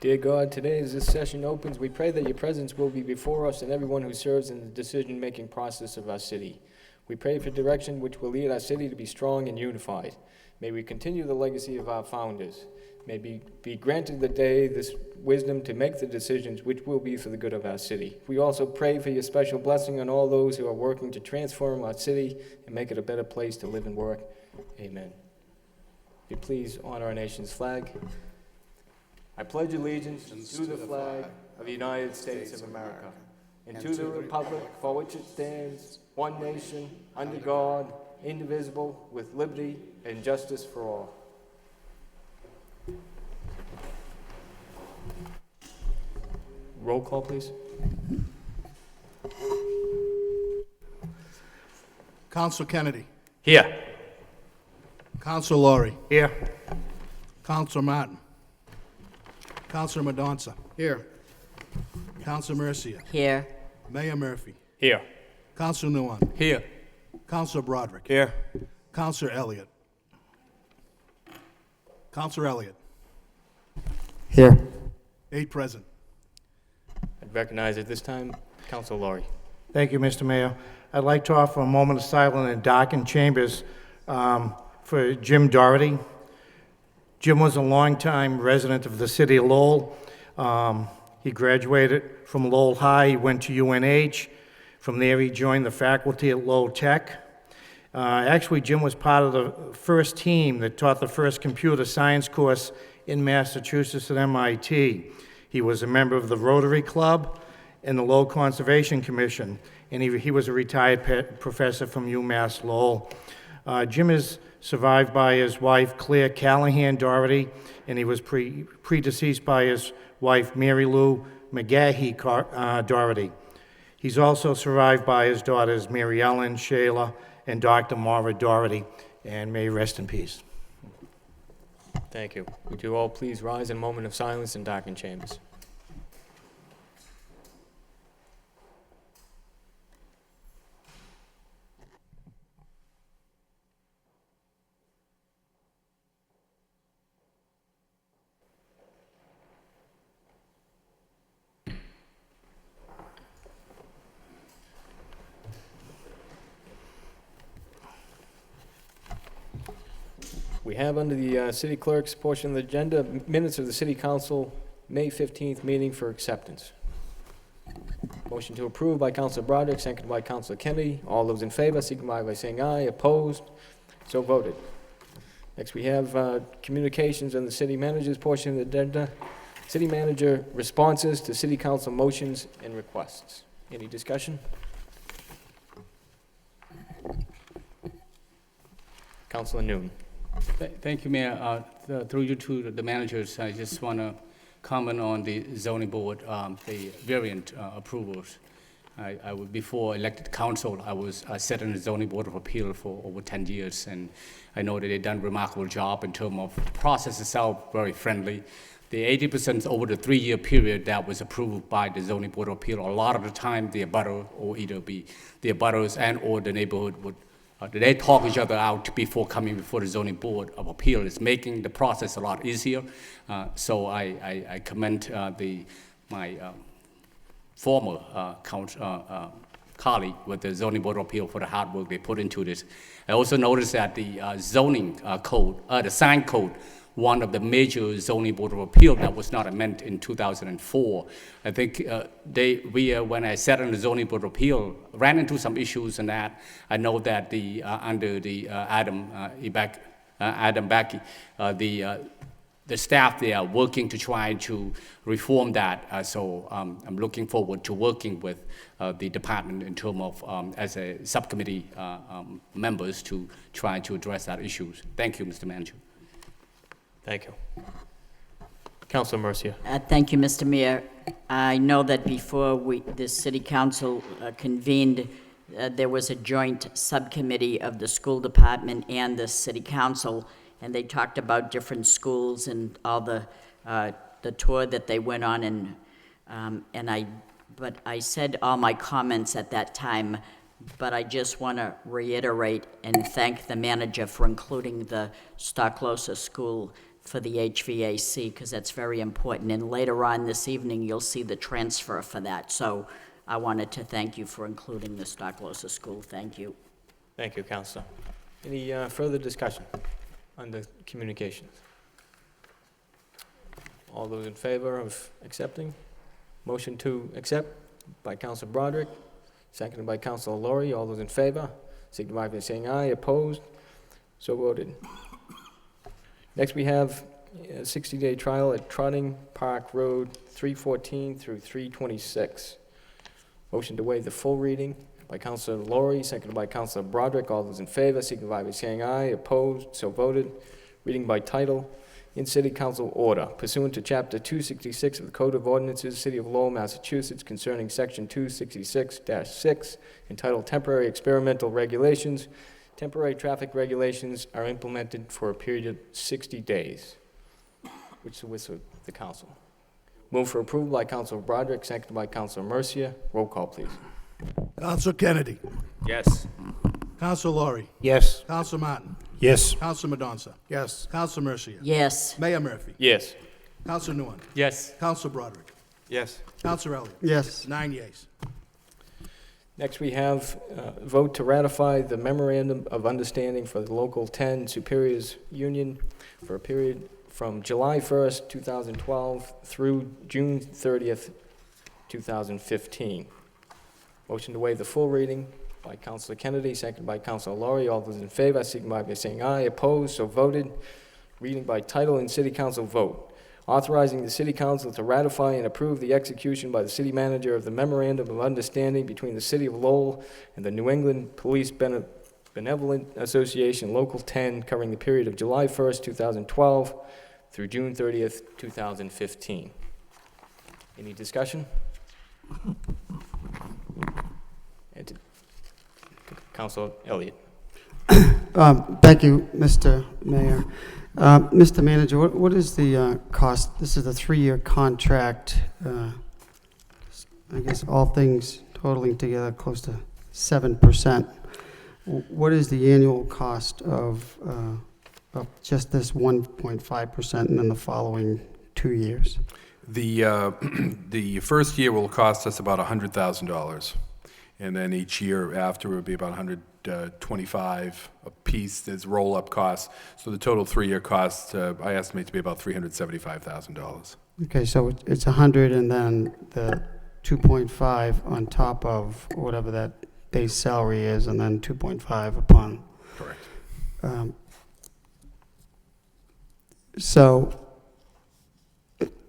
Dear God, today as this session opens, we pray that your presence will be before us and everyone who serves in the decision-making process of our city. We pray for direction which will lead our city to be strong and unified. May we continue the legacy of our founders. May be granted the day this wisdom to make the decisions which will be for the good of our city. We also pray for your special blessing on all those who are working to transform our city and make it a better place to live and work. Amen. If you please honor our nation's flag. I pledge allegiance to the flag of the United States of America and to the republic for which it stands, one nation, under God, indivisible, with liberty and justice for all. Roll call, please. Council Kennedy. Here. Council Laurie. Here. Council Martin. Council Madonza. Here. Council Mercia. Here. Mayor Murphy. Here. Council Nguyen. Here. Council Broderick. Here. Council Elliott. Council Elliott. Here. 8 present. I'd recognize at this time Council Laurie. Thank you, Mr. Mayor. I'd like to offer a moment of silence in darkened chambers for Jim Doherty. Jim was a longtime resident of the city of Lowell. He graduated from Lowell High. He went to UNH. From there, he joined the faculty at Lowell Tech. Actually, Jim was part of the first team that taught the first computer science course in Massachusetts at MIT. He was a member of the Rotary Club and the Lowell Conservation Commission, and he was a retired professor from UMass Lowell. Jim is survived by his wife, Claire Callahan Doherty, and he was predeceased by his wife, Mary Lou McGahee Doherty. He's also survived by his daughters, Mary Ellen, Shayla, and Dr. Maura Doherty, and may he rest in peace. Thank you. Would you all please rise in a moment of silence in darkened chambers? We have under the city clerk's portion of the agenda minutes of the city council May 15th meeting for acceptance. Motion to approve by Councilor Broderick, seconded by Councilor Kennedy. All those in favor signify by saying aye. Opposed? So voted. Next we have communications on the city manager's portion of the agenda. City manager responses to city council motions and requests. Any discussion? Councilor Noon. Thank you, Mayor. Through you to the managers, I just want to comment on the zoning board, the variant approvals. Before elected council, I sat in the zoning board of appeal for over 10 years, and I know that they've done a remarkable job in terms of the process itself, very friendly. The 80% over the 3-year period that was approved by the zoning board of appeal, a lot of the time the abutter, or either be the abutters and or the neighborhood would they talk each other out before coming before the zoning board of appeal. It's making the process a lot easier. So I commend my former colleague with the zoning board of appeal for the hard work they put into this. I also noticed that the zoning code, the sign code, one of the major zoning board of appeal that was not amended in 2004. I think when I sat on the zoning board of appeal, ran into some issues in that. I know that under the Adam Backy, the staff they are working to try to reform that. So I'm looking forward to working with the department in terms of as a subcommittee members to try to address that issues. Thank you, Mr. Manager. Thank you. Councilor Mercia. Thank you, Mr. Mayor. I know that before the City Council convened, there was a joint subcommittee of the school department and the City Council, and they talked about different schools and all the tour that they went on, but I said all my comments at that time, but I just want to reiterate and thank the manager for including the Stocklosa School for the HVAC, because that's very important. And later on this evening, you'll see the transfer for that. So I wanted to thank you for including the Stocklosa School. Thank you. Thank you, Counselor. Any further discussion on the communications? All those in favor of accepting? Motion to accept by Counselor Broderick, seconded by Counselor Laurie. All those in favor, signify by saying aye. Opposed? So voted. Next, we have a 60-day trial at Trotting Park Road, 314 through 326. Motion to waive the full reading by Counselor Laurie, seconded by Counselor Broderick. All those in favor, signify by saying aye. Opposed? So voted. Reading by title. In City Council order pursuant to Chapter 266 of the Code of Ordinances, City of Lowell, Massachusetts, concerning Section 266-6, entitled Temporary Experimental Regulations. Temporary traffic regulations are implemented for a period of 60 days. Which is the wish of the council. Move for approval by Councilor Broderick, seconded by Councilor Mercia. Roll call, please. Counselor Kennedy. Yes. Counselor Laurie. Yes. Counselor Martin. Yes. Counselor Madonza. Yes. Counselor Mercia. Yes. Mayor Murphy. Yes. Counselor Nguyen. Yes. Counselor Broderick. Yes. Counselor Elliott. Yes. 9 yeas. Next, we have vote to ratify the memorandum of understanding for the Local 10 Superiors Union for a period from July 1st, 2012 through June 30th, 2015. Motion to waive the full reading by Councilor Kennedy, seconded by Councilor Laurie. All those in favor, signify by saying aye. Opposed? So voted. Reading by title and City Council vote. Authorizing the City Council to ratify and approve the execution by the City Manager of the Memorandum of Understanding between the City of Lowell and the New England Police Benevolent Association, Local 10, covering the period of July 1st, 2012 through June 30th, 2015. Any discussion? Councilor Elliott. Thank you, Mr. Mayor. Mr. Manager, what is the cost? This is a 3-year contract. I guess all things totaling together close to 7%. What is the annual cost of just this 1.5% and then the following 2 years? The first year will cost us about $100,000, and then each year after would be about $125 a piece. There's roll-up costs, so the total 3-year cost I estimate to be about $375,000. Okay, so it's 100 and then the 2.5 on top of whatever that base salary is, and then 2.5 upon. Correct. So,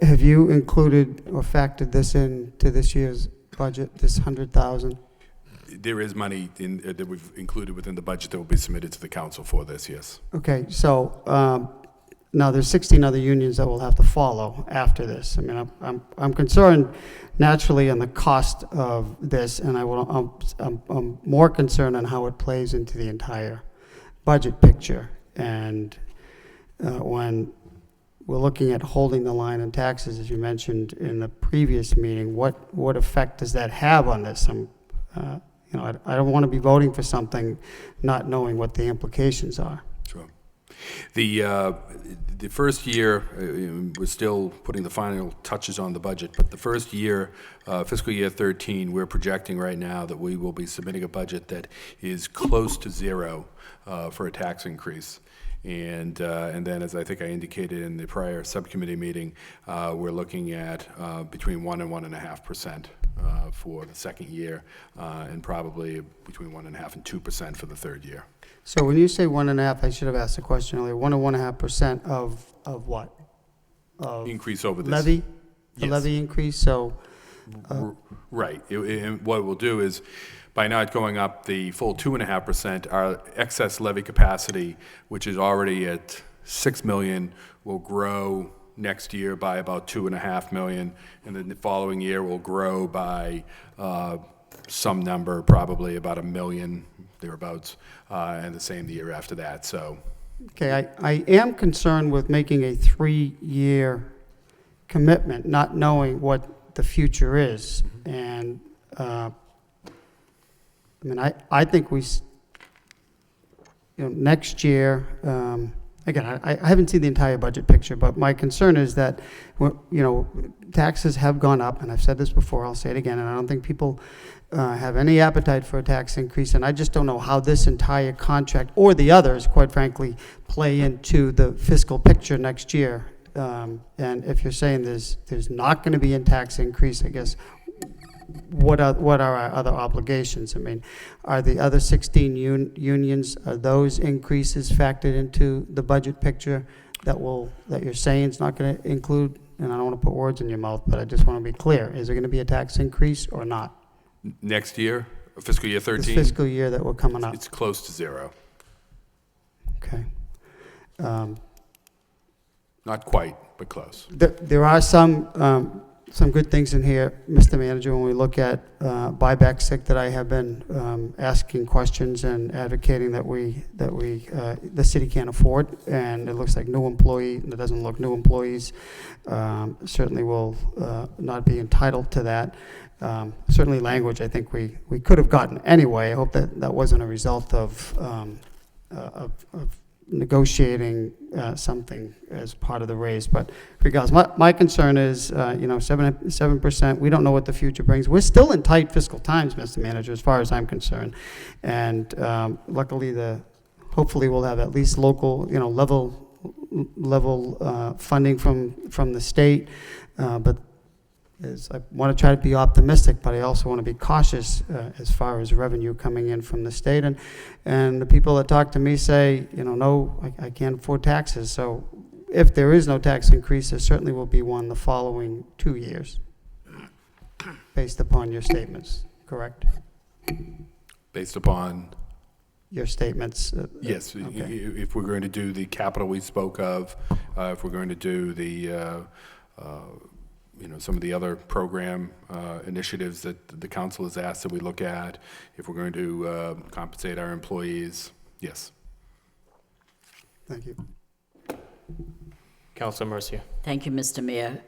have you included or factored this into this year's budget, this 100,000? There is money that we've included within the budget that will be submitted to the council for this, yes. Okay, so now there's 16 other unions that will have to follow after this. I mean, I'm concerned naturally on the cost of this, and I'm more concerned on how it plays into the entire budget picture. And when we're looking at holding the line on taxes, as you mentioned in the previous meeting, what effect does that have on this? I don't want to be voting for something not knowing what the implications are. Sure. The first year, we're still putting the final touches on the budget, but the first year, fiscal year 13, we're projecting right now that we will be submitting a budget that is close to zero for a tax increase. And then, as I think I indicated in the prior subcommittee meeting, we're looking at between 1 and 1.5% for the second year, and probably between 1.5 and 2% for the third year. So when you say 1.5, I should have asked the question earlier. 1 or 1.5% of what? Of Increase over this. levy? The Yes. levy increase. So Right. And what we'll do is, by not going up the full 2.5%, our excess levy capacity, which is already at $6 million, will grow next year by about $2.5 million, and then the following year will grow by some number, probably about $1 million, thereabouts, and the same the year after that. So, okay, I am concerned with making a 3-year commitment, not knowing what the future is. And I mean, I think next year, again, I haven't seen the entire budget picture, but my concern is that, taxes have gone up, and I've said this before, I'll say it again, and I don't think people have any appetite for a tax increase, and I just don't know how this entire contract, or the others, quite frankly, play into the fiscal picture next year. And if you're saying there's not going to be a tax increase, I guess, what are our other obligations? I mean, are the other 16 unions, are those increases factored into the budget picture that you're saying is not going to include? And I don't want to put words in your mouth, but I just want to be clear. Is there going to be a tax increase or not? Next year, fiscal year This 13, fiscal year that we're coming up. it's close to zero. Okay. Not quite, but close. There are some good things in here, Mr. Manager, when we look at buyback sick that I have been asking questions and advocating that the city can't afford, and it looks like it doesn't look new employees certainly will not be entitled to that. Certainly language I think we could have gotten anyway. I hope that wasn't a result of negotiating something as part of the raise. But regardless, my concern is, 7%, we don't know what the future brings. We're still in tight fiscal times, Mr. Manager, as far as I'm concerned. And luckily, hopefully we'll have at least local, level funding from the state. But I want to try to be optimistic, but I also want to be cautious as far as revenue coming in from the state. And the people that talk to me say, no, I can't afford taxes. So if there is no tax increase, there certainly will be one the following 2 years, based upon your statements, correct? Based upon, Your statements. yes, Okay. if we're going to do the capital we spoke of, if we're going to do the some of the other program initiatives that the council has asked that we look at, if we're going to compensate our employees, yes. Thank you. Councilor Mercia. Thank you, Mr. Mayor.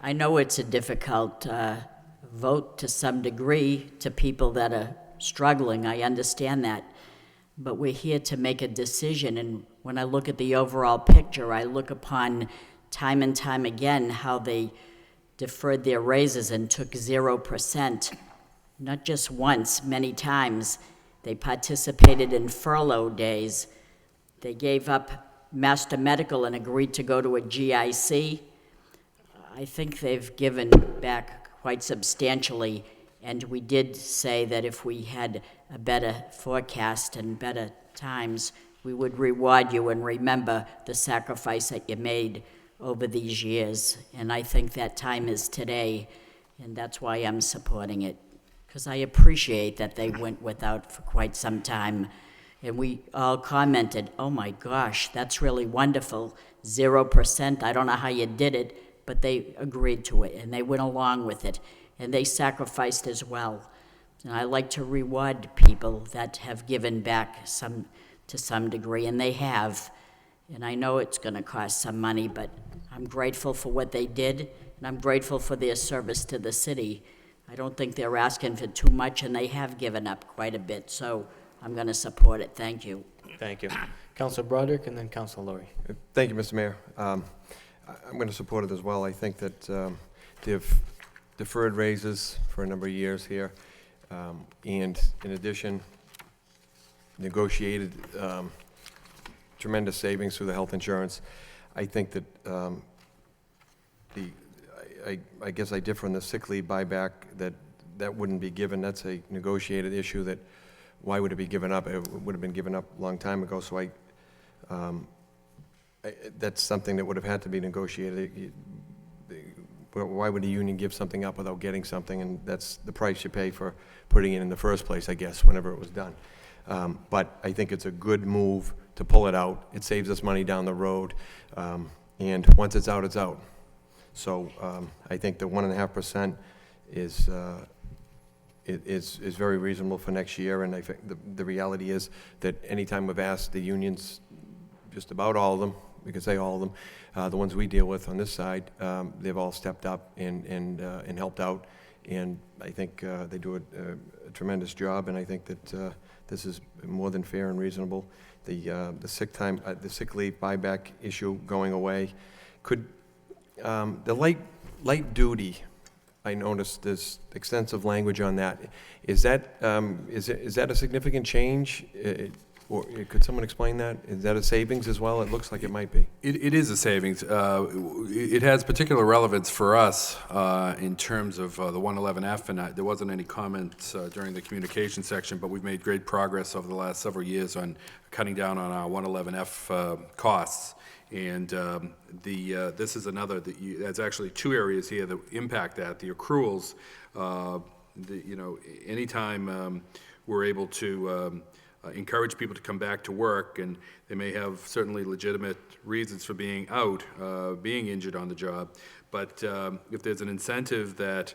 I know it's a difficult vote to some degree to people that are struggling. I understand that. But we're here to make a decision. And when I look at the overall picture, I look upon time and time again how they deferred their raises and took 0%, not just once, many times. They participated in furlough days. They gave up Master Medical and agreed to go to a GIC. I think they've given back quite substantially, and we did say that if we had a better forecast and better times, we would reward you and remember the sacrifice that you made over these years, and I think that time is today, and that's why I'm supporting it, because I appreciate that they went without for quite some time, and we all commented, oh my gosh, that's really wonderful, 0%, I don't know how you did it, but they agreed to it, and they went along with it, and they sacrificed as well, and I like to reward people that have given back to some degree, and they have. And I know it's going to cost some money, but I'm grateful for what they did, and I'm grateful for their service to the city. I don't think they're asking for too much, and they have given up quite a bit, so I'm going to support it. Thank you. Thank you. Councilor Broderick and then Councilor Laurie. Thank you, Mr. Mayor. I'm going to support it as well. I think that they've deferred raises for a number of years here, and in addition, negotiated tremendous savings through the health insurance. I think that I guess I differ on the sick leave buyback, that wouldn't be given. That's a negotiated issue that, why would it be given up? It would have been given up a long time ago, so that's something that would have had to be negotiated. Why would a union give something up without getting something? And that's the price you pay for putting it in the first place, I guess, whenever it was done. But I think it's a good move to pull it out. It saves us money down the road, and once it's out, it's out. So I think the 1.5% is very reasonable for next year, and I think the reality is that anytime we've asked the unions, just about all of them, we could say all of them, the ones we deal with on this side, they've all stepped up and helped out, And I think they do a tremendous job, and I think that this is more than fair and reasonable. The sick time, the sick leave buyback issue going away. Could, the light duty, I noticed there's extensive language on that. Is that, is that a significant change? Or could someone explain that? Is that a savings as well? It looks like it might be. It is a savings. It has particular relevance for us in terms of the 111F, and there wasn't any comments during the communication section, but we've made great progress over the last several years on cutting down on our 111F costs. And this is another, there's actually two areas here that impact that. The accruals, anytime we're able to encourage people to come back to work, and they may have certainly legitimate reasons for being out, being injured on the job, but if there's an incentive that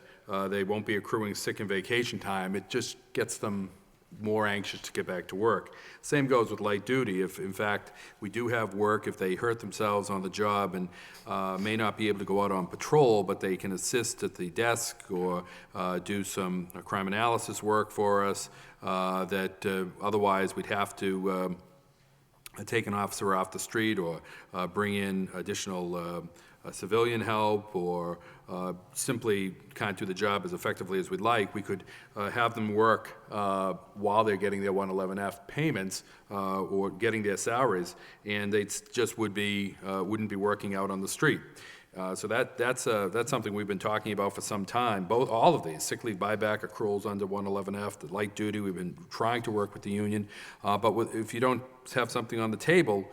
they won't be accruing sick and vacation time, it just gets them more anxious to get back to work. Same goes with light duty. If, in fact, we do have work, if they hurt themselves on the job and may not be able to go out on patrol, but they can assist at the desk or do some crime analysis work for us, that otherwise we'd have to take an officer off the street or bring in additional civilian help, or simply can't do the job as effectively as we'd like, we could have them work while they're getting their 111F payments or getting their salaries, and they just wouldn't be working out on the street. So that's something we've been talking about for some time. All of these, sick leave buyback accruals under 111F, the light duty, we've been trying to work with the union. If you don't have something on the table,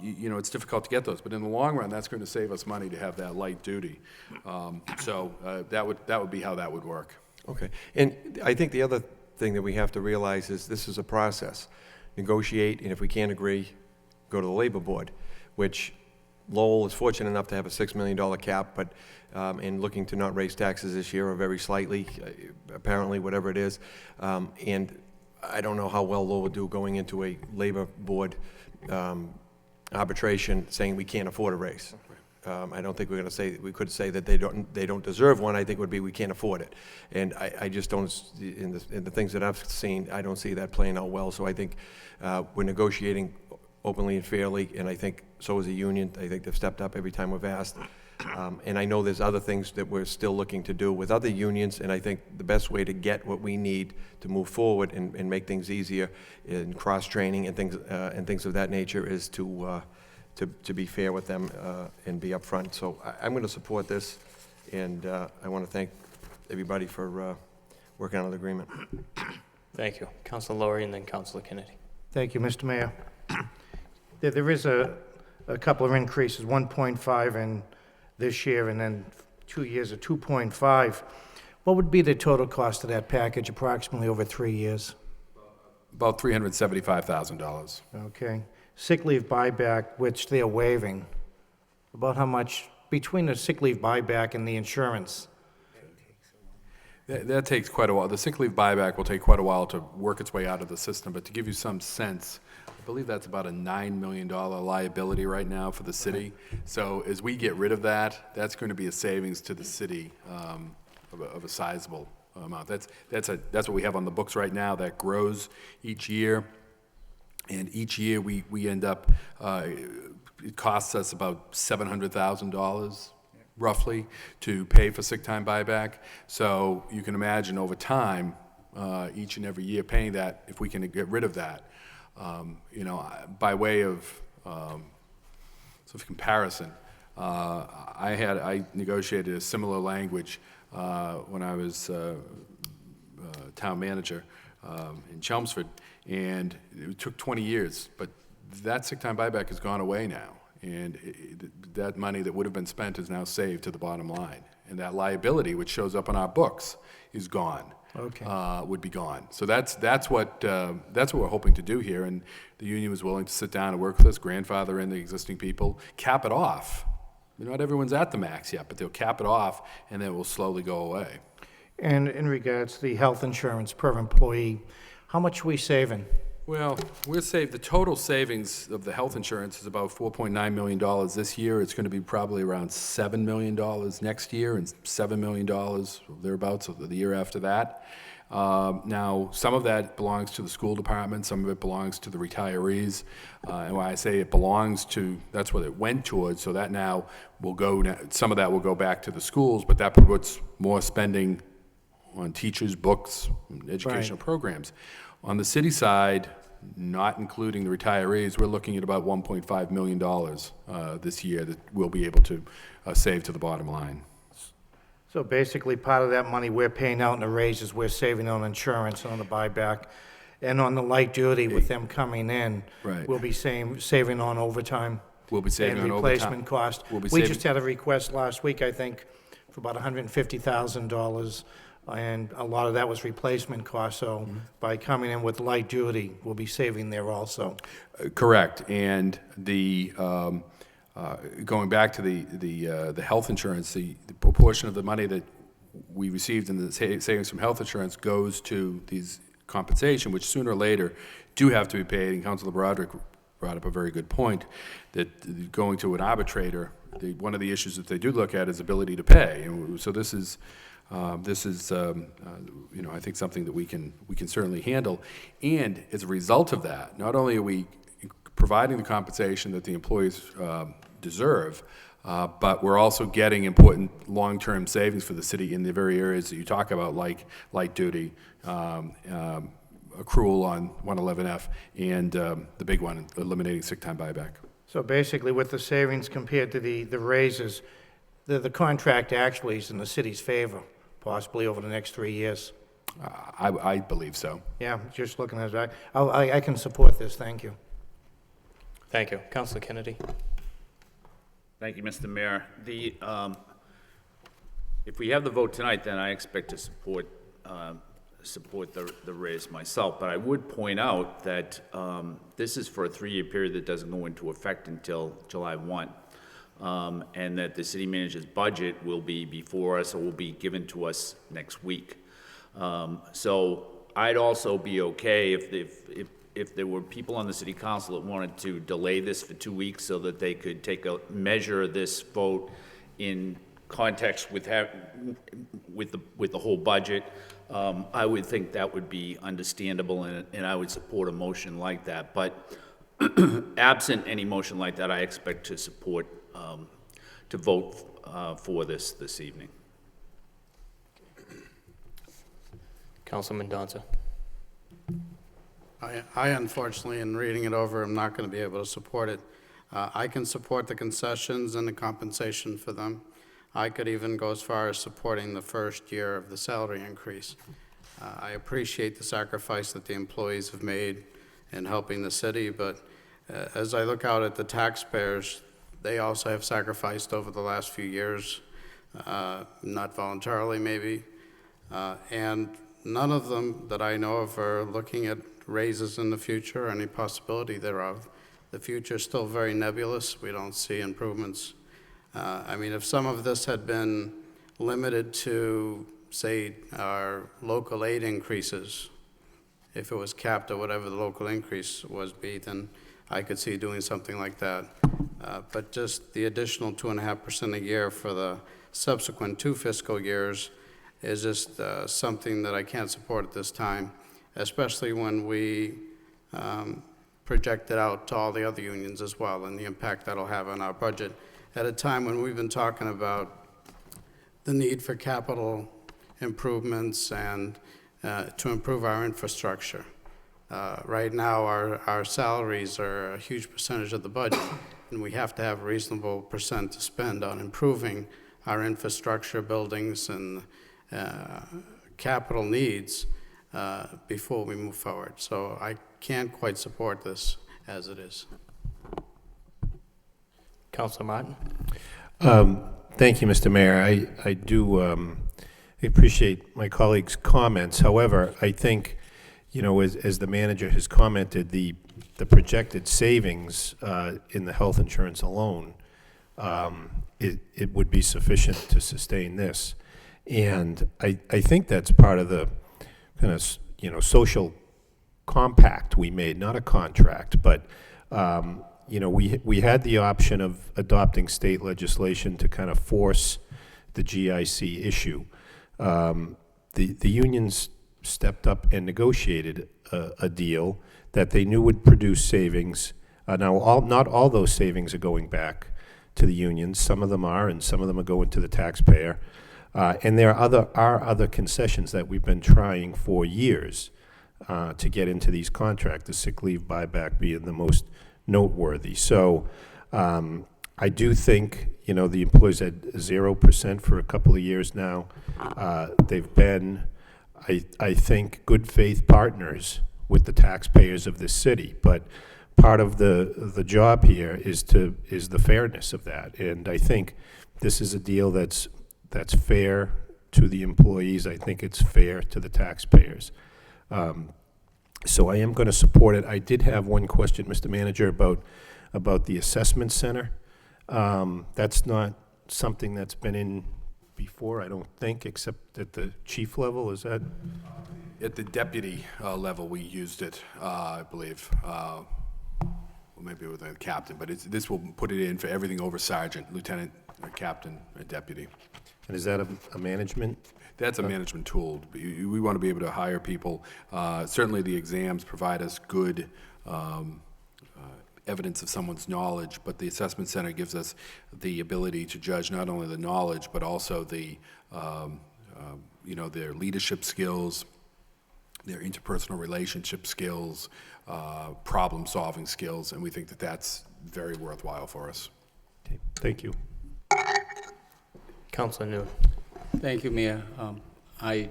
it's difficult to get those. But in the long run, that's going to save us money to have that light duty. That would be how that would work. Okay. And I think the other thing that we have to realize is this is a process. Negotiate, and if we can't agree, go to the labor board, which Lowell is fortunate enough to have a $6 million cap, but and looking to not raise taxes this year, or very slightly, apparently, whatever it is. And I don't know how well Lowell would do going into a labor board arbitration saying we can't afford a raise. I don't think we're going to say, we could say that they don't deserve one. I think it would be we can't afford it. And I just don't, in the things that I've seen, I don't see that playing out well. So I think we're negotiating openly and fairly, and I think so is the union. I think they've stepped up every time we've asked. And I know there's other things that we're still looking to do with other unions, and I think the best way to get what we need to move forward and make things easier in cross-training and things of that nature is to be fair with them and be upfront. So I'm going to support this, and I want to thank everybody for working on an agreement. Thank you. Councilor Laurie and then Councilor Kennedy. Thank you, Mr. Mayor. There is a couple of increases, 1.5 in this year and then 2 years of 2.5. What would be the total cost of that package approximately over 3 years? About $375,000. Okay. Sick leave buyback, which they're waiving, about how much, between the sick leave buyback and the insurance? That takes quite a while. The sick leave buyback will take quite a while to work its way out of the system, but to give you some sense, I believe that's about a $9 million liability right now for the city. So as we get rid of that, that's going to be a savings to the city of a sizable amount. That's what we have on the books right now. That grows each year, and each year we end up, it costs us about $700,000 roughly to pay for sick time buyback. So you can imagine over time, each and every year paying that, if we can get rid of that. By way of sort of comparison, I negotiated a similar language when I was town manager in Chelmsford, and it took 20 years, but that sick time buyback has gone away now, and that money that would have been spent is now saved to the bottom line, and that liability, which shows up on our books, is gone. Okay. Would be gone. So that's what we're hoping to do here, and the union was willing to sit down and work with us, grandfather in the existing people, cap it off. Not everyone's at the max yet, but they'll cap it off, and then it will slowly go away. And in regards to the health insurance per employee, how much are we saving? Well, the total savings of the health insurance is about $4.9 million this year. It's going to be probably around $7 million next year and $7 million thereabouts the year after that. Now, some of that belongs to the school department, some of it belongs to the retirees. And when I say it belongs to, that's what it went towards, so that now will go, some of that will go back to the schools, but that puts more spending on teachers, books, educational programs. On the city side, not including the retirees, we're looking at about $1.5 million this year that we'll be able to save to the bottom line. So basically, part of that money we're paying out in the raises, we're saving on insurance, on the buyback, and on the light duty with them coming in. Right. We'll be saving on overtime. We'll be saving on and overtime. replacement cost. We'll be We saving- just had a request last week, I think, for about $150,000, and a lot of that was replacement cost, so by coming in with light duty, we'll be saving there also. Correct, and the, going back to the health insurance, the proportion of the money that we received in the savings from health insurance goes to these compensation, which sooner or later do have to be paid, and Councilor Broderick brought up a very good point, that going to an arbitrator, one of the issues that they do look at is ability to pay, and so this is, you know, I think something that we can certainly handle. And as a result of that, not only are we providing the compensation that the employees deserve, but we're also getting important long-term savings for the city in the very areas that you talk about, like light duty, accrual on 111F, and the big one, eliminating sick time buyback. So basically, with the savings compared to the raises, the contract actually is in the city's favor, possibly over the next 3 years. I believe so. Yeah, just looking at that, I can support this, thank you. Thank you. Councilor Kennedy. Thank you, Mr. Mayor. If we have the vote tonight, then I expect to support the raise myself. But I would point out that this is for a 3-year period that doesn't go into effect until July 1. And that the city manager's budget will be before us or will be given to us next week. So I'd also be okay if there were people on the city council that wanted to delay this for 2 weeks so that they could measure this vote in context with the whole budget. I would think that would be understandable, and I would support a motion like that. But absent any motion like that, I expect to support to vote for this evening. Councilman Mendoza. I unfortunately, in reading it over, am not going to be able to support it. I can support the concessions and the compensation for them. I could even go as far as supporting the first year of the salary increase. I appreciate the sacrifice that the employees have made in helping the city, but as I look out at the taxpayers, they also have sacrificed over the last few years, not voluntarily maybe, and none of them that I know of are looking at raises in the future or any possibility thereof. The future is still very nebulous. We don't see improvements. I mean, if some of this had been limited to, say, our local aid increases, if it was capped at whatever the local increase be, then I could see doing something like that. But just the additional 2.5% a year for the subsequent 2 fiscal years is just something that I can't support at this time, especially when we project it out to all the other unions as well and the impact that'll have on our budget at a time when we've been talking about the need for capital improvements and to improve our infrastructure. Right now, our salaries are a huge percentage of the budget, and we have to have a reasonable percent to spend on improving our infrastructure, buildings, and capital needs before we move forward. So I can't quite support this as it is. Councilor Martin. Thank you, Mr. Mayor. I do appreciate my colleague's comments. However, I think, you know, as the manager has commented, the projected savings in the health insurance alone, it would be sufficient to sustain this. And I think that's part of the kind of, you know, social compact we made, not a contract, but, you know, we had the option of adopting state legislation to kind of force the GIC issue. The unions stepped up and negotiated a deal that they knew would produce savings. Now, not all those savings are going back to the unions. Some of them are, and some of them are going to the taxpayer. And there are other concessions that we've been trying for years to get into these contracts, the sick leave buyback being the most noteworthy. So I do think, you know, the employees had 0% for a couple of years now. They've been, I think, good faith partners with the taxpayers of this city. But part of the job here is the fairness of that. And I think this is a deal that's fair to the employees. I think it's fair to the taxpayers. So I am going to support it. I did have one question, Mr. Manager, about the assessment center. That's not something that's been in before, I don't think, except at the chief level. Is that? At the deputy level, we used it, I believe. Well, maybe with a captain, but this will put it in for everything over sergeant, lieutenant, captain, and deputy. And is that a management? That's a management tool. We want to be able to hire people. Certainly the exams provide us good evidence of someone's knowledge, but the assessment center gives us the ability to judge not only the knowledge, but also the, you know, their leadership skills, their interpersonal relationship skills, problem-solving skills, and we think that that's very worthwhile for us. Okay, thank you. Councilor Noon. Thank you, Mayor. I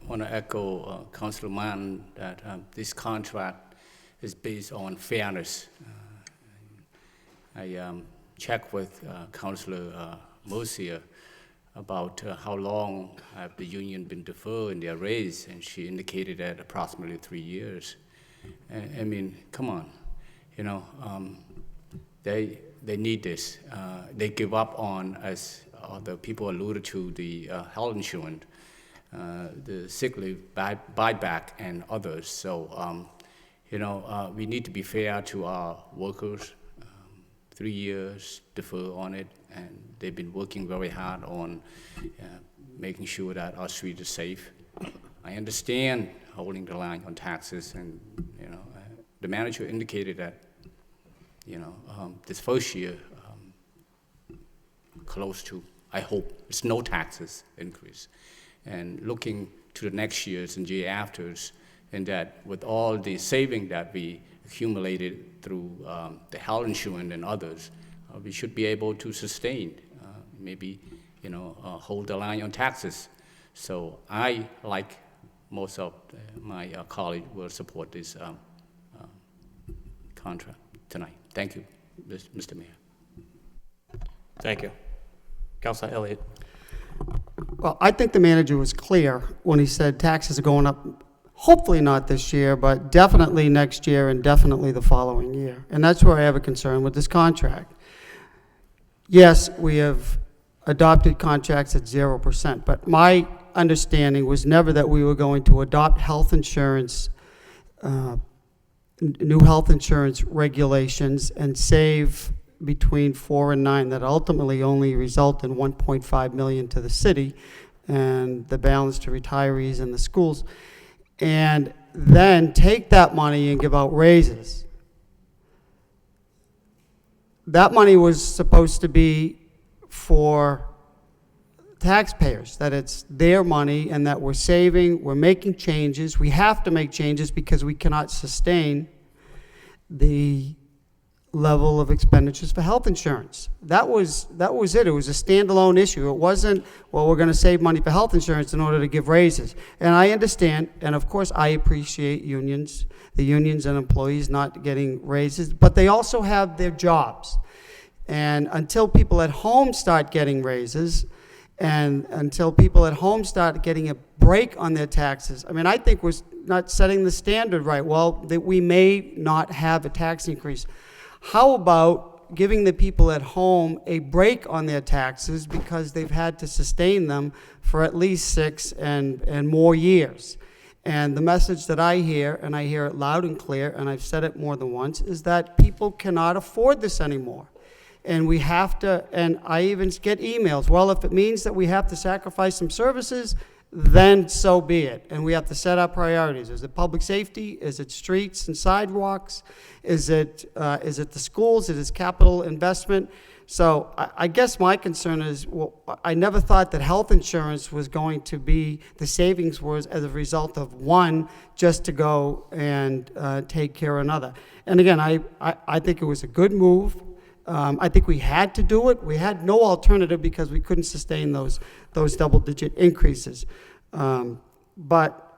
want to echo Councilor Martin that this contract is based on fairness. I checked with Councilor Mercier about how long have the union been deferred in their raise, and she indicated that approximately 3 years. I mean, come on, you know, they need this. They give up on, as the people alluded to, the health insurance, the sick leave buyback, and others. So, you know, we need to be fair to our workers. 3 years defer on it, and they've been working very hard on making sure that our street is safe. I understand holding the line on taxes, and you know, the manager indicated that, you know, this first year, close to, I hope, it's no taxes increase, and looking to the next years and year afters, and that with all the saving that we accumulated through the health insurance and others, we should be able to sustain, maybe, you know, hold the line on taxes. So I, like most of my colleagues, will support this contract tonight. Thank you, Mr. Mayor. Thank you. Councilor Elliott. Well, I think the manager was clear when he said taxes are going up, hopefully not this year, but definitely next year and definitely the following year. And that's where I have a concern with this contract. Yes, we have adopted contracts at 0%, but my understanding was never that we were going to adopt health insurance, new health insurance regulations and save between 4 and 9 that ultimately only result in $1.5 million to the city and the balance to retirees and the schools, and then take that money and give out raises. That money was supposed to be for taxpayers, that it's their money and that we're saving, we're making changes. We have to make changes because we cannot sustain the level of expenditures for health insurance. That was it. It was a standalone issue. It wasn't, well, we're going to save money for health insurance in order to give raises. And I understand, and of course I appreciate unions, the unions and employees not getting raises, but they also have their jobs. And until people at home start getting raises, and until people at home start getting a break on their taxes, I mean, I think we're not setting the standard right. Well, that we may not have a tax increase. How about giving the people at home a break on their taxes because they've had to sustain them for at least 6 and more years? And the message that I hear, and I hear it loud and clear, and I've said it more than once, is that people cannot afford this anymore. And we have to, and I even get emails, well, if it means that we have to sacrifice some services, then so be it. And we have to set our priorities. Is it public safety? Is it streets and sidewalks? Is it the schools? Is it capital investment? So I guess my concern is, well, I never thought that health insurance was going to be, the savings was as a result of one just to go and take care of another. And again, I think it was a good move. I think we had to do it. We had no alternative because we couldn't sustain those double-digit increases. But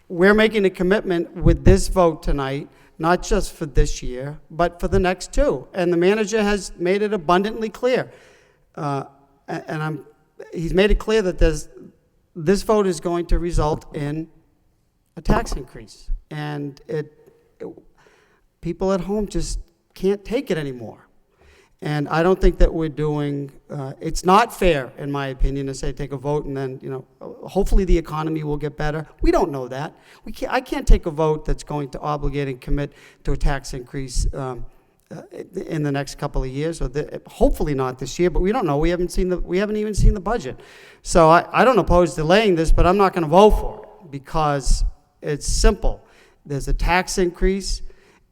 we're making a commitment with this vote tonight, not just for this year, but for the next two. And the manager has made it abundantly clear. He's made it clear that this vote is going to result in a tax increase. And people at home just can't take it anymore. And I don't think that we're doing, it's not fair, in my opinion, to say take a vote and then, hopefully the economy will get better. We don't know that. I can't take a vote that's going to obligate and commit to a tax increase in the next couple of years, or hopefully not this year, but we don't know. We haven't even seen the budget. So I don't oppose delaying this, but I'm not going to vote for it because it's simple. There's a tax increase,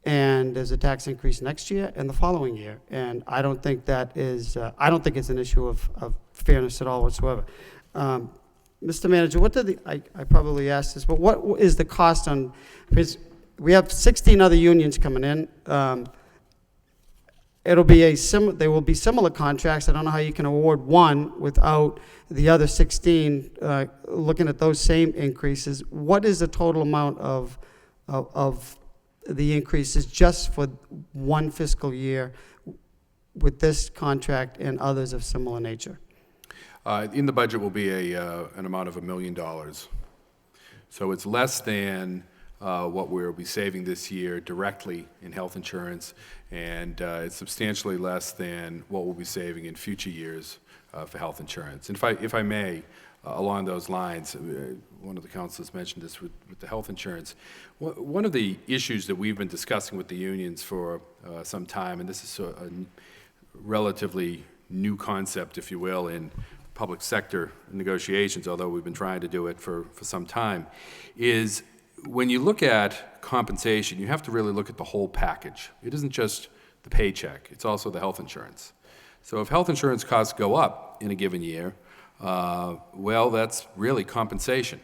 and there's a tax increase next year and the following year. And I don't think that is, I don't think it's an issue of fairness at all whatsoever. Mr. Manager, I probably asked this, but what is the cost on, because we have 16 other unions coming in. There will be similar contracts. I don't know how you can award one without the other 16 looking at those same increases. What is the total amount of the increases just for one fiscal year with this contract and others of similar nature? In the budget will be an amount of $1 million. So it's less than what we'll be saving this year directly in health insurance, and it's substantially less than what we'll be saving in future years for health insurance. And if I may, along those lines, one of the councilors mentioned this with the health insurance. One of the issues that we've been discussing with the unions for some time, and this is a relatively new concept, if you will, in public sector negotiations, although we've been trying to do it for some time, is when you look at compensation, you have to really look at the whole package. It isn't just the paycheck, it's also the health insurance. So if health insurance costs go up in a given year, well, that's really compensation,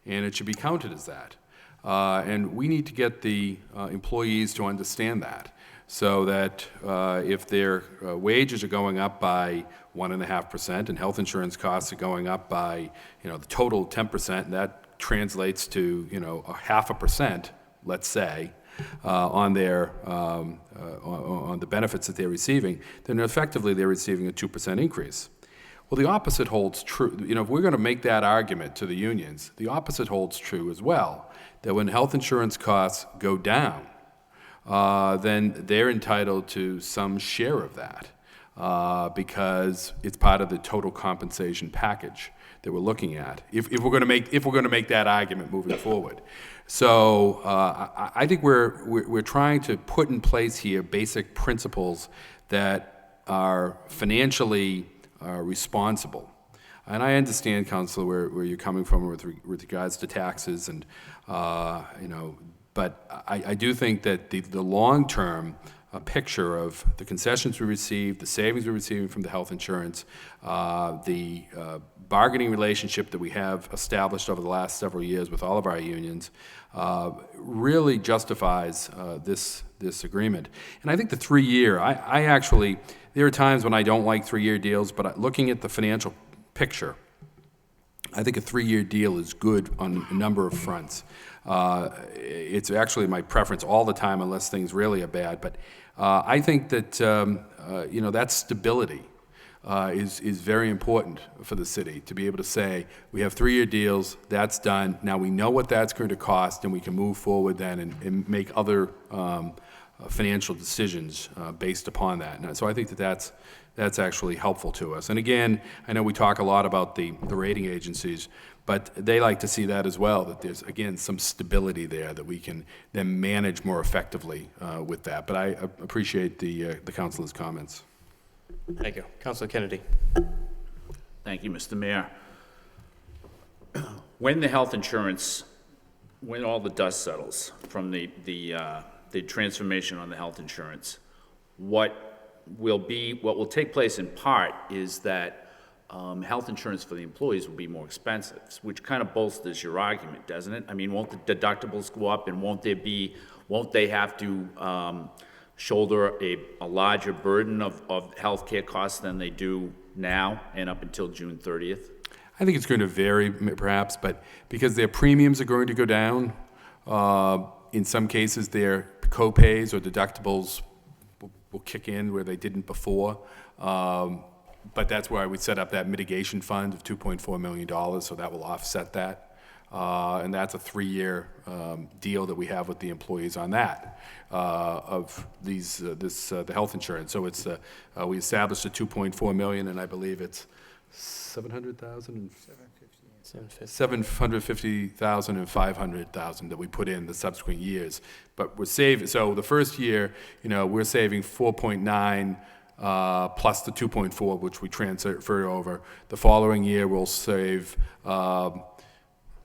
and it should be counted as that. And we need to get the employees to understand that, so that if their wages are going up by 1.5% and health insurance costs are going up by, the total 10%, and that translates to, 0.5%, let's say, on their on the benefits that they're receiving, then effectively they're receiving a 2% increase. Well, the opposite holds true. If we're going to make that argument to the unions, the opposite holds true as well, that when health insurance costs go down, then they're entitled to some share of that because it's part of the total compensation package that we're looking at. If we're going to make that argument moving forward, so I think we're trying to put in place here basic principles that are financially responsible. And I understand, Councilor, where you're coming from with regards to taxes, and but I do think that the long-term picture of the concessions we receive, the savings we're receiving from the health insurance, the bargaining relationship that we have established over the last several years with all of our unions, really justifies this agreement. And I think the 3-year, I actually, there are times when I don't like 3-year deals, but looking at the financial picture, I think a 3-year deal is good on a number of fronts. It's actually my preference all the time unless things really are bad, but I think that that stability is very important for the city, to be able to say, we have 3-year deals, that's done, now we know what that's going to cost, and we can move forward then and make other financial decisions based upon that. And so I think that that's actually helpful to us. And again, I know we talk a lot about the rating agencies, but they like to see that as well, that there's, again, some stability there, that we can then manage more effectively with that. But I appreciate the councilor's comments. Thank you. Councilor Kennedy. Thank you, Mr. Mayor. When the health insurance, when all the dust settles from the transformation on the health insurance, what will take place in part is that health insurance for the employees will be more expensive, which kind of bolsters your argument, doesn't it? I mean, won't the deductibles go up, and won't they have to shoulder a larger burden of healthcare costs than they do now and up until June 30th? I think it's going to vary, perhaps, but because their premiums are going to go down, in some cases their co-pays or deductibles will kick in where they didn't before. But that's why we set up that mitigation fund of $2.4 million, so that will offset that. And that's a 3-year deal that we have with the employees on that, of the health insurance. So it's we established a $2.4 million, and I believe it's 750,000 and 500,000 that we put in the subsequent years. But we're saving. So the first year, we're saving 4.9. Plus the 2.4, which we transferred over. The following year, we'll save, now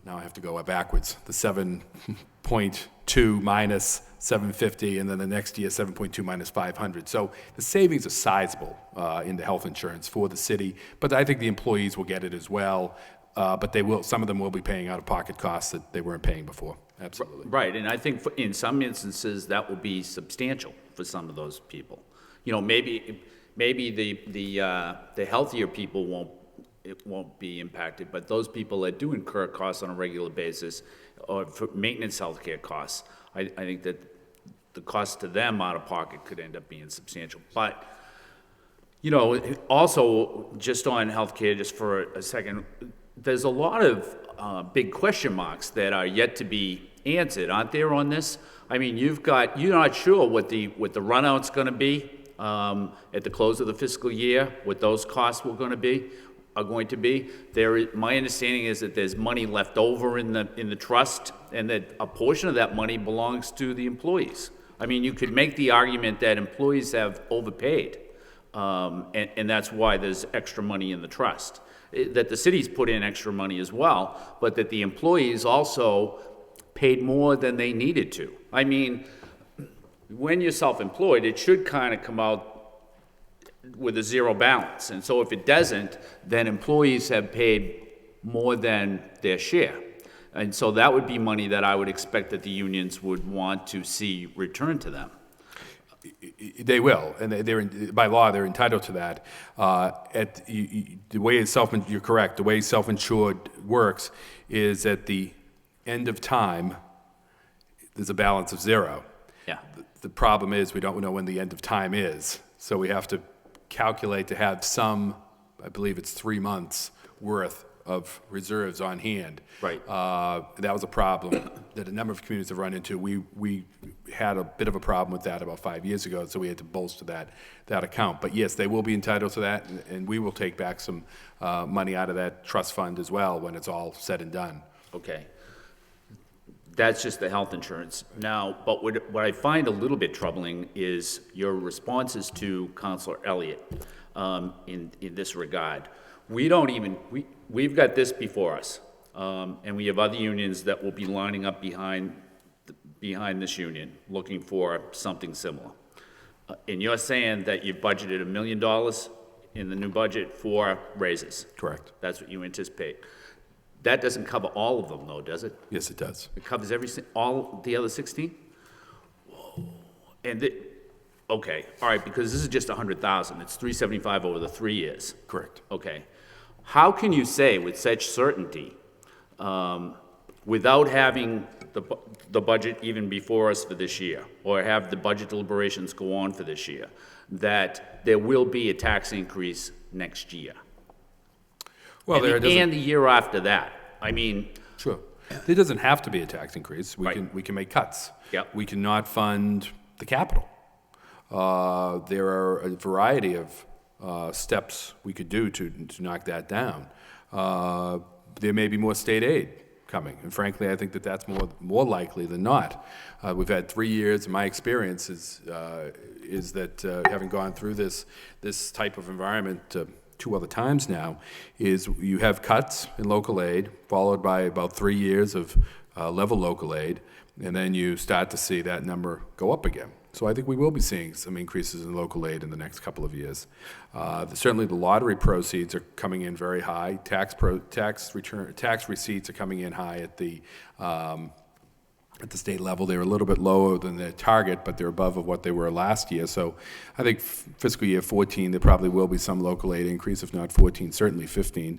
I have to go backwards, the 7.2 minus 750, and then the next year, 7.2 minus 500. So the savings are sizable in the health insurance for the city, but I think the employees will get it as well. But some of them will be paying out-of-pocket costs that they weren't paying before. Absolutely. Right, and I think in some instances, that will be substantial for some of those people. Maybe the healthier people won't be impacted, but those people that do incur costs on a regular basis, or for maintenance healthcare costs, I think that the cost to them out of pocket could end up being substantial. But also just on healthcare, just for a second, there's a lot of big question marks that are yet to be answered, aren't there, on this? I mean, you're not sure what the runout's going to be. At the close of the fiscal year, what those costs are going to be. My understanding is that there's money left over in the trust, and that a portion of that money belongs to the employees. I mean, you could make the argument that employees have overpaid, and that's why there's extra money in the trust. That the city's put in extra money as well, but that the employees also paid more than they needed to. I mean, when you're self-employed, it should kind of come out with a zero balance. And so if it doesn't, then employees have paid more than their share. And so that would be money that I would expect that the unions would want to see returned to them. They will, and by law, they're entitled to that. The way you're correct, the way self-insured works is at the end of time, there's a balance of zero. Yeah. The problem is we don't know when the end of time is, so we have to calculate to have some, I believe it's 3 months worth of reserves on hand. Right. That was a problem that a number of communities have run into. We had a bit of a problem with that about 5 years ago, so we had to bolster that account. But yes, they will be entitled to that, and we will take back some money out of that trust fund as well when it's all said and done. Okay. That's just the health insurance. Now, but what I find a little bit troubling is your responses to Councilor Elliott in this regard. We've got this before us, and we have other unions that will be lining up behind this union, looking for something similar. And you're saying that you budgeted $1 million in the new budget for raises? Correct. That's what you anticipate. That doesn't cover all of them, though, does it? Yes, it does. It covers all the other 16? Whoa. And okay, all right, because this is just 100,000. It's 375 over the 3 years. Correct. Okay. How can you say with such certainty, without having the budget even before us for this year, or have the budget deliberations go on for this year, that there will be a tax increase next year? Well, and the year after that. I mean, sure. There doesn't have to be a tax increase. We Right. can make cuts. Yep. We cannot fund the capital. There are a variety of steps we could do to knock that down. There may be more state aid coming, and frankly, I think that that's more likely than not. We've had 3 years. My experience is that having gone through this type of environment 2 other times now, is you have cuts in local aid, followed by about 3 years of level local aid, and then you start to see that number go up again. So I think we will be seeing some increases in local aid in the next couple of years. Certainly, the lottery proceeds are coming in very high. Tax receipts are coming in high at the state level. They're a little bit lower than their target, but they're above of what they were last year. So I think fiscal year 14, there probably will be some local aid increase, if not 14, certainly 15.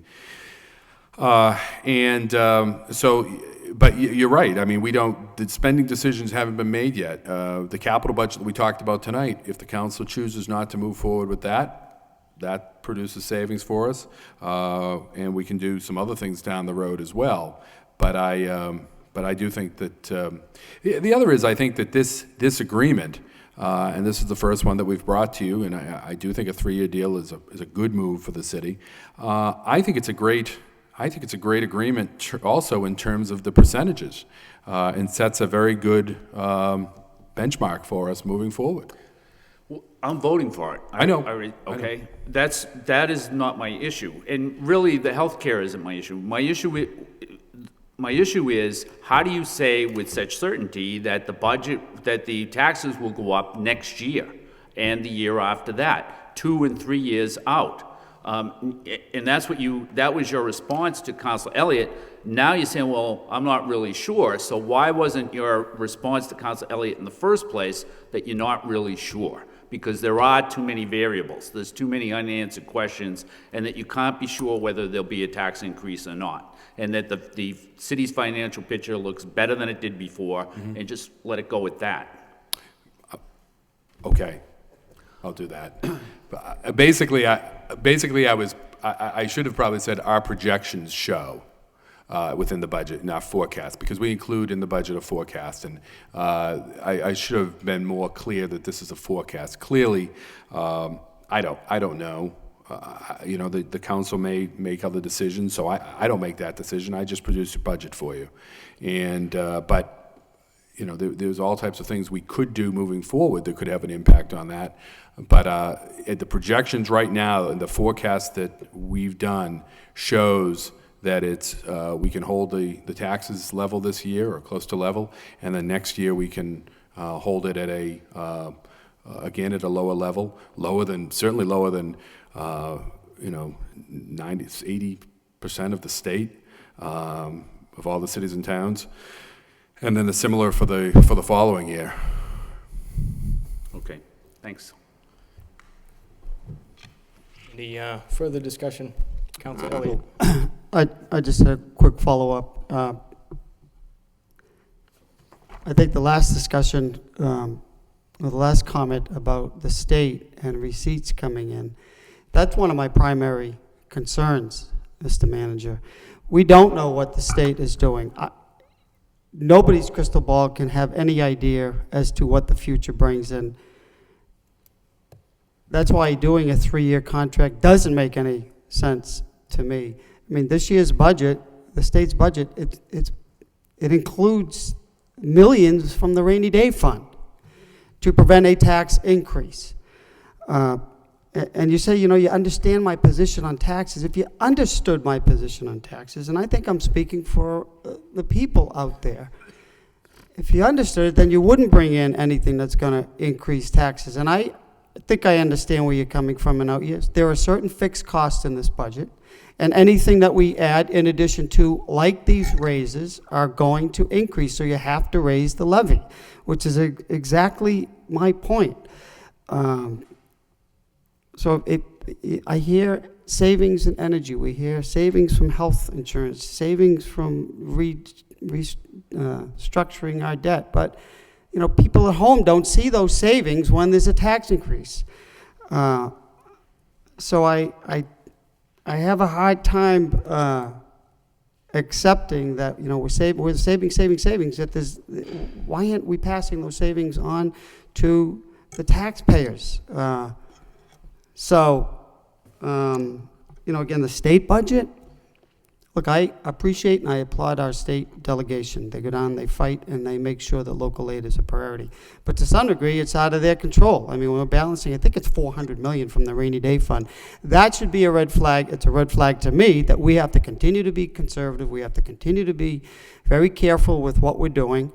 But you're right. I mean, the spending decisions haven't been made yet. The capital budget that we talked about tonight, if the council chooses not to move forward with that produces savings for us. And we can do some other things down the road as well. But I do think that, the other is, I think that this agreement, and this is the first one that we've brought to you, and I do think a 3-year deal is a good move for the city. I think it's a great agreement also in terms of the percentages, and sets a very good benchmark for us moving forward. Well, I'm voting for it. I know. Okay, that is not my issue, and really, the healthcare isn't my issue. My issue is, how do you say with such certainty that the taxes will go up next year and the year after that, 2 and 3 years out? And that was your response to Councilor Elliott. Now you're saying, well, I'm not really sure. So why wasn't your response to Councilor Elliott in the first place that you're not really sure? Because there are too many variables. There's too many unanswered questions, and that you can't be sure whether there'll be a tax increase or not. And that the city's financial picture looks better than it did before, and just let it go with that. Okay, I'll do that. But basically, I should have probably said our projections show within the budget, not forecast, because we include in the budget a forecast, and I should have been more clear that this is a forecast. Clearly, I don't know. The council may make other decisions, so I don't make that decision. I just produce a budget for you, and but. There's all types of things we could do moving forward that could have an impact on that. But the projections right now and the forecast that we've done shows that we can hold the taxes level this year or close to level, and then next year we can hold it at again at a lower level, certainly lower than 80% of the state, of all the cities and towns. And then the similar for the following year. Okay, thanks. Any further discussion? Councilor Elliott. I just had a quick follow-up. I think the last discussion, or the last comment about the state and receipts coming in, that's one of my primary concerns, Mr. Manager. We don't know what the state is doing. Nobody's crystal ball can have any idea as to what the future brings in. That's why doing a 3-year contract doesn't make any sense to me. I mean, this year's budget, the state's budget, it includes millions from the rainy day fund to prevent a tax increase. And you say, you understand my position on taxes. If you understood my position on taxes, and I think I'm speaking for the people out there, if you understood it, then you wouldn't bring in anything that's going to increase taxes. And I think I understand where you're coming from. And yes, there are certain fixed costs in this budget, and anything that we add in addition to, like these raises, are going to increase. So you have to raise the levy, which is exactly my point. So I hear savings in energy, we hear savings from health insurance, savings from restructuring our debt, but people at home don't see those savings when there's a tax increase. So I have a hard time accepting that we're saving. That why aren't we passing those savings on to the taxpayers? So again, the state budget, look, I appreciate and I applaud our state delegation. They go down, they fight, and they make sure that local aid is a priority. But to some degree, it's out of their control. I mean, when we're balancing, I think it's $400 million from the rainy day fund. That should be a red flag. It's a red flag to me that we have to continue to be conservative. We have to continue to be very careful with what we're doing,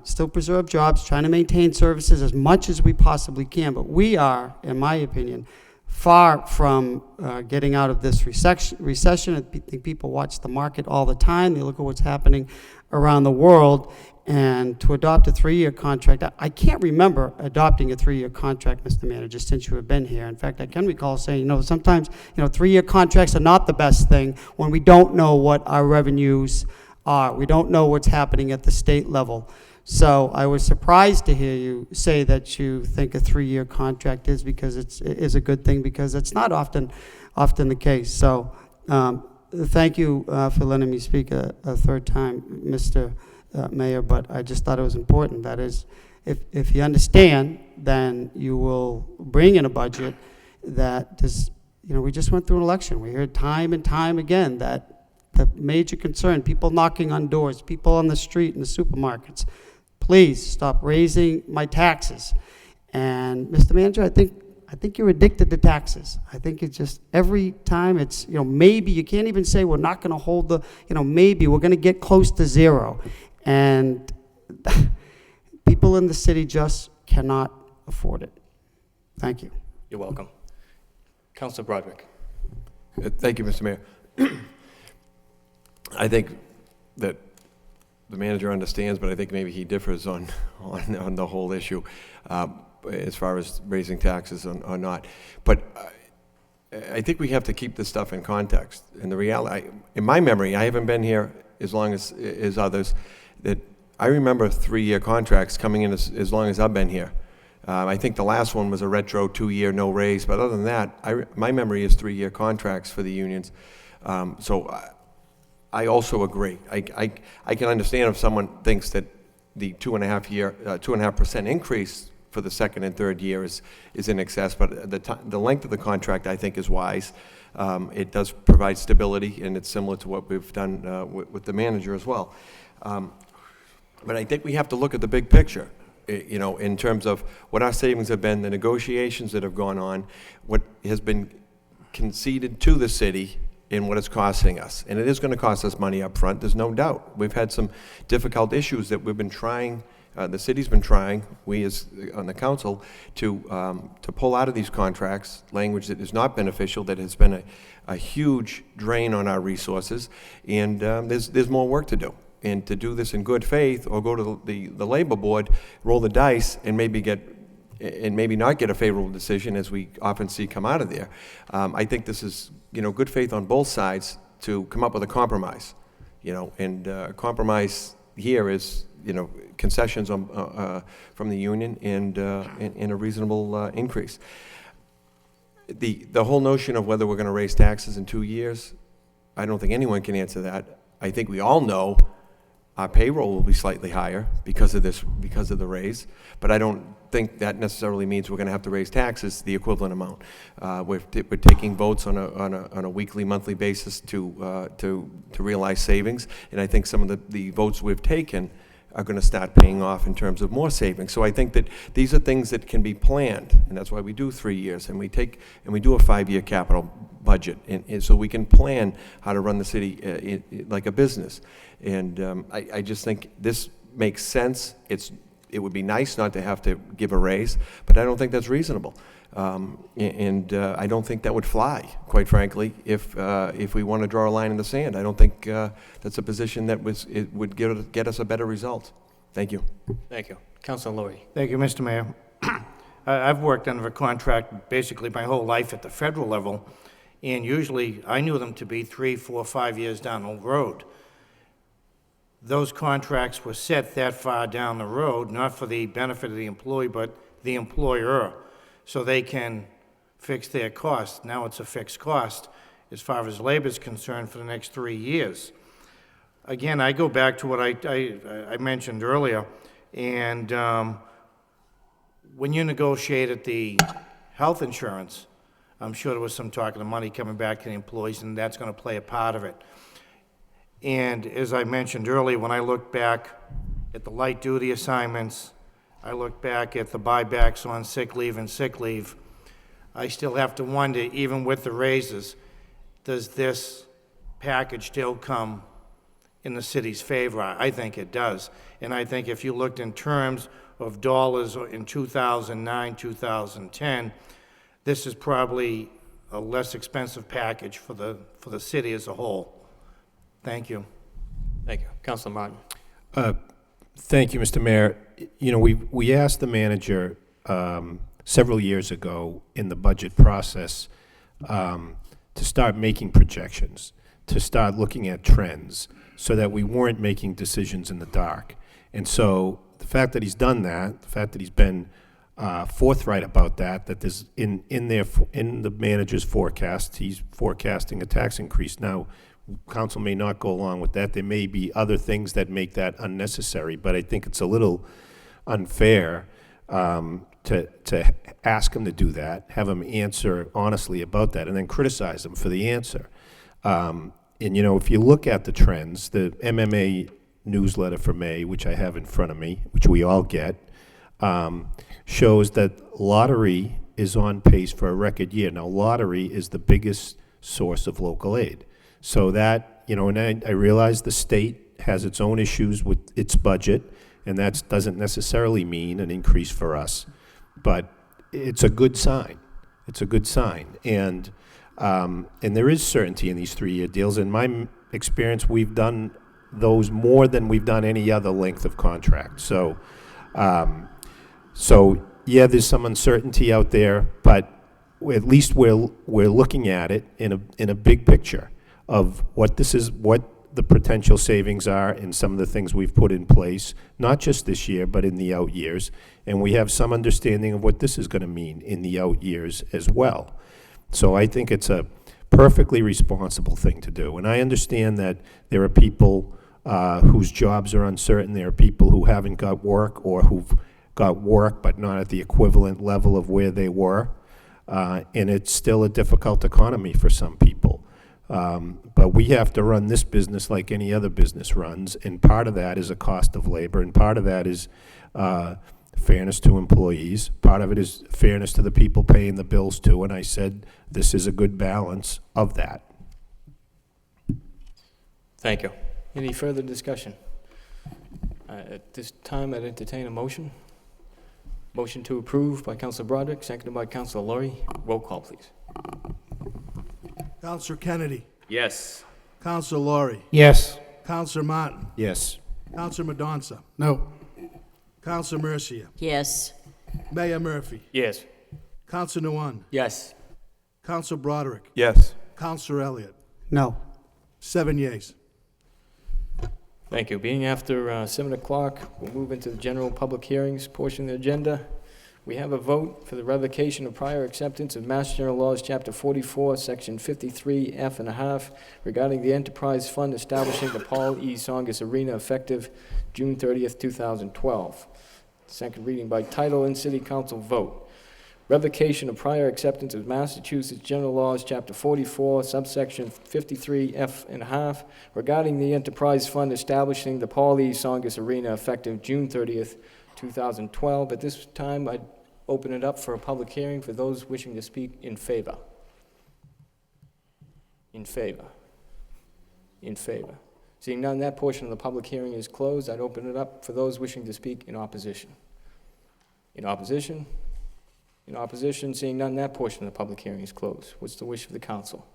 still preserve jobs, trying to maintain services as much as we possibly can. But we are, in my opinion, far from getting out of this recession. I think people watch the market all the time. They look at what's happening around the world. And to adopt a 3-year contract, I can't remember adopting a 3-year contract, Mr. Manager, since you have been here. In fact, I can recall saying, sometimes, 3-year contracts are not the best thing when we don't know what our revenues are. We don't know what's happening at the state level. So I was surprised to hear you say that you think a 3-year contract is a good thing, because it's not often the case. So thank you for letting me speak a third time, Mr. Mayor, but I just thought it was important. That is, if you understand, then you will bring in a budget that does, we just went through an election. We heard time and time again that the major concern, people knocking on doors, people on the street in the supermarkets, please stop raising my taxes. And Mr. Manager, I think you're addicted to taxes. I think it's just every time it's, maybe you can't even say we're not going to hold the, maybe we're going to get close to zero. And people in the city just cannot afford it. Thank you. You're welcome. Councilor Broderick. Thank you, Mr. Mayor. I think that the manager understands, but I think maybe he differs on the whole issue as far as raising taxes or not. But I think we have to keep this stuff in context. And the reality, in my memory, I haven't been here as long as others, that I remember 3-year contracts coming in as long as I've been here. I think the last one was a retro 2-year, no raise. But other than that, my memory is 3-year contracts for the unions. So I also agree. I can understand if someone thinks that the 2.5% increase for the second and third year is in excess, but the length of the contract, I think, is wise. It does provide stability, and it's similar to what we've done with the manager as well. But I think we have to look at the big picture, in terms of what our savings have been, the negotiations that have gone on, what has been conceded to the city, in what it's costing us. And it is going to cost us money up front, there's no doubt. We've had some difficult issues that we've been trying, the city's been trying, we as on the council, to pull out of these contracts language that is not beneficial, that has been a huge drain on our resources, and there's more work to do. And to do this in good faith, or go to the labor board, roll the dice, and maybe not get a favorable decision, as we often see come out of there. I think this is, good faith on both sides to come up with a compromise, and compromise here is, concessions from the union and a reasonable increase. The whole notion of whether we're going to raise taxes in 2 years, I don't think anyone can answer that. I think we all know our payroll will be slightly higher because of the raise, but I don't think that necessarily means we're going to have to raise taxes the equivalent amount. We're taking votes on a weekly, monthly basis to realize savings, and I think some of the votes we've taken are going to start paying off in terms of more savings. So I think that these are things that can be planned, and that's why we do 3 years, and we do a 5-year capital budget, and so we can plan how to run the city like a business. And I just think this makes sense. It would be nice not to have to give a raise, but I don't think that's reasonable. And I don't think that would fly, quite frankly, if we want to draw a line in the sand. I don't think that's a position that would get us a better result. Thank you. Thank you. Councilor Laurie. Thank you, Mr. Mayor. I've worked under a contract basically my whole life at the federal level, and usually I knew them to be 3, 4, 5 years down the road. Those contracts were set that far down the road, not for the benefit of the employee, but the employer, so they can fix their costs. Now it's a fixed cost as far as labor is concerned for the next 3 years. Again, I go back to what I mentioned earlier, and when you negotiated the health insurance, I'm sure there was some talk of the money coming back to the employees, and that's going to play a part of it. And as I mentioned earlier, when I look back at the light duty assignments, I look back at the buybacks on sick leave and sick leave, I still have to wonder, even with the raises, does this package still come in the city's favor? I think it does. And I think if you looked in terms of dollars in 2009, 2010, this is probably a less expensive package for the city as a whole. Thank you. Thank you. Councilor Martin. Thank you, Mr. Mayor. You know, we asked the manager several years ago in the budget process to start making projections, to start looking at trends, so that we weren't making decisions in the dark. And so the fact that he's done that, the fact that he's been forthright about that there's in the manager's forecast, he's forecasting a tax increase. Now, council may not go along with that. There may be other things that make that unnecessary, but I think it's a little unfair to ask him to do that, have him answer honestly about that, and then criticize him for the answer. And, you know, if you look at the trends, the MMA newsletter for May, which I have in front of me, which we all get, shows that lottery is on pace for a record year. Now, lottery is the biggest source of local aid. So that, you know, and I realize the state has its own issues with its budget, and that doesn't necessarily mean an increase for us. But it's a good sign. It's a good sign. And there is certainty in these 3-year deals. In my experience, we've done those more than we've done any other length of contract. So, yeah, there's some uncertainty out there, but at least we're looking at it in a big picture of what the potential savings are and some of the things we've put in place, not just this year, but in the out years. And we have some understanding of what this is going to mean in the out years as well. So I think it's a perfectly responsible thing to do. And I understand that there are people whose jobs are uncertain. There are people who haven't got work or who've got work but not at the equivalent level of where they were. And it's still a difficult economy for some people. But we have to run this business like any other business runs, and part of that is a cost of labor, and part of that is fairness to employees. Part of it is fairness to the people paying the bills too, and I said this is a good balance of that. Thank you. Any further discussion? At this time, I'd entertain a motion. Motion to approve by Councilor Broderick, seconded by Councilor Laurie. Roll call, please. Counselor Kennedy. Yes. Counselor Laurie. Yes. Counselor Martin. Yes. Counselor Madonza. No. Counselor Mercia. Yes. Mayor Murphy. Yes. Counselor Nguyen. Yes. Counselor Broderick. Yes. Counselor Elliott. No. 7 yeas. Thank you. Being after 7 o'clock, we'll move into the general public hearings portion of the agenda. We have a vote for the revocation of prior acceptance of Mass General Laws, Chapter 44, Section 53F and a half, regarding the enterprise fund establishing the Paul E. Tsongas Arena effective June 30th, 2012. Second reading by title and city council vote. Revocation of prior acceptance of Massachusetts General Laws, Chapter 44, subsection 53F and a half, regarding the enterprise fund establishing the Paul E. Tsongas Arena effective June 30th, 2012. At this time, I'd open it up for a public hearing for those wishing to speak in favor. In favor. In favor. Seeing none, that portion of the public hearing is closed. I'd open it up for those wishing to speak in opposition. In opposition? In opposition, seeing none, that portion of the public hearing is closed. What's the wish of the council?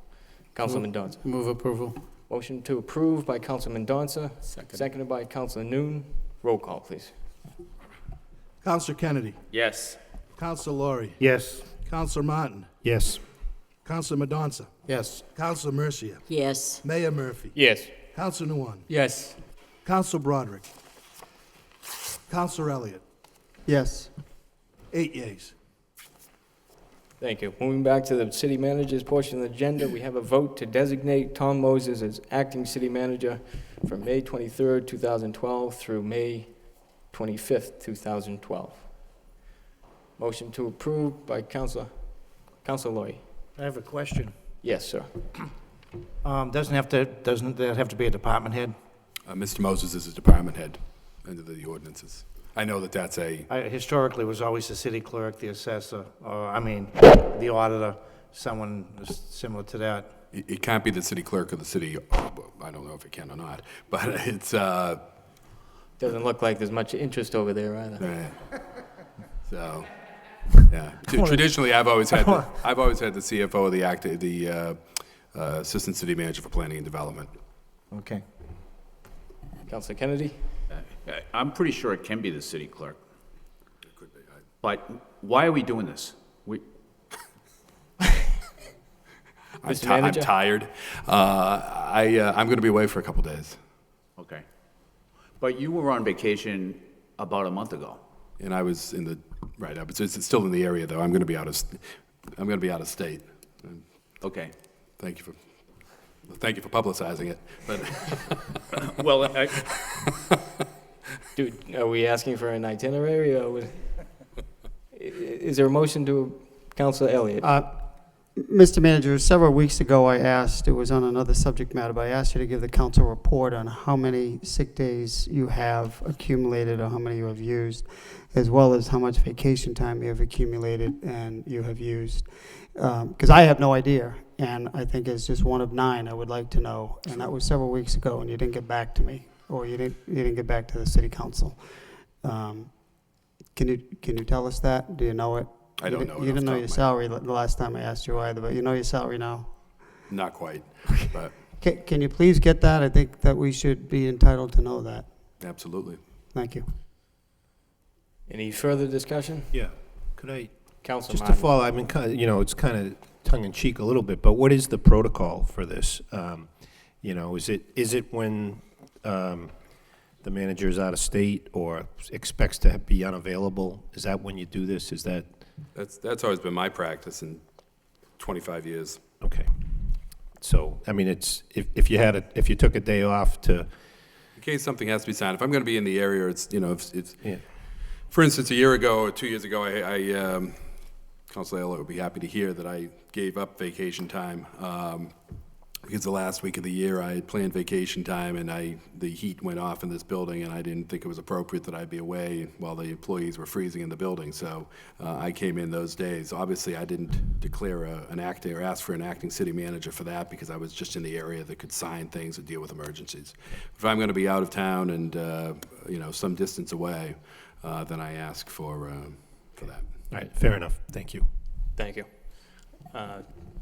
Councilor Mendoza. Move approval. Motion to approve by Councilor Mendoza, Second. seconded by Councilor Noon. Roll call, please. Counselor Kennedy. Yes. Counselor Laurie. Yes. Counselor Martin. Yes. Counselor Madonza. Yes. Counselor Mercia. Yes. Mayor Murphy. Yes. Counselor Nguyen. Yes. Counselor Broderick. Counselor Elliott. Yes. 8 yeas. Thank you. Moving back to the city manager's portion of the agenda, we have a vote to designate Tom Moses as acting city manager from May 23rd, 2012 through May 25th, 2012. Motion to approve by Councilor Laurie. I have a question. Yes, sir. Doesn't that have to be a department head? Mr. Moses is a department head under the ordinances. I know that that's Historically, it was always the city clerk, the assessor, or, the auditor, someone similar to that. it can't be the city clerk or the city, I don't know if it can or not, but it's, Doesn't look like there's much interest over there either. so, yeah. Traditionally, I've always had the CFO, the assistant city manager for planning and development. Okay. Councilor Kennedy? I'm pretty sure it can be the city clerk. But why are we doing this? Mr. Manager? I'm tired. I'm going to be away for a couple days, Okay. But you were on vacation about a month ago. and I was in the right. It's still in the area though. I'm going to be out of state. Okay. Thank you for publicizing it. But Well, Dude, are we asking for an itinerary, or is there a motion to Councilor Elliott? Mr. Manager, several weeks ago, I asked, it was on another subject matter, but I asked you to give the council a report on how many sick days you have accumulated or how many you have used, as well as how much vacation time you have accumulated and you have used. Because I have no idea, and I think it's just one of 9 I would like to know, and that was several weeks ago, and you didn't get back to me, or you didn't get back to the city council. Can you tell us that? Do you know it? I don't know it You off didn't the know top your of my salary the last time I asked you either, but you know your salary now. not quite. But Can you please get that? I think that we should be entitled to know that. absolutely. Thank you. Any further discussion? Yeah. Could I, Councilor just to Martin? follow, it's kind of tongue-in-cheek a little bit, but what is the protocol for this? Is it when the manager is out of state or expects to be unavailable? Is that when you do this? Is that, That's always been my practice in 25 years. okay. So, it's, if you took a day off to, In case something has to be signed, if I'm going to be in the area, it's, yeah, for instance, a year ago or 2 years ago, Councilor Elliott would be happy to hear that I gave up vacation time, because the last week of the year I had planned vacation time and the heat went off in this building and I didn't think it was appropriate that I'd be away while the employees were freezing in the building. So I came in those days. Obviously, I didn't declare an acting or ask for an acting city manager for that because I was just in the area that could sign things and deal with emergencies. If I'm going to be out of town and some distance away, then I ask for that. all right, fair enough. Thank you. Thank you.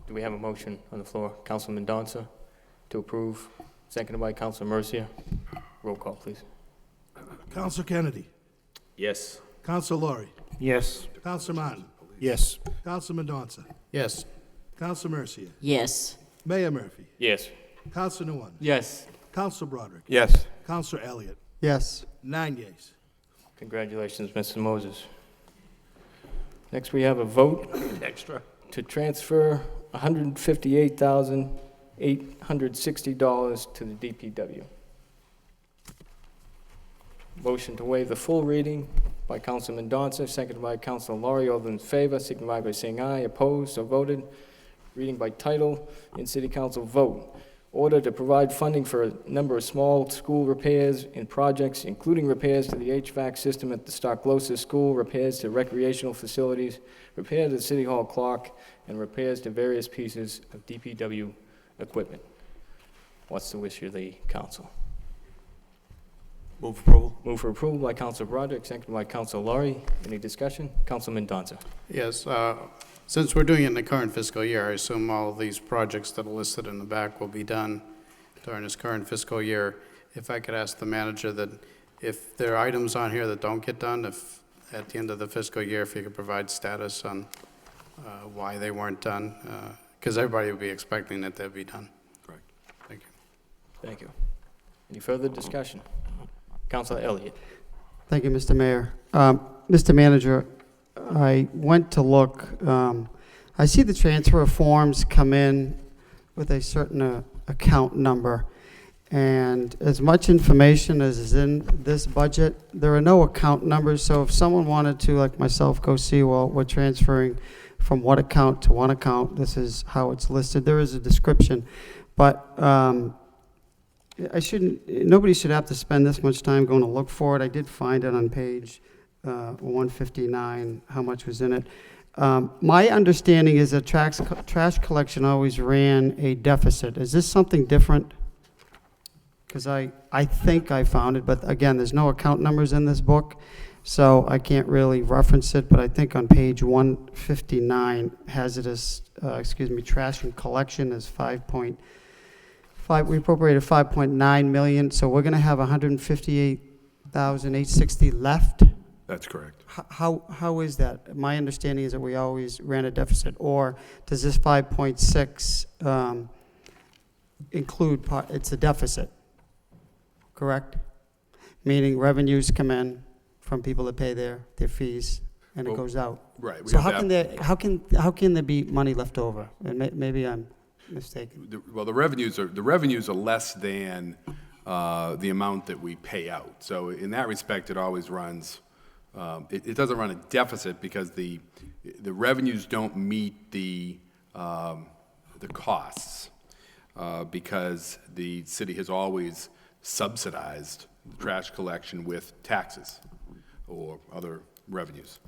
Do we have a motion on the floor? Councilman Donza to approve, seconded by Councilor Mercia. Roll call, please. Councilor Kennedy. yes. Councilor Laurie. Yes. Councilor Martin. Yes. Councilor Mendoza. Yes. Councilor Mercia. Yes. Mayor Murphy. Yes. Councilor Nguyen. Yes. Councilor Broderick. Yes. Councilor Elliott. Yes. 9 yeas. Congratulations, Mr. Moses. Next, we have a vote Extra. to transfer $158,860 to the DPW. Motion to waive the full reading by Councilman Donza, seconded by Councilor Laurie. All those in favor, signify by saying aye. Opposed, so voted. Reading by title in City Council vote. Order to provide funding for a number of small school repairs and projects, including repairs to the HVAC system at the Stocklosa School, repairs to recreational facilities, repair to the City Hall clock, and repairs to various pieces of DPW equipment. What's the wish of the council? Move approval. Move for approval by Councilor Broderick, seconded by Councilor Laurie. Any discussion? Councilman Donza. Yes, since we're doing it in the current fiscal year, I assume all of these projects that are listed in the back will be done during this current fiscal year. If I could ask the manager that if there are items on here that don't get done, if at the end of the fiscal year, if you could provide status on why they weren't done, because everybody will be expecting that they'll be done. Correct. Thank you. Thank you. Any further discussion? Councilor Elliott. Thank you, Mr. Mayor. Mr. Manager, I went to look. I see the transfer forms come in with a certain account number. And as much information as is in this budget, there are no account numbers. So if someone wanted to, like myself, go see, well, we're transferring from what account to what account. This is how it's listed. There is a description, but nobody should have to spend this much time going to look for it. I did find it on page 159, how much was in it. My understanding is that trash collection always ran a deficit. Is this something different? Because I think I found it, but again, there's no account numbers in this book, so I can't really reference it, but I think on page 159, hazardous, trash and collection is 5.5, we appropriated 5.9 million, so we're gonna have 158,860 left? That's correct. How is that? My understanding is that we always ran a deficit, or does this 5.6 include part, it's a deficit, correct? Meaning revenues come in from people that pay their fees, and it goes out. Right. we So have how can there be money left over? And maybe I'm mistaken. the revenues are less than the amount that we pay out. So in that respect, it always runs. It doesn't run a deficit because the revenues don't meet the costs because the city has always subsidized trash collection with taxes or other revenues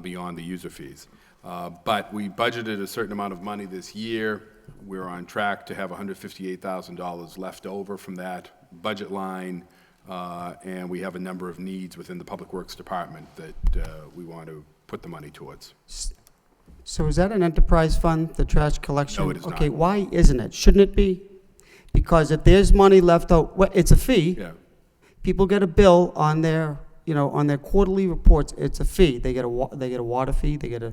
beyond the user fees. But we budgeted a certain amount of money this year. We're on track to have $158,000 left over from that budget line, and we have a number of needs within the Public Works Department that we want to put the money towards. So is that an enterprise fund, the trash collection? No, it is not. Okay, why isn't it? Shouldn't it be? Because if there's money left out, well, it's a fee. Yeah. People get a bill on their, on their quarterly reports. It's a fee. They get a water fee, they get a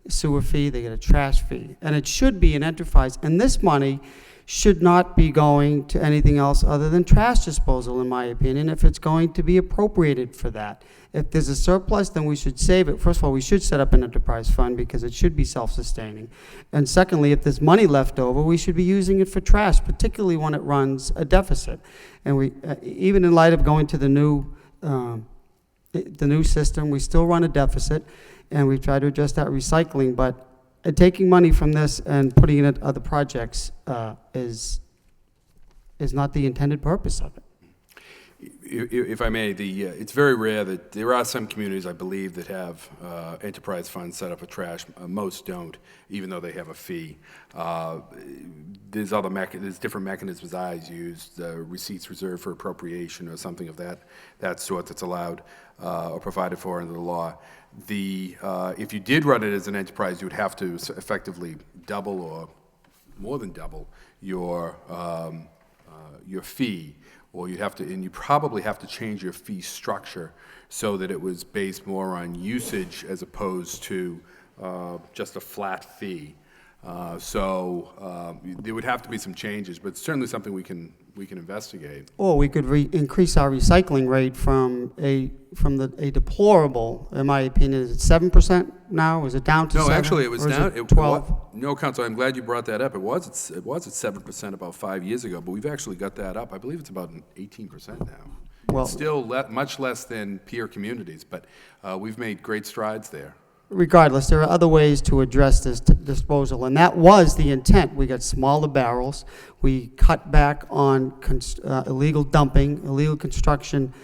sewer fee, they get a trash fee. And it should be an enterprise. And this money should not be going to anything else other than trash disposal, in my opinion, if it's going to be appropriated for that. If there's a surplus, then we should save it. First of all, we should set up an enterprise fund because it should be self-sustaining. And secondly, if there's money left over, we should be using it for trash, particularly when it runs a deficit. And we, even in light of going to the new system, we still run a deficit, and we've tried to adjust that recycling, but taking money from this and putting it into other projects is not the intended purpose of it. If I may, it's very rare that there are some communities, I believe, that have enterprise funds set up with trash. Most don't, even though they have a fee. There's different mechanisms I use, receipts reserved for appropriation or something of that sort that's allowed or provided for under the law. If you did run it as an enterprise, you would have to effectively double or more than double your fee. Or you probably have to change your fee structure so that it was based more on usage as opposed to just a flat fee. So there would have to be some changes, but it's certainly something we can investigate. Or we could increase our recycling rate from a deplorable, in my opinion, is it 7% now? Is it down to 7? No, actually, it was down. 12. No, Council, I'm glad you brought that up. It was at 7% about 5 years ago, but we've actually got that up. I believe it's about 18% now. Well, It's still much less than peer communities, but we've made great strides there. regardless, there are other ways to address this disposal, and that was the intent. We got smaller barrels. We cut back on illegal dumping, illegal construction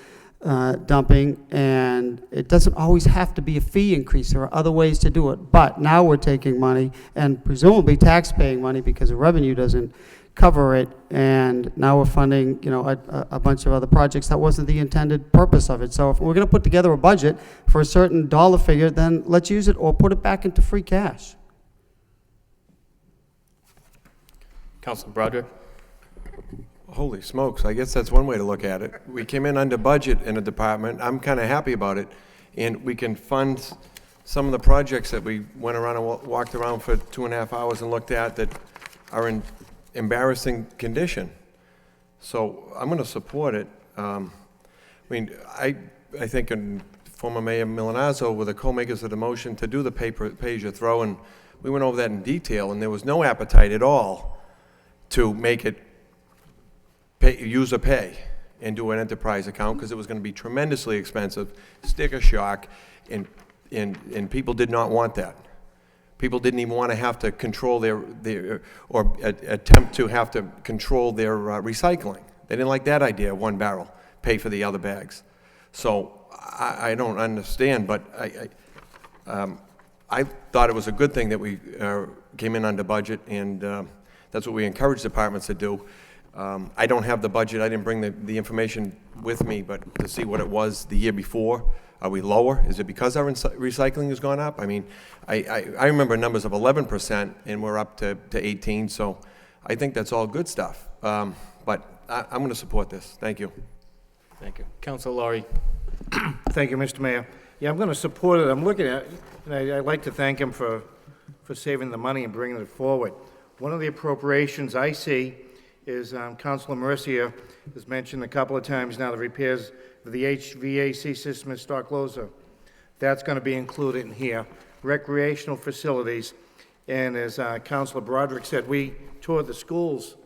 dumping, and it doesn't always have to be a fee increase. There are other ways to do it, but now we're taking money, and presumably tax-paying money because the revenue doesn't cover it, and now we're funding, a bunch of other projects. That wasn't the intended purpose of it. So if we're going to put together a budget for a certain dollar figure, then let's use it or put it back into free cash. Councilor Broderick? Holy smokes, I guess that's one way to look at it. We came in under budget in a department. I'm kind of happy about it. And we can fund some of the projects that we went around and walked around for 2.5 hours and looked at that are in embarrassing condition. So I'm going to support it. I think former Mayor Milanazzo were the co-makers of the motion to do the pay-as-you-throw, and we went over that in detail, and there was no appetite at all to make it user pay and do an enterprise account because it was going to be tremendously expensive, sticker shock, and people did not want that. People didn't even want to have to control or attempt to have to control their recycling. They didn't like that idea, one barrel, pay for the other bags. So I don't understand, but I thought it was a good thing that we came in under budget, and that's what we encourage departments to do. I don't have the budget, I didn't bring the information with me, but to see what it was the year before. Are we lower? Is it because our recycling has gone up? I mean, I remember numbers of 11%, and we're up to 18, so I think that's all good stuff. But I'm going to support this. Thank you. Thank you. Councilor Laurie. Thank you, Mr. Mayor. Yeah, I'm going to support it. I'm looking at it, and I'd like to thank him for saving the money and bringing it forward. One of the appropriations I see is Councilor Mercia has mentioned a couple of times now the repairs of the HVAC system at Stockloza. That's going to be included in here. Recreational facilities, and as Councilor Broderick said, we toured the schools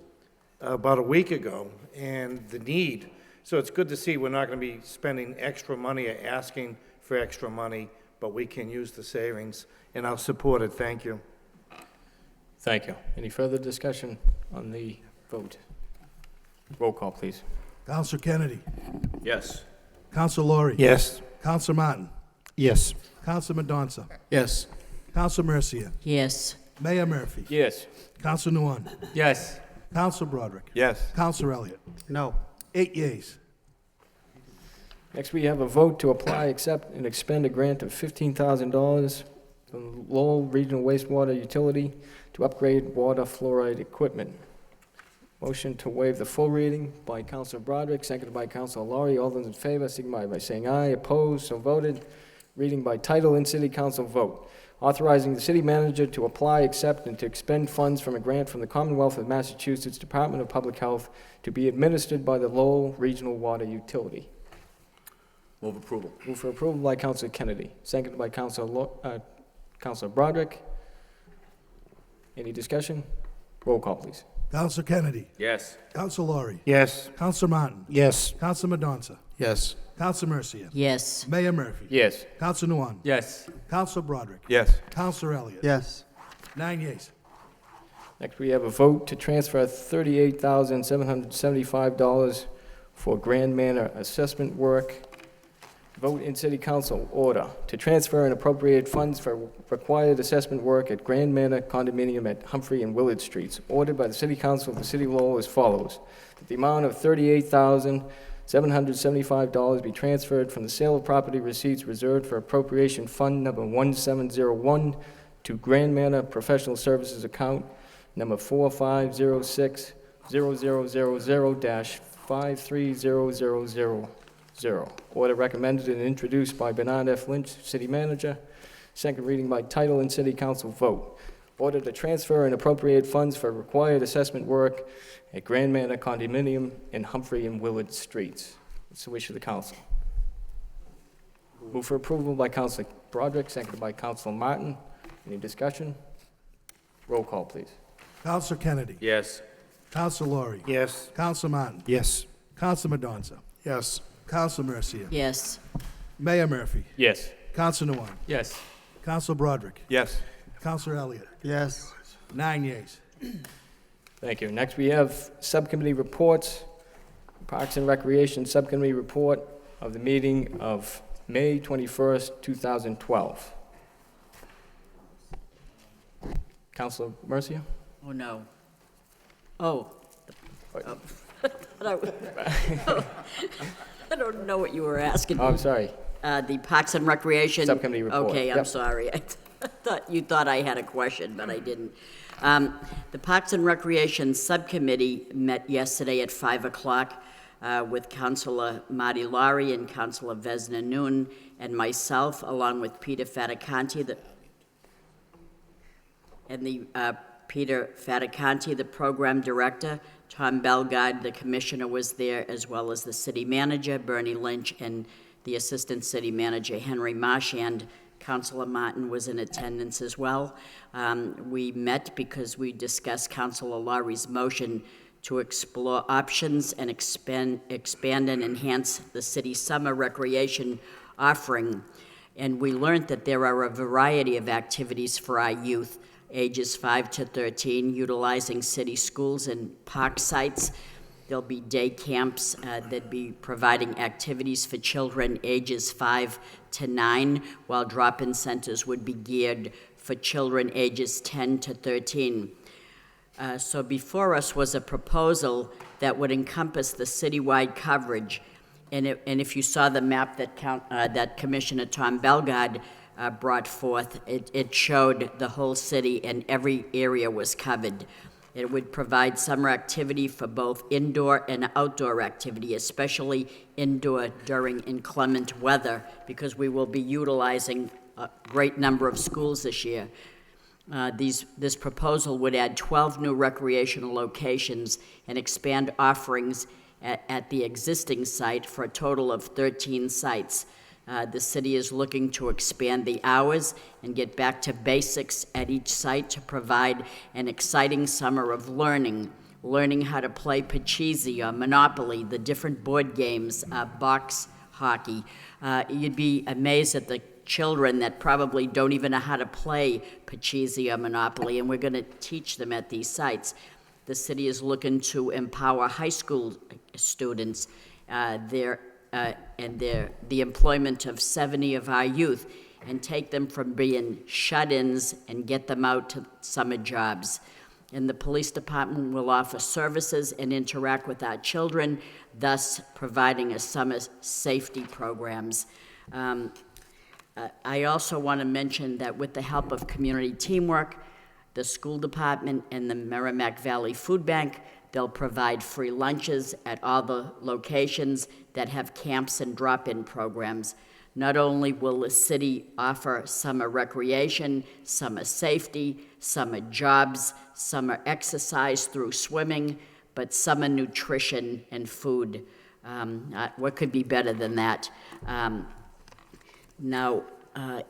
about a week ago, and the need. So it's good to see we're not going to be spending extra money or asking for extra money, but we can use the savings, and I'll support it. Thank you. Thank you. Any further discussion on the vote? Roll call, please. Counselor Kennedy. Yes. Counselor Laurie. Yes. Counselor Martin. Yes. Counselor Mendonça. Yes. Counselor Mercia. Yes. Mayor Murphy. Yes. Counselor Nguyen. Yes. Counselor Broderick. Yes. Counselor Elliott. No. 8 yeas. Next, we have a vote to apply, accept, and expend a grant of $15,000 from Lowell Regional Wastewater Utility to upgrade water fluoride equipment. Motion to waive the full reading by Councilor Broderick, seconded by Councilor Laurie. All those in favor signify by saying aye. Opposed, so voted. Reading by title in City Council vote. Authorizing the city manager to apply, accept, and to expend funds from a grant from the Commonwealth of Massachusetts Department of Public Health to be administered by the Lowell Regional Water Utility. Move approval. Move for approval by Councilor Kennedy, seconded by Councilor Broderick. Any discussion? Roll call, please. Counselor Kennedy. Yes. Counselor Laurie. Yes. Counselor Martin. Yes. Counselor Mendonça. Yes. Counselor Mercia. Yes. Mayor Murphy. Yes. Counselor Nguyen. Yes. Counselor Broderick. Yes. Counselor Elliott. Yes. 9 yeas. Next, we have a vote to transfer $38,775 for Grand Manor assessment work. Vote in City Council order to transfer and appropriate funds for required assessment work at Grand Manor condominium at Humphrey and Willard Streets, ordered by the City Council of the City of Lowell as follows. That the amount of $38,775 be transferred from the sale of property receipts reserved for appropriation fund number 1701 to Grand Manor Professional Services account number 4506-0000-53000. Order recommended and introduced by Bernard F. Lynch, City Manager. Second reading by title and City Council vote. Order to transfer and appropriate funds for required assessment work at Grand Manor Condominium in Humphrey and Willard Streets. What's the wish of the council? Move for approval by Councilor Broderick, seconded by Councilor Martin. Any discussion? Roll call, please. Counselor Kennedy. Yes. Counselor Laurie. Yes. Counselor Martin. Yes. Counselor Mendonça. Yes. Counselor Mercia. Yes. Mayor Murphy. Yes. Counselor Nguyen. Yes. Counselor Broderick. Yes. Counselor Elliott. Yes. 9 yeas. Thank you. Next, we have subcommittee reports. Parks and Recreation Subcommittee report of the meeting of May 21st, 2012. Councilor Mercia? Oh, no. Oh. I don't know what you were asking. Oh, I'm sorry. The Parks and Recreation? Subcommittee report, Okay, I'm yep. sorry. I thought I had a question, but I didn't. The Parks and Recreation Subcommittee met yesterday at 5 o'clock with Councilor Marty Laurie and Councilor Vesna Noon and myself, along with Peter Fatacanti, Peter Fatacanti, the program director. Tom Bellegarde, the commissioner, was there, as well as the city manager, Bernie Lynch, and the assistant city manager, Henry Marchand. Councilor Martin was in attendance as well. We met because we discussed Councilor Laurie's motion to explore options and expand and enhance the city's summer recreation offering. And we learned that there are a variety of activities for our youth, ages 5 to 13, utilizing city schools and park sites. There'll be day camps that be providing activities for children ages 5 to 9, while drop-in centers would be geared for children ages 10 to 13. So before us was a proposal that would encompass the citywide coverage. And if you saw the map that Commissioner Tom Belgard brought forth, it showed the whole city and every area was covered. It would provide summer activity for both indoor and outdoor activity, especially indoor during inclement weather, because we will be utilizing a great number of schools this year. This proposal would add 12 new recreational locations and expand offerings at the existing site for a total of 13 sites. The city is looking to expand the hours and get back to basics at each site to provide an exciting summer of learning how to play Pachisi or Monopoly, the different board games, box hockey. You'd be amazed at the children that probably don't even know how to play Pachisi or Monopoly, and we're going to teach them at these sites. The city is looking to empower high school students, the employment of 70 of our youth, and take them from being shut-ins and get them out to summer jobs. And the police department will offer services and interact with our children, thus providing a summer safety programs. I also want to mention that with the help of community teamwork, the school department and the Merrimack Valley Food Bank, they'll provide free lunches at all the locations that have camps and drop-in programs. Not only will the city offer summer recreation, summer safety, summer jobs, summer exercise through swimming, but summer nutrition and food. What could be better than that? Now,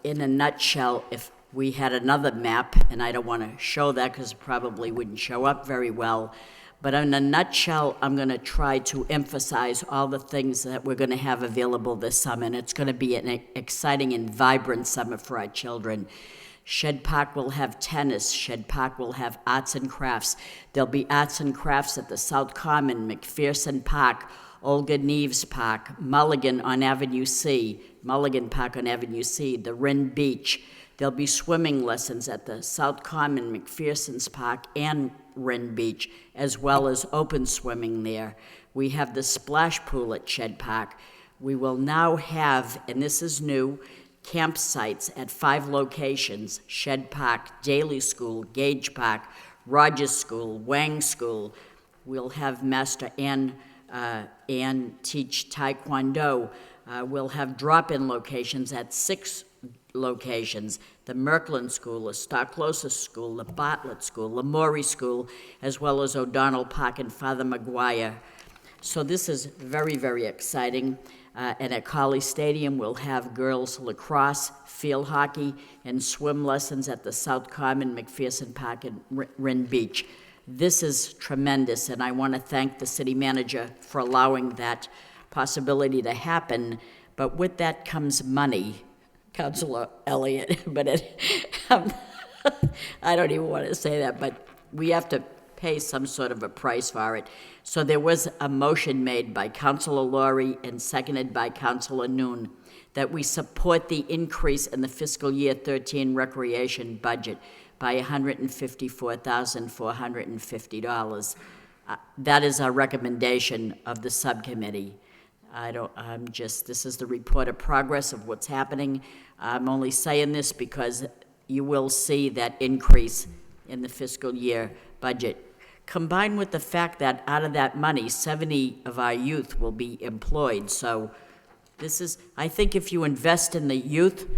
in a nutshell, if we had another map, and I don't want to show that because it probably wouldn't show up very well, but in a nutshell, I'm going to try to emphasize all the things that we're going to have available this summer, and it's going to be an exciting and vibrant summer for our children. Shed Park will have tennis. Shed Park will have arts and crafts. There'll be arts and crafts at the South Common, McPherson Park, Olga Neves Park, Mulligan on Avenue C, Mulligan Park on Avenue C, the Wren Beach. There'll be swimming lessons at the South Common, McPherson's Park, and Wren Beach, as well as open swimming there. We have the splash pool at Shed Park. We will now have, and this is new, campsites at 5 locations: Shed Park, Daly School, Gage Park, Rogers School, Wang School. We'll have Master Ann teach Taekwondo. We'll have drop-in locations at 6 locations: the Merkland School, the Stocklosa School, the Bartlett School, the Morey School, as well as O'Donnell Park and Father Maguire. So this is very, very exciting. And at Colley Stadium, we'll have girls lacrosse, field hockey, and swim lessons at the South Common, McPherson Park, and Wren Beach. This is tremendous, and I want to thank the city manager for allowing that possibility to happen. But with that comes money, Councilor Elliott. But I don't even want to say that, but we have to pay some sort of a price for it. So there was a motion made by Councilor Laurie and seconded by Councilor Noon that we support the increase in the fiscal year 13 recreation budget by $154,450. That is our recommendation of the subcommittee. This is the report of progress of what's happening. I'm only saying this because you will see that increase in the fiscal year budget, combined with the fact that out of that money, 70 of our youth will be employed. So I think if you invest in the youth,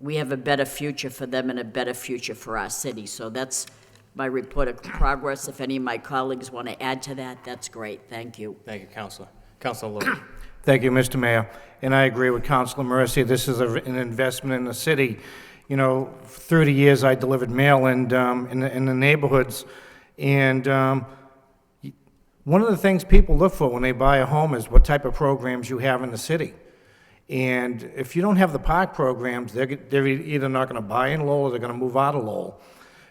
we have a better future for them and a better future for our city. So that's my report of progress. If any of my colleagues want to add to that, that's great. Thank you. Thank you, Councilor. Councilor Lowell. Thank you, Mr. Mayor. And I agree with Councilor Mercy. This is an investment in the city. You know, 30 years I delivered mail in the neighborhoods. And one of the things people look for when they buy a home is what type of programs you have in the city. And if you don't have the park programs, they're either not going to buy in Lowell or they're going to move out of Lowell.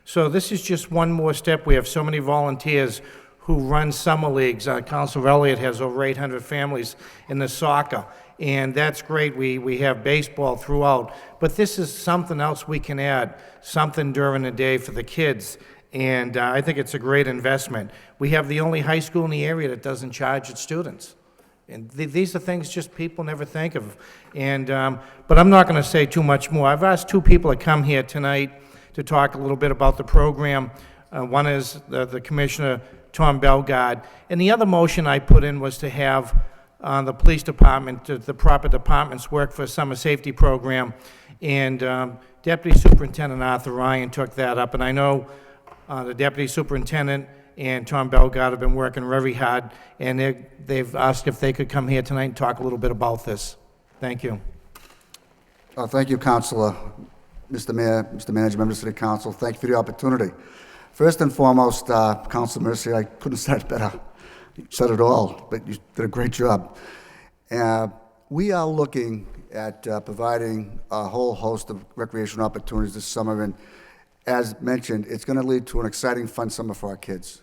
So this is just one more step. We have so many volunteers who run summer leagues. Councilor Elliott has over 800 families in the soccer, and that's great. We have baseball throughout. But this is something else we can add, something during the day for the kids. And I think it's a great investment. We have the only high school in the area that doesn't charge its students. And these are things just people never think of. And, but I'm not going to say too much more. I've asked two people to come here tonight to talk a little bit about the program. One is the Commissioner, Tom Bellegarde. And the other motion I put in was to have the police department, the proper departments work for a summer safety program. And Deputy Superintendent Arthur Ryan took that up. And I know the Deputy Superintendent and Tom Bellegarde have been working very hard, and they've asked if they could come here tonight and talk a little bit about this. Thank you. Thank you, Councilor. Mr. Mayor, Mr. Manager, members of the council, thank you for the opportunity. First and foremost, Councilor Mercier, I couldn't have said it better. You said it all, but you did a great job. We are looking at providing a whole host of recreational opportunities this summer, and as mentioned, it's going to lead to an exciting, fun summer for our kids.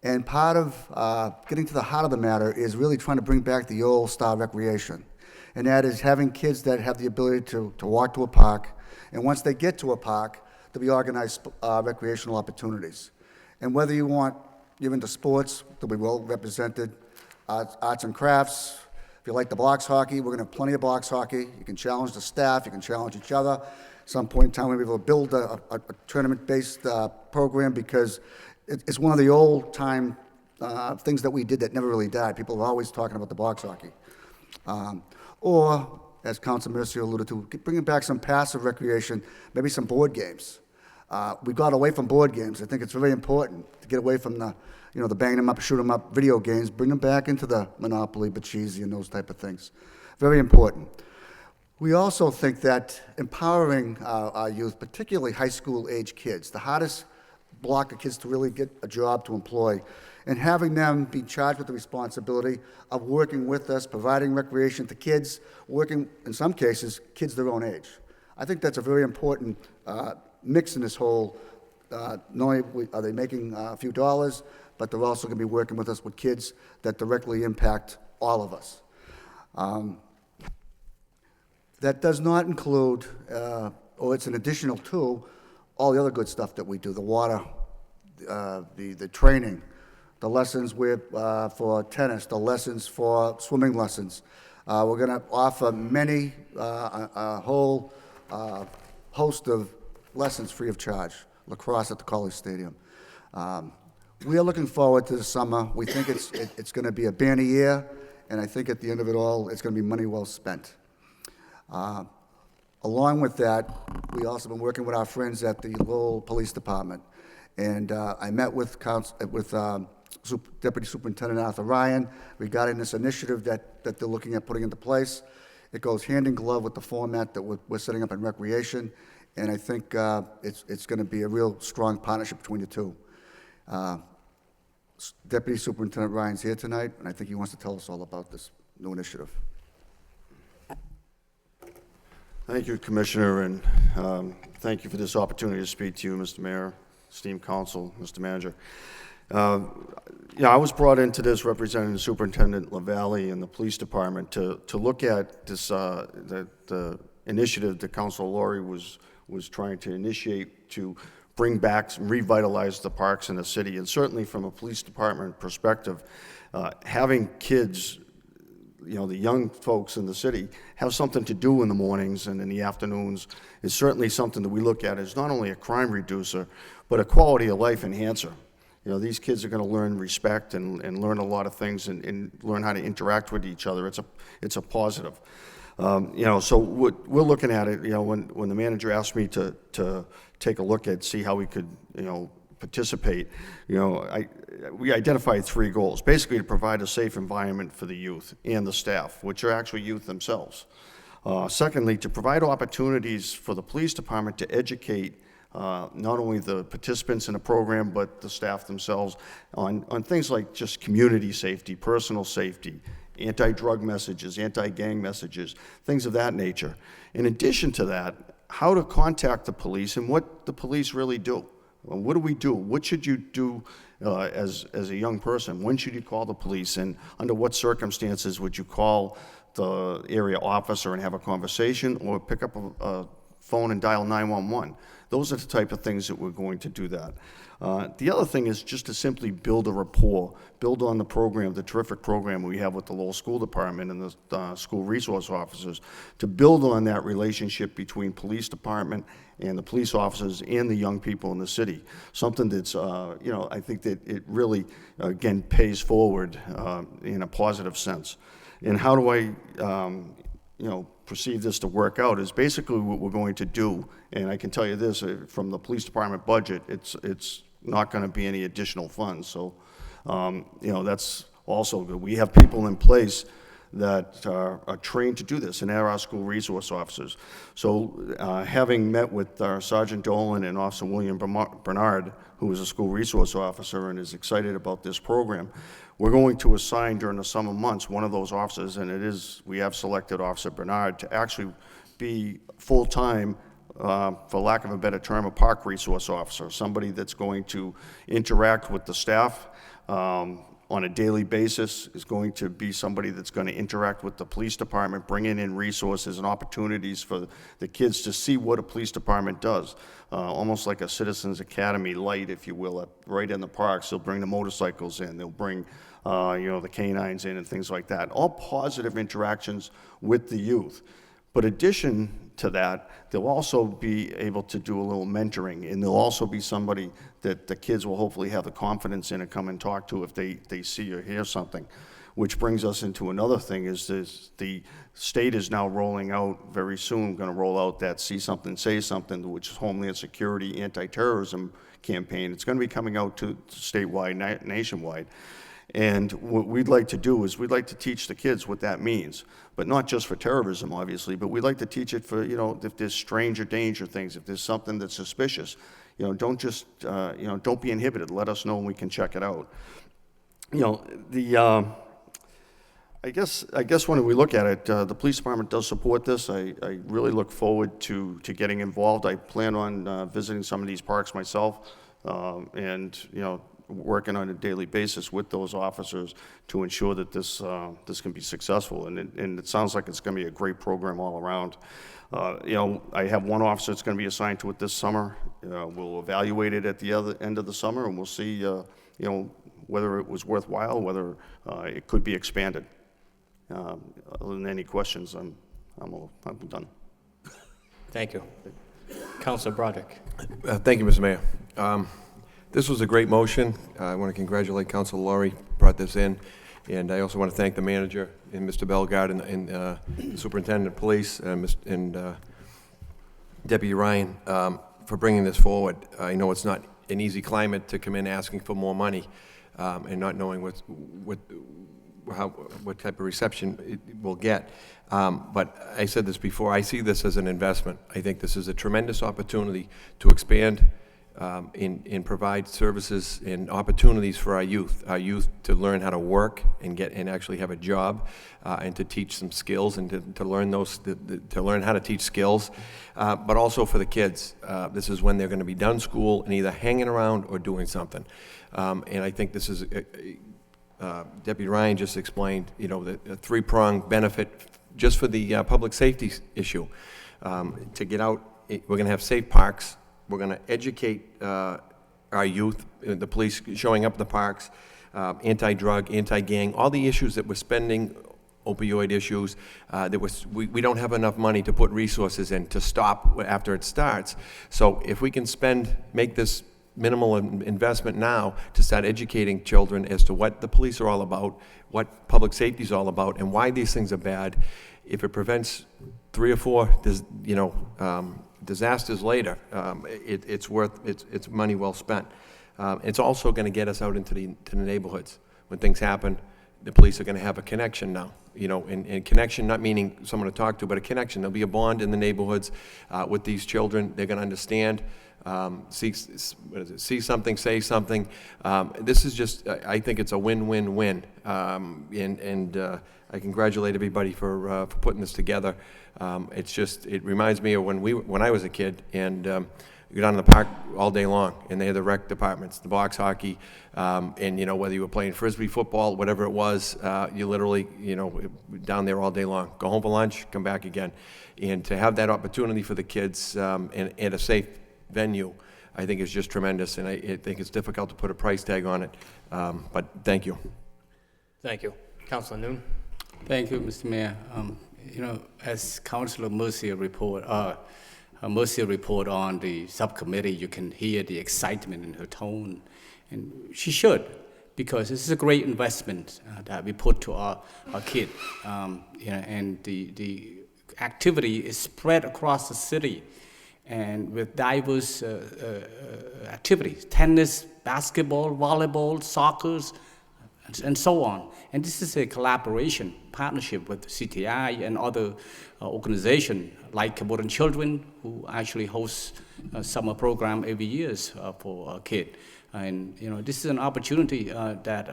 And part of getting to the heart of the matter is really trying to bring back the old style recreation. And that is having kids that have the ability to walk to a park, and once they get to a park, to be organized recreational opportunities. And whether you're into sports, they'll be well represented, arts and crafts. If you like the blocks hockey, we're going to have plenty of blocks hockey. You can challenge the staff, you can challenge each other. At some point in time, we'll be able to build a tournament-based program, because it's one of the old-time things that we did that never really died. People are always talking about the blocks hockey. Or, as Councilor Mercier alluded to, bringing back some passive recreation, maybe some board games. We got away from board games. I think it's very important to get away from the bang 'em up, shoot 'em up video games, bring them back into the Monopoly, Pachisi, and those type of things. Very important. We also think that empowering our youth, particularly high school age kids, the hardest block of kids to really get a job to employ, and having them be charged with the responsibility of working with us, providing recreation to kids, working, in some cases, kids their own age. I think that's a very important mix in this whole, not only are they making a few dollars, but they're also going to be working with us with kids that directly impact all of us. That does not include, or it's an additional to, all the other good stuff that we do, the water, the training, the lessons for tennis, the lessons for swimming lessons. We're going to offer many, a whole host of lessons free of charge, lacrosse at the College Stadium. We are looking forward to the summer. We think it's going to be a banner year, and I think at the end of it all, it's going to be money well spent. Along with that, we also been working with our friends at the Lowell Police Department, and I met with Deputy Superintendent Arthur Ryan regarding this initiative that they're looking at putting into place. It goes hand in glove with the format that we're setting up in recreation, and I think it's going to be a real strong partnership between the two. Deputy Superintendent Ryan's here tonight, and I think he wants to tell us all about this new initiative. Thank you, Commissioner, and thank you for this opportunity to speak to you, Mr. Mayor, esteemed council, Mr. Manager. I was brought into this representing Superintendent LaValle and the police department to look at this the initiative that Councilor Laurie was trying to initiate to bring back, revitalize the parks in the city, and certainly from a police department perspective, having kids, the young folks in the city have something to do in the mornings and in the afternoons is certainly something that we look at as not only a crime reducer, but a quality of life enhancer. These kids are going to learn respect and learn a lot of things and learn how to interact with each other. It's a positive. So we're looking at it, when the manager asked me to take a look at, see how we could, participate, we identified 3 goals. Basically, to provide a safe environment for the youth and the staff, which are actually youth themselves. Secondly, to provide opportunities for the police department to educate not only the participants in the program, but the staff themselves on things like just community safety, personal safety, anti-drug messages, anti-gang messages, things of that nature. In addition to that, how to contact the police and what the police really do. Well, what do we do? What should you do as a young person? When should you call the police, and under what circumstances would you call the area officer and have a conversation, or pick up a phone and dial 911? Those are the type of things that we're going to do that. The other thing is just to simply build a rapport, build on the program, the terrific program we have with the Lowell School Department and the school resource officers, to build on that relationship between police department and the police officers and the young people in the city. Something that's, I think that it really, again, pays forward in a positive sense. And how do I, perceive this to work out is basically what we're going to do. And I can tell you this, from the police department budget, it's not going to be any additional funds. So, that's also good. We have people in place that are trained to do this, and they're our school resource officers. So having met with Sergeant Dolan and Officer William Bernard, who is a school resource officer and is excited about this program, we're going to assign during the summer months one of those officers, and we have selected Officer Bernard to actually be full-time, for lack of a better term, a park resource officer, somebody that's going to interact with the staff on a daily basis, is going to be somebody that's going to interact with the police department, bringing in resources and opportunities for the kids to see what a police department does. Almost like a Citizens Academy light, if you will, right in the parks. They'll bring the motorcycles in, they'll bring the canines in and things like that. All positive interactions with the youth. But addition to that, they'll also be able to do a little mentoring, and they'll also be somebody that the kids will hopefully have the confidence in and come and talk to if they see or hear something. Which brings us into another thing, is this: the state is now rolling out, very soon, going to roll out that See Something, Say Something, which is Homeland Security Anti-Terrorism campaign. It's going to be coming out to statewide, nationwide. And what we'd like to do is we'd like to teach the kids what that means, but not just for terrorism, obviously, but we'd like to teach it for, if there's strange or danger things, if there's something that's suspicious, don't just, don't be inhibited. Let us know and we can check it out. I guess when we look at it, the police department does support this. I really look forward to getting involved. I plan on visiting some of these parks myself, and, working on a daily basis with those officers to ensure that this can be successful. And it sounds like it's going to be a great program all around. I have one officer that's going to be assigned to it this summer. We'll evaluate it at the other end of the summer, and we'll see, whether it was worthwhile, whether it could be expanded. Other than any questions, I'm done. Thank you. Councilor Broderick. Thank you, Mr. Mayor. This was a great motion. I want to congratulate Councilor Laurie, brought this in. And I also want to thank the manager and Mr. Bellegarde and the superintendent of police and Deputy Ryan for bringing this forward. I know it's not an easy climate to come in asking for more money and not knowing what type of reception it will get. But I said this before, I see this as an investment. I think this is a tremendous opportunity to expand and provide services and opportunities for our youth to learn how to work and actually have a job, and to teach some skills and to learn to learn how to teach skills, but also for the kids. This is when they're going to be done school and either hanging around or doing something. And I think this is Deputy Ryan just explained, the three-pronged benefit just for the public safety issue. To get out, we're going to have safe parks. We're going to educate our youth, the police showing up at the parks, anti-drug, anti-gang, all the issues that we're spending, opioid issues, we don't have enough money to put resources in to stop after it starts. So if we can make this minimal investment now to start educating children as to what the police are all about, what public safety is all about, and why these things are bad, if it prevents 3 or 4, disasters later, it's money well spent. It's also going to get us out into the neighborhoods when things happen. the police are going to have a connection now. You know, and connection, not meaning someone to talk to, but a connection. There'll be a bond in the neighborhoods with these children. They're going to understand, see something, say something. This is just, I think it's a win-win-win. I congratulate everybody for putting this together. It's just, it reminds me of when I was a kid, and you go down to the park all day long, and they had the rec departments, the box hockey, and, you know, whether you were playing Frisbee football, whatever it was, you literally, you know, down there all day long. Go home for lunch, come back again. And to have that opportunity for the kids in a safe venue, I think is just tremendous, and I think it's difficult to put a price tag on it, but thank you. Thank you. Councilor Noon. Thank you, Mr. Mayor. You know, as Councilor Mercia report on the subcommittee, you can hear the excitement in her tone, and she should, because this is a great investment that we put to our kid. You know, and the activity is spread across the city, and with diverse activities: tennis, basketball, volleyball, soccer, and so on. And this is a collaboration, partnership with CTI and other organizations like Modern Children, who actually hosts a summer program every year for kids. And you know, this is an opportunity that,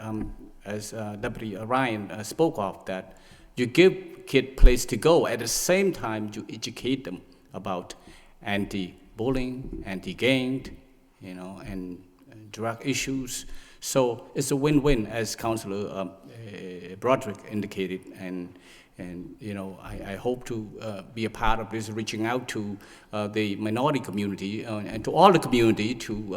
as Deputy Ryan spoke of, that you give kids place to go. At the same time, you educate them about anti-bullying, anti-gang, you know, and drug issues. So it's a win-win, as Councilor Broderick indicated, and you know, I hope to be a part of this, reaching out to the minority community and to all the community to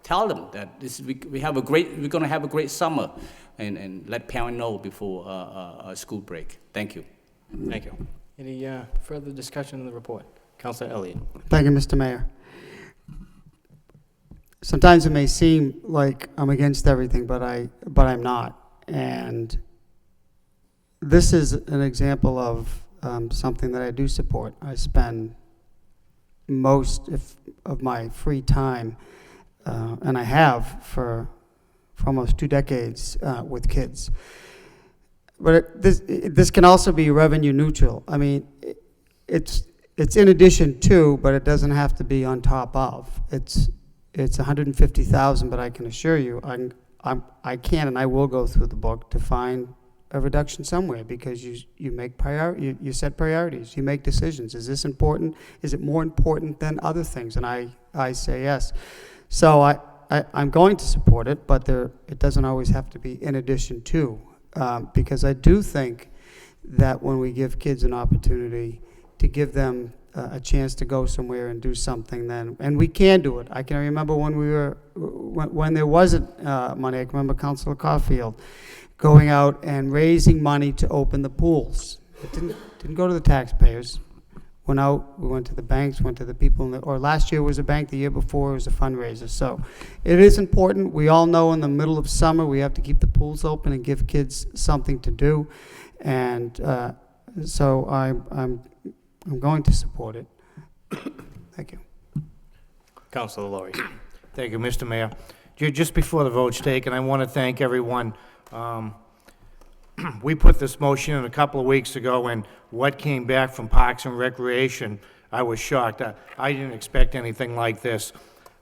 tell them that we're going to have a great summer, and let parents know before a school break. Thank you. Thank you. Any further discussion on the report? Councilor Elliott. Thank you, Mr. Mayor. Sometimes it may seem like I'm against everything, but I'm not. And this is an example of something that I do support. I spend most of my free time, and I have for almost 2 decades with kids. But this can also be revenue neutral. I mean, it's in addition to, but it doesn't have to be on top of. It's $150,000, but I can assure you, I can and I will go through the book to find a reduction somewhere, because you make you set priorities, you make decisions. Is this important? Is it more important than other things? And I say yes. So I'm going to support it, but it doesn't always have to be in addition to, because I do think that when we give kids an opportunity to give them a chance to go somewhere and do something, and we can do it. I can remember when there wasn't money. I can remember Councilor Caulfield going out and raising money to open the pools. It didn't go to the taxpayers. Went out, we went to the banks, went to the people, or last year was a bank, the year before it was a fundraiser. So it is important. We all know in the middle of summer we have to keep the pools open and give kids something to do, and so I'm going to support it. Thank you. Councilor Laurie. Thank you, Mr. Mayor. Just before the vote's taken, I want to thank everyone. We put this motion in a couple of weeks ago, and what came back from Parks and Recreation, I was shocked. I didn't expect anything like this,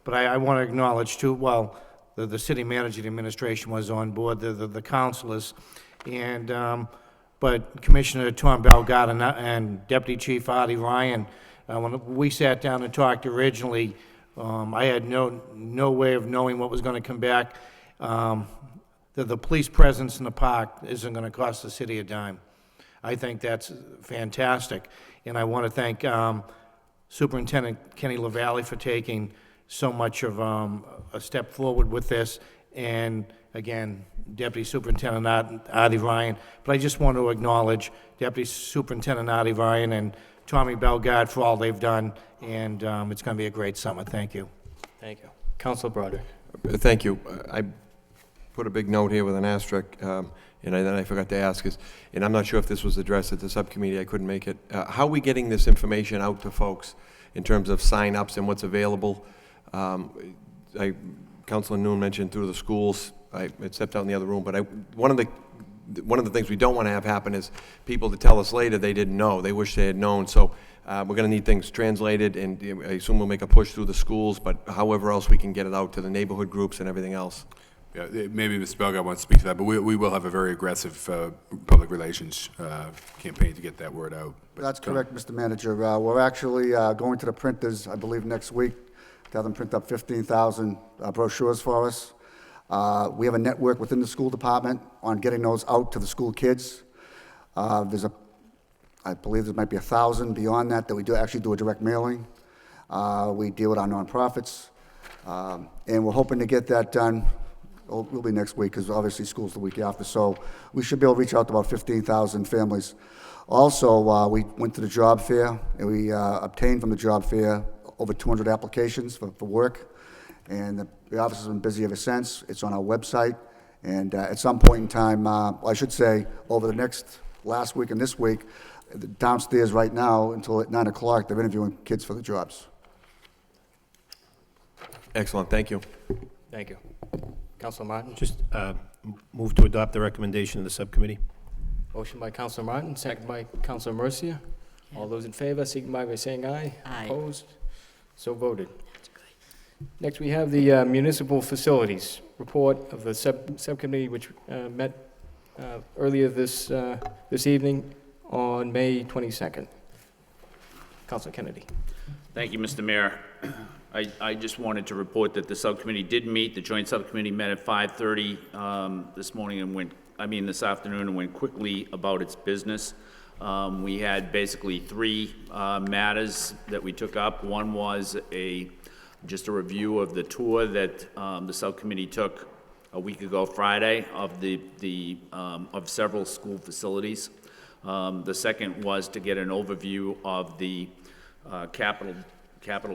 but I want to acknowledge too, well, the city manager, the administration was on board, the councilors, and but Commissioner Tom Belgard and Deputy Chief Artie Ryan, when we sat down and talked originally, I had no way of knowing what was going to come back. The police presence in the park isn't going to cost the city a dime. I think that's fantastic, and I want to thank Superintendent Kenny LaValle for taking so much of a step forward with this, and again, Deputy Superintendent Artie Ryan. But I just want to acknowledge Deputy Superintendent Artie Ryan and Tommy Belgard for all they've done, and it's going to be a great summer. Thank you. Thank you. Councilor Broderick. Thank you. I put a big note here with an asterisk, and then I forgot to ask is, and I'm not sure if this was addressed at the subcommittee, I couldn't make it. How are we getting this information out to folks in terms of sign-ups and what's available? Councilor Noon mentioned through the schools. I stepped out in the other room, but one of the things we don't want to have happen is people to tell us later they didn't know, they wish they had known, so we're going to need things translated, and I assume we'll make a push through the schools, but however else we can get it out to the neighborhood groups and everything else. Yeah, maybe Mr. Belga wants to speak to that, but we will have a very aggressive public relations campaign to get that word out. But, That's correct, Mr. Manager. We're actually going to the printers, I believe, next week to have them print up 15,000 brochures for us. We have a network within the school department on getting those out to the school kids. I believe there might be 1,000 beyond that we actually do a direct mailing. We deal with our nonprofits, and we're hoping to get that done. Will be next week, because obviously school's the week after. So we should be able to reach out to about 15,000 families. Also, we went to the job fair, and we obtained from the job fair over 200 applications for work. And the office has been busy ever since. It's on our website. And at some point in time, I should say, over the last week and this week, downstairs right now until at 9 o'clock, they're interviewing kids for the jobs. Excellent, thank you. Thank you. Councilor Martin? Just move to adopt the recommendation of the subcommittee. Motion by Councilor Martin, second by Councilor Mercia. All those in favor, signify by saying aye. Aye. Opposed? So voted. Next, we have the municipal facilities report of the subcommittee, which met earlier this evening on May 22nd. Councilor Kennedy. Thank you, Mr. Mayor. I just wanted to report that the subcommittee did meet. The joint subcommittee met at 5:30 this morning and this afternoon, and went quickly about its business. We had basically three matters that we took up. One was just a review of the tour that the subcommittee took a week ago Friday of several school facilities. The second was to get an overview of the capital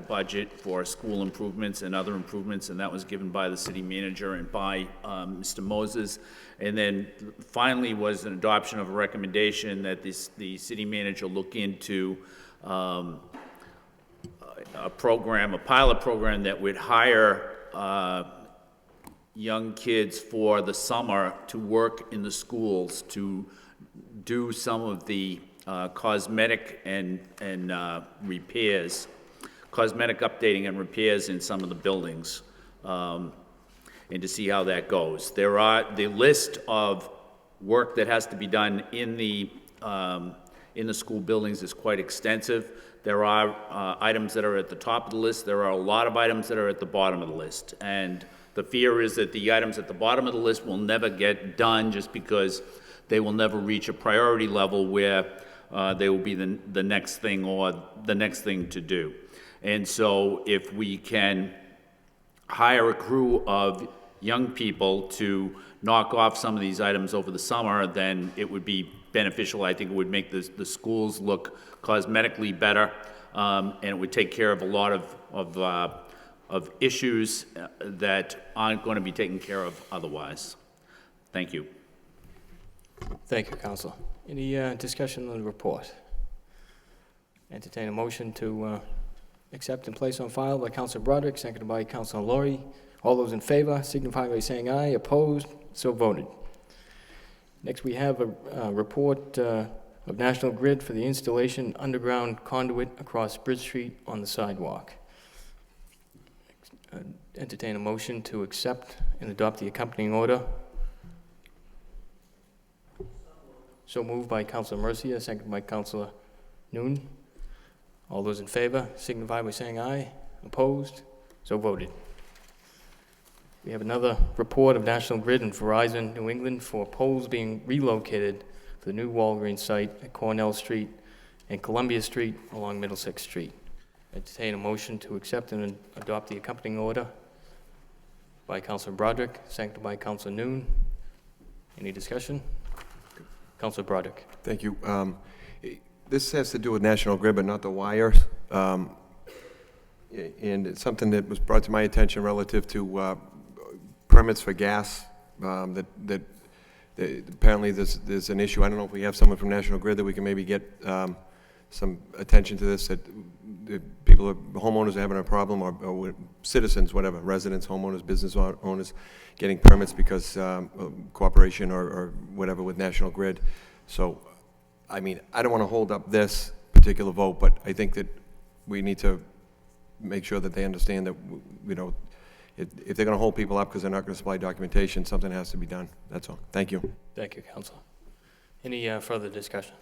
budget for school improvements and other improvements, and that was given by the city manager and by Mr. Moses. And then finally was an adoption of a recommendation that the city manager look into a pilot program that would hire young kids for the summer to work in the schools to do some of the cosmetic cosmetic updating and repairs in some of the buildings, and to see how that goes. The list of work that has to be done in the school buildings is quite extensive. There are items that are at the top of the list. There are a lot of items that are at the bottom of the list. And the fear is that the items at the bottom of the list will never get done just because they will never reach a priority level where they will be the next thing or the next thing to do. And so if we can hire a crew of young people to knock off some of these items over the summer, then it would be beneficial. I think it would make the schools look cosmetically better, and it would take care of a lot of issues that aren't going to be taken care of otherwise. Thank you. Thank you, Council. Any discussion on the report? Entertain a motion to accept and place on file by Councilor Broderick, seconded by Councilor Laurie. All those in favor signify by saying aye. Opposed? So voted. Next, we have a report of National Grid for the installation underground conduit across Bridge Street on the sidewalk. Entertain a motion to accept and adopt the accompanying order. So moved by Councilor Mercia, seconded by Councilor Noon. All those in favor signify by saying aye. Opposed? So voted. We have another report of National Grid and Verizon New England for poles being relocated for the new Walgreens site at Cornell Street and Columbia Street along Middlesex Street. Entertain a motion to accept and adopt the accompanying order by Councilor Broderick, seconded by Councilor Noon. Any discussion? Councilor Broderick. Thank you. This has to do with National Grid, but not the wires. And it's something that was brought to my attention relative to permits for gas. That apparently there's an issue. I don't know if we have someone from National Grid that we can maybe get to some attention to this, that the people, homeowners are having a problem, or with citizens, whatever, residents, homeowners, business owners, getting permits because cooperation or whatever with National Grid. So, I mean, I don't want to hold up this particular vote, but I think that we need to make sure that they understand that, you know, if they're going to hold people up because they're not going to supply documentation, something has to be done. That's all. Thank you. Thank you, Councilor. Any further discussion?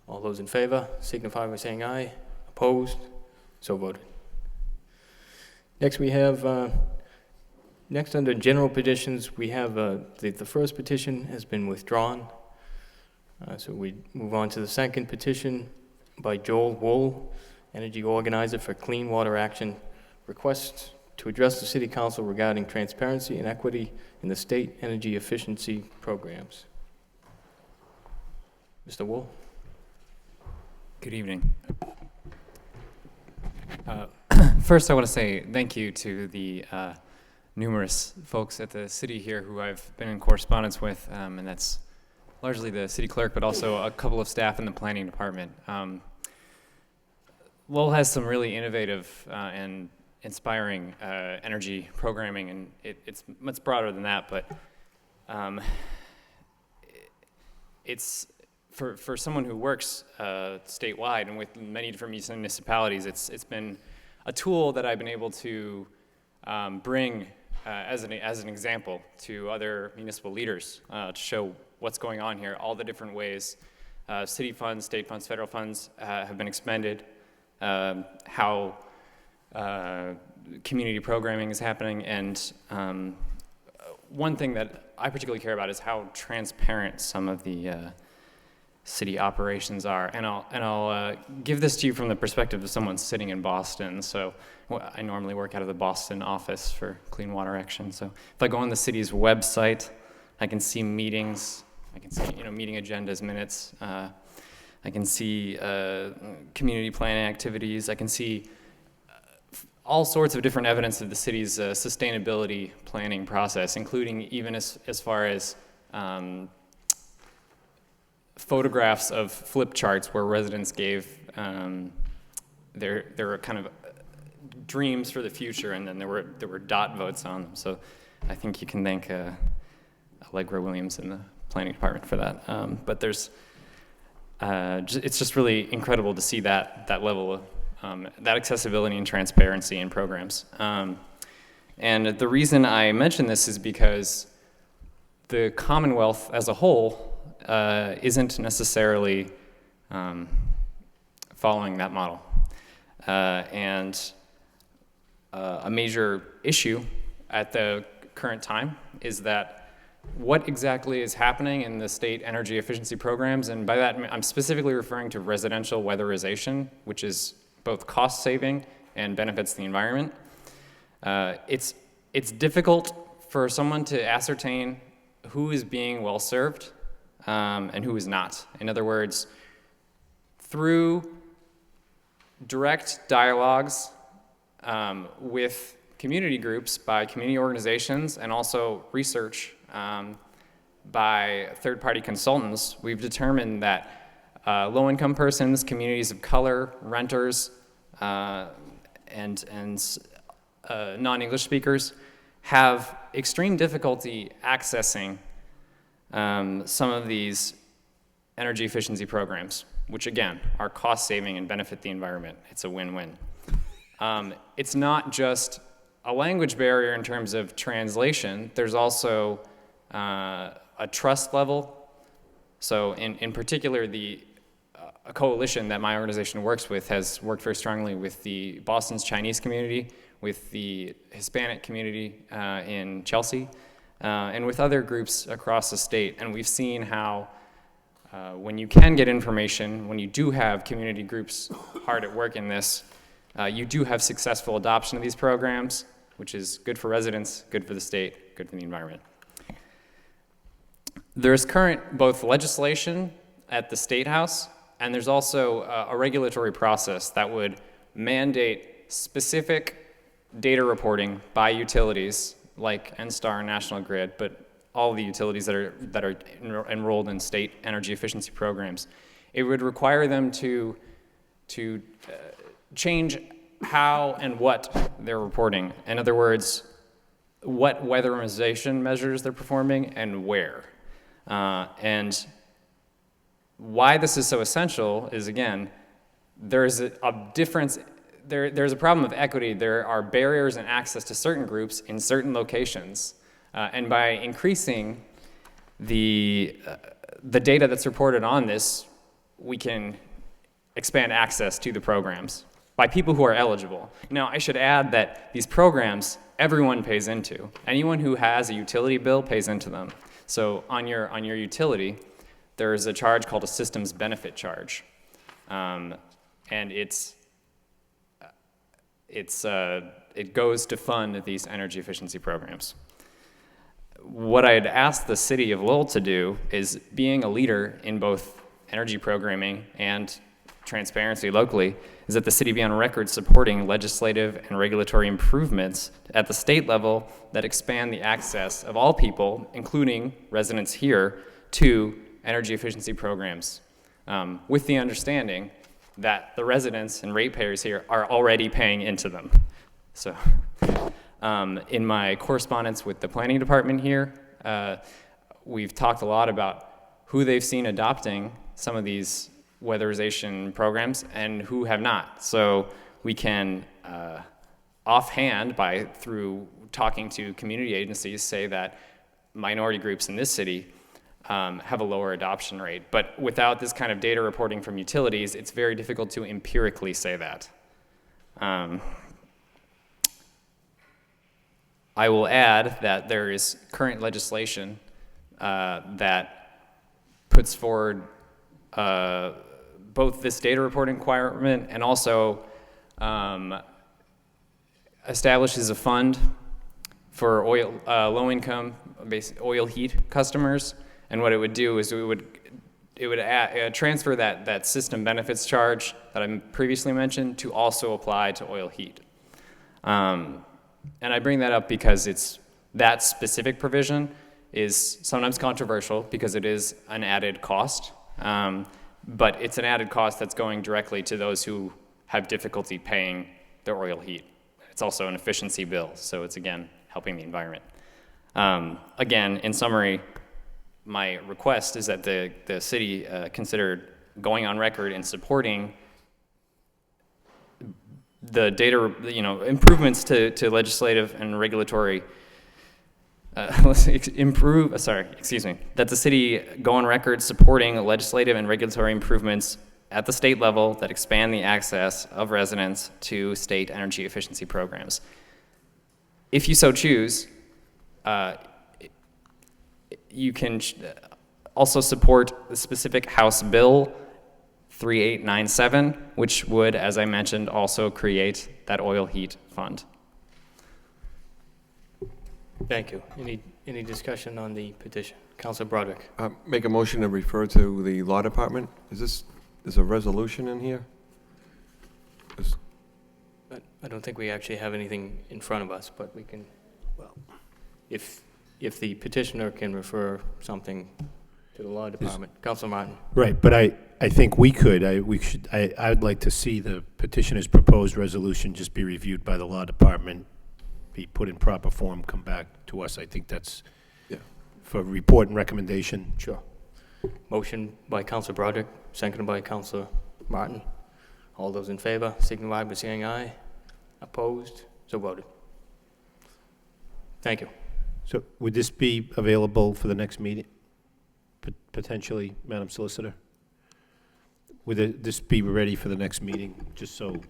All those in favor signify by saying aye. Opposed? So voted. Next we have, next under general petitions, we have the first petition has been withdrawn. So we move on to the second petition by Joel Wool, Energy Organizer for Clean Water Action, requests to address the City Council regarding transparency and equity in the state energy efficiency programs. Mr. Wool? Good evening. First, I want to say thank you to the numerous folks at the city here who I've been in correspondence with, and that's largely the city clerk, but also a couple of staff in the planning department. Lowell has some really innovative and inspiring energy programming, and it's much broader than that, but it's for someone who works statewide and with many different municipalities, it's been a tool that I've been able to bring as an example to other municipal leaders to show what's going on here, all the different ways city funds, state funds, federal funds have been expended, how community programming is happening, and one thing that I particularly care about is how transparent some of the city operations are, and I'll give this to you from the perspective of someone sitting in Boston. So I normally work out of the Boston office for Clean Water Action. So if I go on the city's website, I can see meetings, I can see meeting agendas, minutes. I can see community planning activities. I can see all sorts of different evidence of the city's sustainability planning process, including even as far as photographs of flip charts where residents gave their kind of dreams for the future, and then there were dot votes on them. So I think you can thank Allegra Williams in the planning department for that. But there's it's just really incredible to see that level of that accessibility and transparency in programs. And the reason I mention this is because the Commonwealth as a whole isn't necessarily following that model. And a major issue at the current time is that what exactly is happening in the state energy efficiency programs, and by that I'm specifically referring to residential weatherization, which is both cost saving and benefits the environment. It's difficult for someone to ascertain who is being well served and who is not. In other words, through direct dialogues with community groups by community organizations and also research by third-party consultants, we've determined that low-income persons, communities of color, renters, and non-English speakers have extreme difficulty accessing some of these energy efficiency programs, which again are cost-saving and benefit the environment. It's a win-win. It's not just a language barrier in terms of translation. There's also a trust level. So in particular, a coalition that my organization works with has worked very strongly with the Boston's Chinese community, with the Hispanic community in Chelsea, and with other groups across the state. And we've seen how when you can get information, when you do have community groups hard at work in this, you do have successful adoption of these programs, which is good for residents, good for the state, good for the environment. There's current both legislation at the State House, and there's also a regulatory process that would mandate specific data reporting by utilities like NSTAR and National Grid, but all the utilities that are enrolled in state energy efficiency programs, It would require them to change how and what they're reporting. In other words, what weatherization measures they're performing and where. And why this is so essential is, again, there's a difference. There's a problem of equity. There are barriers in access to certain groups in certain locations. And by increasing the data that's reported on this, we can expand access to the programs by people who are eligible. Now, I should add that these programs, everyone pays into. Anyone who has a utility bill pays into them. So on your utility, there's a charge called a systems benefit charge. And it goes to fund these energy efficiency programs. What I'd asked the city of Lowell to do is, being a leader in both energy programming and transparency locally, is that the city be on record supporting legislative and regulatory improvements at the state level that expand the access of all people, including residents here, to energy efficiency programs, with the understanding that the residents and ratepayers here are already paying into them. So in my correspondence with the planning department here, we've talked a lot about who they've seen adopting some of these weatherization programs and who have not. So we can offhand, through talking to community agencies, say that minority groups in this city have a lower adoption rate. But without this kind of data reporting from utilities, it's very difficult to empirically say that. I will add that there is current legislation that puts forward both this data reporting requirement and also establishes a fund for low-income oil heat customers. And what it would do is it would transfer that system benefits charge that I previously mentioned to also apply to oil heat. And I bring that up because that specific provision is sometimes controversial because it is an added cost, but it's an added cost that's going directly to those who have difficulty paying their oil heat. It's also an efficiency bill, so it's, again, helping the environment. Again, in summary, my request is that the city consider going on record and supporting the data, improvements to legislative and regulatory, that the city go on record supporting legislative and regulatory improvements at the state level that expand the access of residents to state energy efficiency programs. If you so choose, you can also support the specific House Bill 3897, which would, as I mentioned, also create that oil heat fund. Thank you. Any discussion on the petition? Councilor Broderick. Make a motion to refer to the law department. Is a resolution in here? I don't think we actually have anything in front of us, but we can, well, if the petitioner can refer something to the law department. Councilor Martin. Right, but I think we would like to see the petitioner's proposed resolution just be reviewed by the law department, be put in proper form, come back to us. I think that's for report and recommendation. Sure. Motion by Councilor Broderick, seconded by Councilor Martin. All those in favor signify by saying aye. Opposed? So voted. Thank you. So would this be available for the next meeting, potentially, Madam Solicitor? Would this be ready for the next meeting, just so?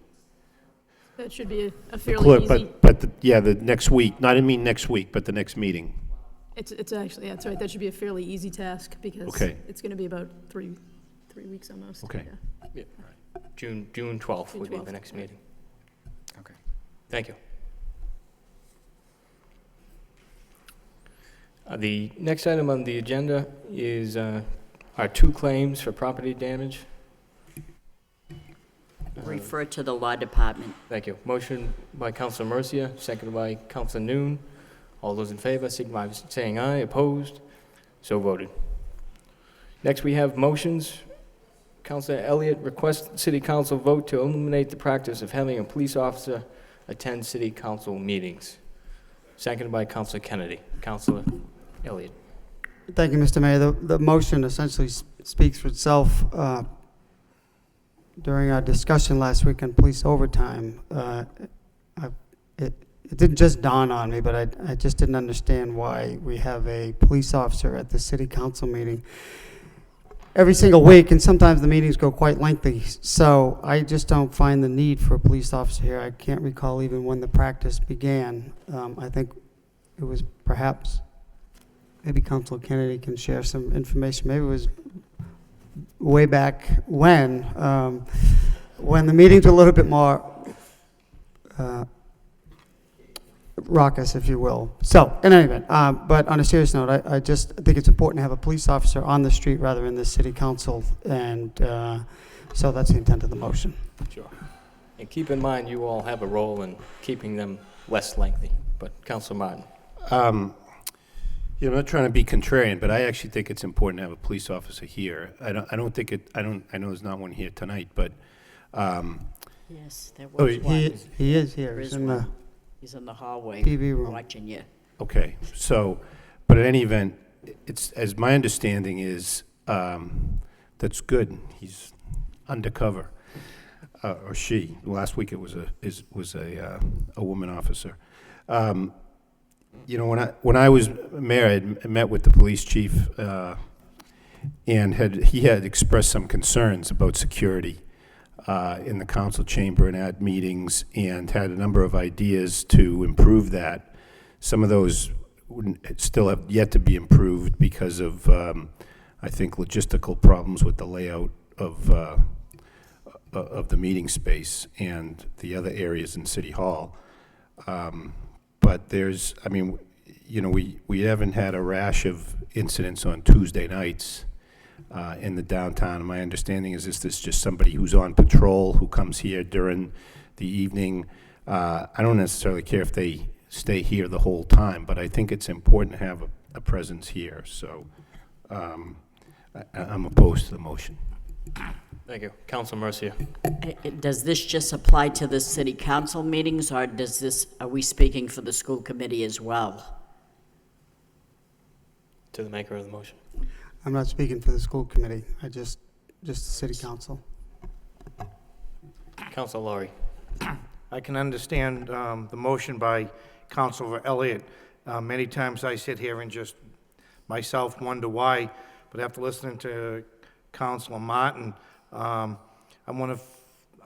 That should be a fairly easy. But the next week, not I mean next week, but the next meeting. It's actually, that's right, that should be a fairly easy task because it's going to be about three weeks almost. Okay. Yeah. June 12th would be the next meeting. Okay. Thank you. The next item on the agenda is our two claims for property damage. Refer to the law department. Thank you. Motion by Councilor Mercia, seconded by Councilor Noon. All those in favor signify by saying aye. Opposed? So voted. Next, we have motions Councilor Elliott requests City Council vote to eliminate the practice of having a police officer attend City Council meetings. Seconded by Councilor Kennedy. Councilor Elliott. Thank you, Mr. Mayor. The motion essentially speaks for itself. During our discussion last week on police overtime, it didn't just dawn on me, but I just didn't understand why we have a police officer at the city council meeting every single week, and sometimes the meetings go quite lengthy. So I just don't find the need for a police officer here. I can't recall even when the practice began. I think it was perhaps, maybe Councilor Kennedy can share some information. Maybe it was way back when the meetings were a little bit more raucous, if you will. So, in any event, but on a serious note, I just think it's important to have a police officer on the street rather than the city council, and so that's the intent of the motion. Sure. And keep in mind, you all have a role in keeping them less lengthy. But Councilor Martin. I'm not trying to be contrarian, but I actually think it's important to have a police officer here. I know there's not one here tonight, but Yes, there was one. He is here. There He's is in one. He's in the hallway. PV room. Watching you. okay. So, but in any event, it's, as my understanding is, that's good. He's undercover, or she. Last week it was a woman officer. When I was mayor, I met with the police chief, and he had expressed some concerns about security in the council chamber and at meetings, and had a number of ideas to improve that. Some of those still have yet to be improved because of, I think, logistical problems with the layout of the meeting space and the other areas in City Hall. But we haven't had a rash of incidents on Tuesday nights in the downtown. And my understanding is this is just somebody who's on patrol who comes here during the evening. I don't necessarily care if they stay here the whole time, but I think it's important to have a presence here. So I'm opposed to the motion. Thank you. Councilor Mercia. Does this just apply to the city council meetings, or are we speaking for the school committee as well? To the maker of the motion. I'm not speaking for the school committee. Just the city council. Councilor Laurie. I can understand the motion by Councilor Elliott. Many times I sit here and just myself wonder why, but after listening to Councilor Martin, I want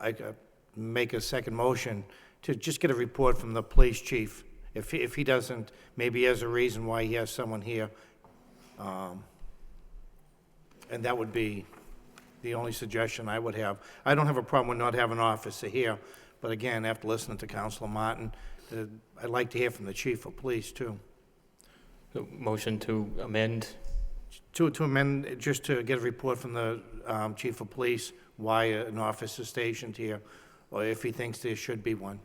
to make a second motion to just get a report from the police chief. If he doesn't, maybe he has a reason why he has someone here. And that would be the only suggestion I would have. I don't have a problem with not having an officer here, but again, after listening to Councilor Martin, I'd like to hear from the chief of police, too. The motion to amend. To amend, just to get a report from the chief of police, why an officer is stationed here, or if he thinks there should be one.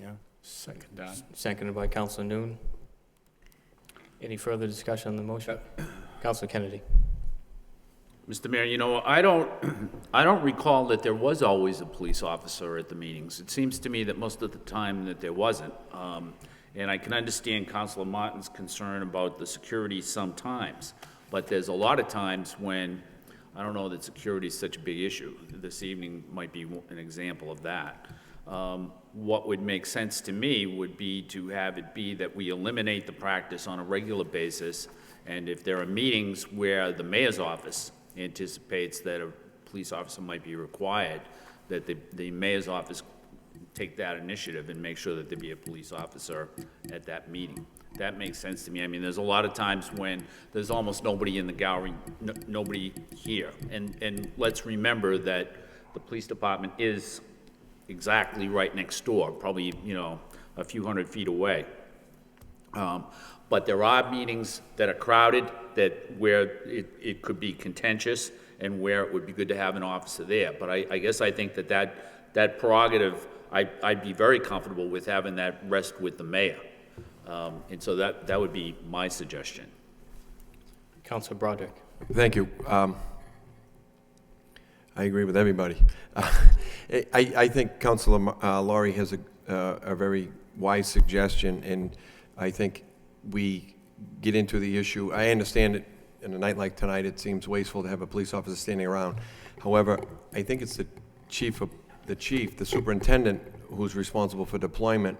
Yeah. Seconded by Councilor Noon. Any further discussion on the motion? Councilor Kennedy. Mr. Mayor, I don't recall that there was always a police officer at the meetings. It seems to me that most of the time that there wasn't. And I can understand Councilor Martin's concern about the security sometimes, but there's a lot of times when I don't know that security is such a big issue. This evening might be an example of that. What would make sense to me would be to have it be that we eliminate the practice on a regular basis, and if there are meetings where the mayor's office anticipates that a police officer might be required, that the mayor's office take that initiative and make sure that there be a police officer at that meeting. That makes sense to me. I mean, there's a lot of times when there's almost nobody in the gallery, nobody here. And let's remember that the police department is exactly right next door, probably, a few hundred feet away. But there are meetings that are crowded, where it could be contentious, and where it would be good to have an officer there. But I guess I think that prerogative, I'd be very comfortable with having that rest with the mayor. And so that would be my suggestion. Councilor Broderick. Thank you. I agree with everybody. I think Councilor Laurie has a very wise suggestion, and I think we get into the issue. I understand it, in a night like tonight, it seems wasteful to have a police officer standing around. However, I think it's the superintendent, who's responsible for deployment,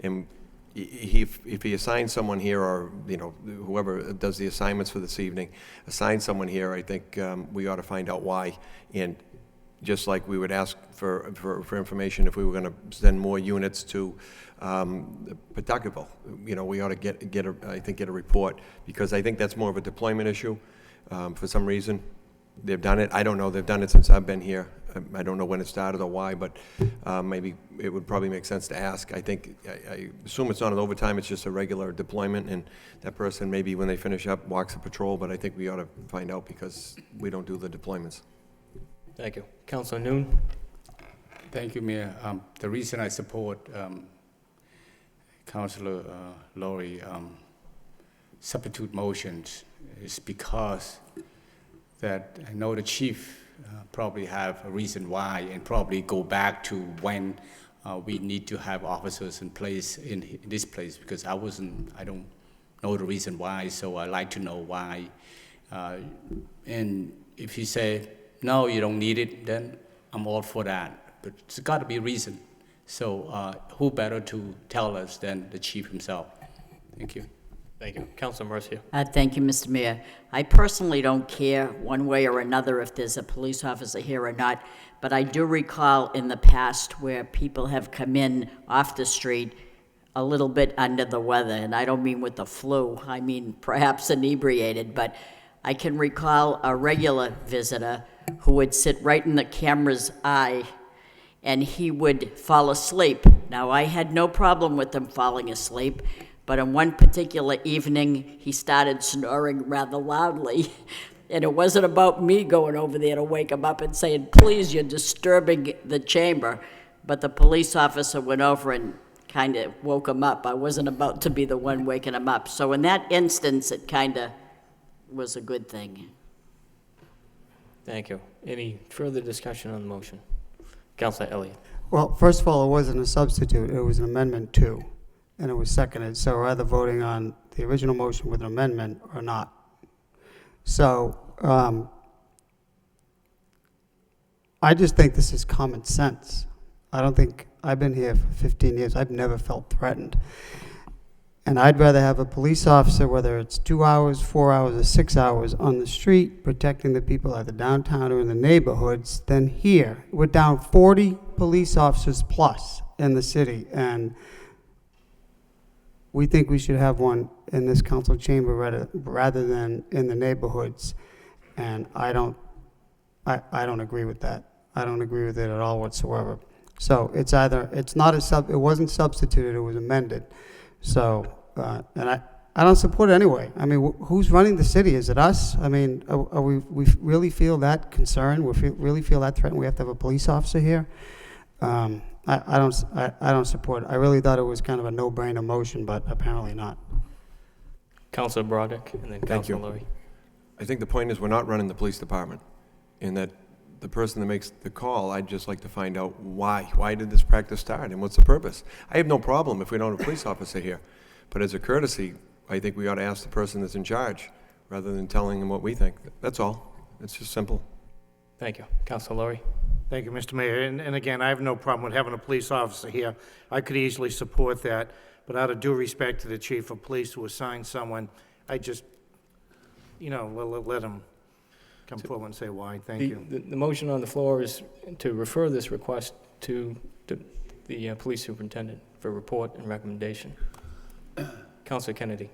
and if he assigns someone here, or, you know, whoever does the assignments for this evening, assigns someone here, I think we ought to find out why. And just like we would ask for information if we were going to send more units to Pawtuckaville, you know, we ought to get a report, because I think that's more of a deployment issue. For some reason, they've done it. I don't know. They've done it since I've been here. I don't know when it started or why, but maybe it would probably make sense to ask. I assume it's not an overtime, it's just a regular deployment, and that person maybe when they finish up walks a patrol, but I think we ought to find out, because we don't do the deployments. Thank you. Councilor Noon? Thank you, Mayor. The reason I support Councilor Laurie substitute motions is because that I know the chief probably have a reason why, and probably go back to when we need to have officers in place in this place, because I don't know the reason why, so I like to know why. And if you say, no, you don't need it, then I'm all for that. But it's got to be a reason. So who better to tell us than the chief himself? Thank you. Thank you. Councilor Mercia? Thank you, Mr. Mayor. I personally don't care one way or another if there's a police officer here or not, but I do recall in the past where people have come in off the street a little bit under the weather, and I don't mean with the flu, I mean perhaps inebriated, but I can recall a regular visitor who would sit right in the camera's eye, and he would fall asleep. Now, I had no problem with him falling asleep, but on one particular evening, he started snoring rather loudly. And it wasn't about me going over there to wake him up and saying, please, you're disturbing the chamber. But the police officer went over and kind of woke him up. I wasn't about to be the one waking him up. So in that instance, it kind of was a good thing. Thank you. Any further discussion on the motion? Councilor Elliott? Well, first of all, it wasn't a substitute, it was an amendment too, and it was seconded, so we're either voting on the original motion with an amendment or not. So, I just think this is common sense. I don't think, I've been here for 15 years, I've never felt threatened. And I'd rather have a police officer, whether it's 2 hours, 4 hours, or 6 hours on the street, protecting the people either downtown or in the neighborhoods, than here. We're down 40 police officers plus in the city, and we think we should have one in this council chamber rather than in the neighborhoods. And I don't agree with that. I don't agree with it at all whatsoever. So it's either, it wasn't substituted, it was amended. So, and I don't support it anyway. I mean, who's running the city? Is it us? I mean, we really feel that concerned? Really feel that threatened? We have to have a police officer here? I don't support it. I really thought it was kind of a no-brainer motion, but apparently not. Councilor Broderick, and then Councilor Laurie. I think the point is we're not running the police department, and that the person that makes the call, I'd just like to find out why. Why did this practice start, and what's the purpose? I have no problem if we don't have a police officer here, but as a courtesy, I think we ought to ask the person that's in charge, rather than telling them what we think. That's all. It's just simple. Thank you. Councilor Laurie? Thank you, Mr. Mayor. And again, I have no problem with having a police officer here. I could easily support that, but out of due respect to the chief of police who assigned someone, I just, let him come forward and say why. Thank you. The motion on the floor is to refer this request to the police superintendent for report and recommendation. Councilor Kennedy.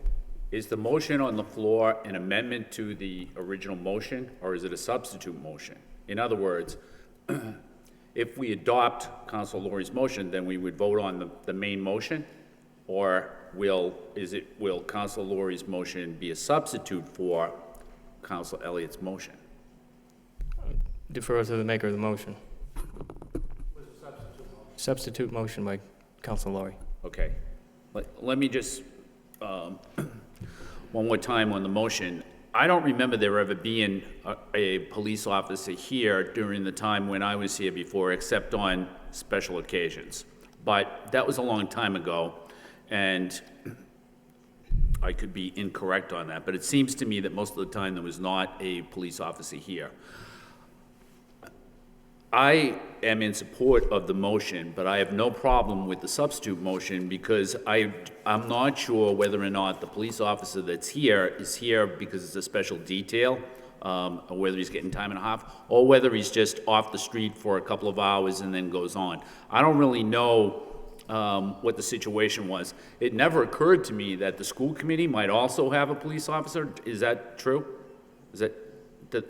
Is the motion on the floor an amendment to the original motion, or is it a substitute motion? In other words, if we adopt Councilor Laurie's motion, then we would vote on the main motion, or will Councilor Laurie's motion be a substitute for Councilor Elliott's motion? Defer to the maker of the motion. Substitute motion by Councilor Laurie. Okay. Let me just, one more time on the motion. I don't remember there ever being a police officer here during the time when I was here before, except on special occasions. But that was a long time ago, and I could be incorrect on that, but it seems to me that most of the time there was not a police officer here. I am in support of the motion, but I have no problem with the substitute motion because I'm not sure whether or not the police officer that's here is here because it's a special detail, or whether he's getting time and a half, or whether he's just off the street for a couple of hours and then goes on. I don't really know what the situation was. It never occurred to me that the school committee might also have a police officer. Is that true?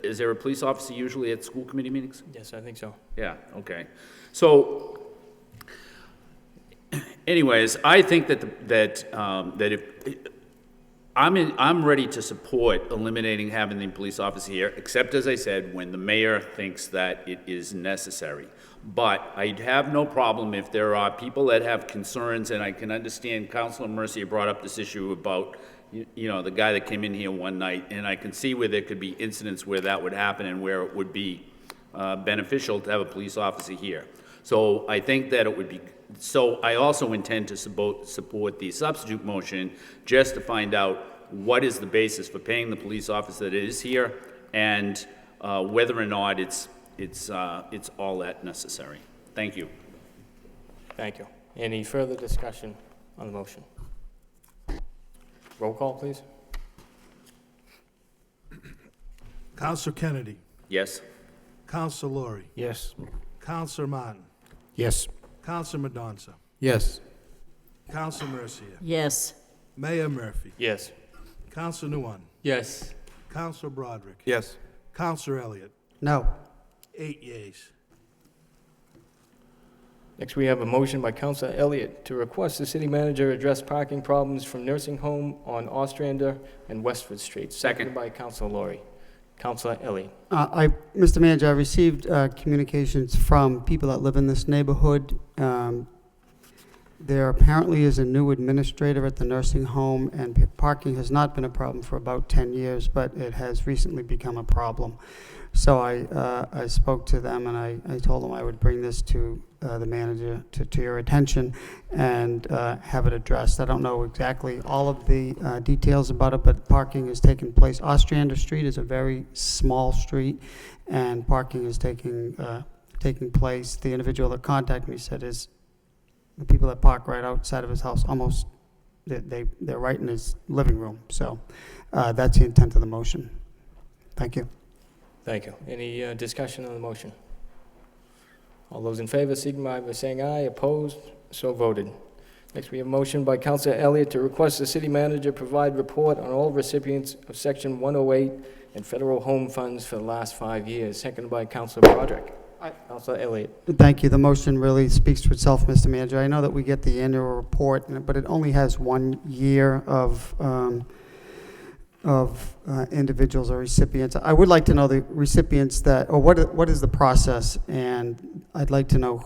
Is there a police officer usually at school committee meetings? Yes, I think so. Yeah, okay. So, anyways, I think that if I'm ready to support eliminating having the police officer here, except as I said, when the mayor thinks that it is necessary. But I'd have no problem if there are people that have concerns, and I can understand Councilor Mercia brought up this issue about you know, the guy that came in here one night, and I can see where there could be incidents where that would happen and where it would be beneficial to have a police officer here. So I think that it would be, so I also intend to support the substitute motion just to find out what is the basis for paying the police officer that is here and whether or not it's all that necessary. Thank you. Thank you. Any further discussion on the motion? Roll call, please. Counselor Kennedy. Yes. Counselor Laurie. Yes. Counselor Martin. Yes. Counselor Madonza. Yes. Counselor Mercia. Yes. Mayor Murphy. Yes. Counselor Nguyen. Yes. Counselor Broderick. Yes. Counselor Elliott. No. 8 yeas. Next, we have a motion by Councilor Elliott to request the city manager address parking problems from nursing home on Ostrander and Westford Streets. Seconded by Councilor Laurie. Councilor Elliott. Mr. Manager, I received communications from people that live in this neighborhood. There apparently is a new administrator at the nursing home, and parking has not been a problem for about 10 years, but it has recently become a problem. So I spoke to them, and I told them I would bring this to the manager, to your attention, and have it addressed. I don't know exactly all of the details about it, but parking is taking place. Ostrander Street is a very small street, and parking is taking place. The individual that contacted me said is the people that park right outside of his house, almost, they're right in his living room. So that's the intent of the motion. Thank you. Thank you. Any discussion on the motion? All those in favor, signify by saying aye. Opposed? So voted. Next, we have a motion by Councilor Elliott to request the city manager provide report on all recipients of Section 108 and federal home funds for the last 5 years. Seconded by Councilor Broderick. Councilor Elliott. Thank you. The motion really speaks for itself, Mr. Manager. I know that we get the annual report, but it only has 1 year of individuals or recipients. I would like to know the recipients that, or what is the process, and I'd like to know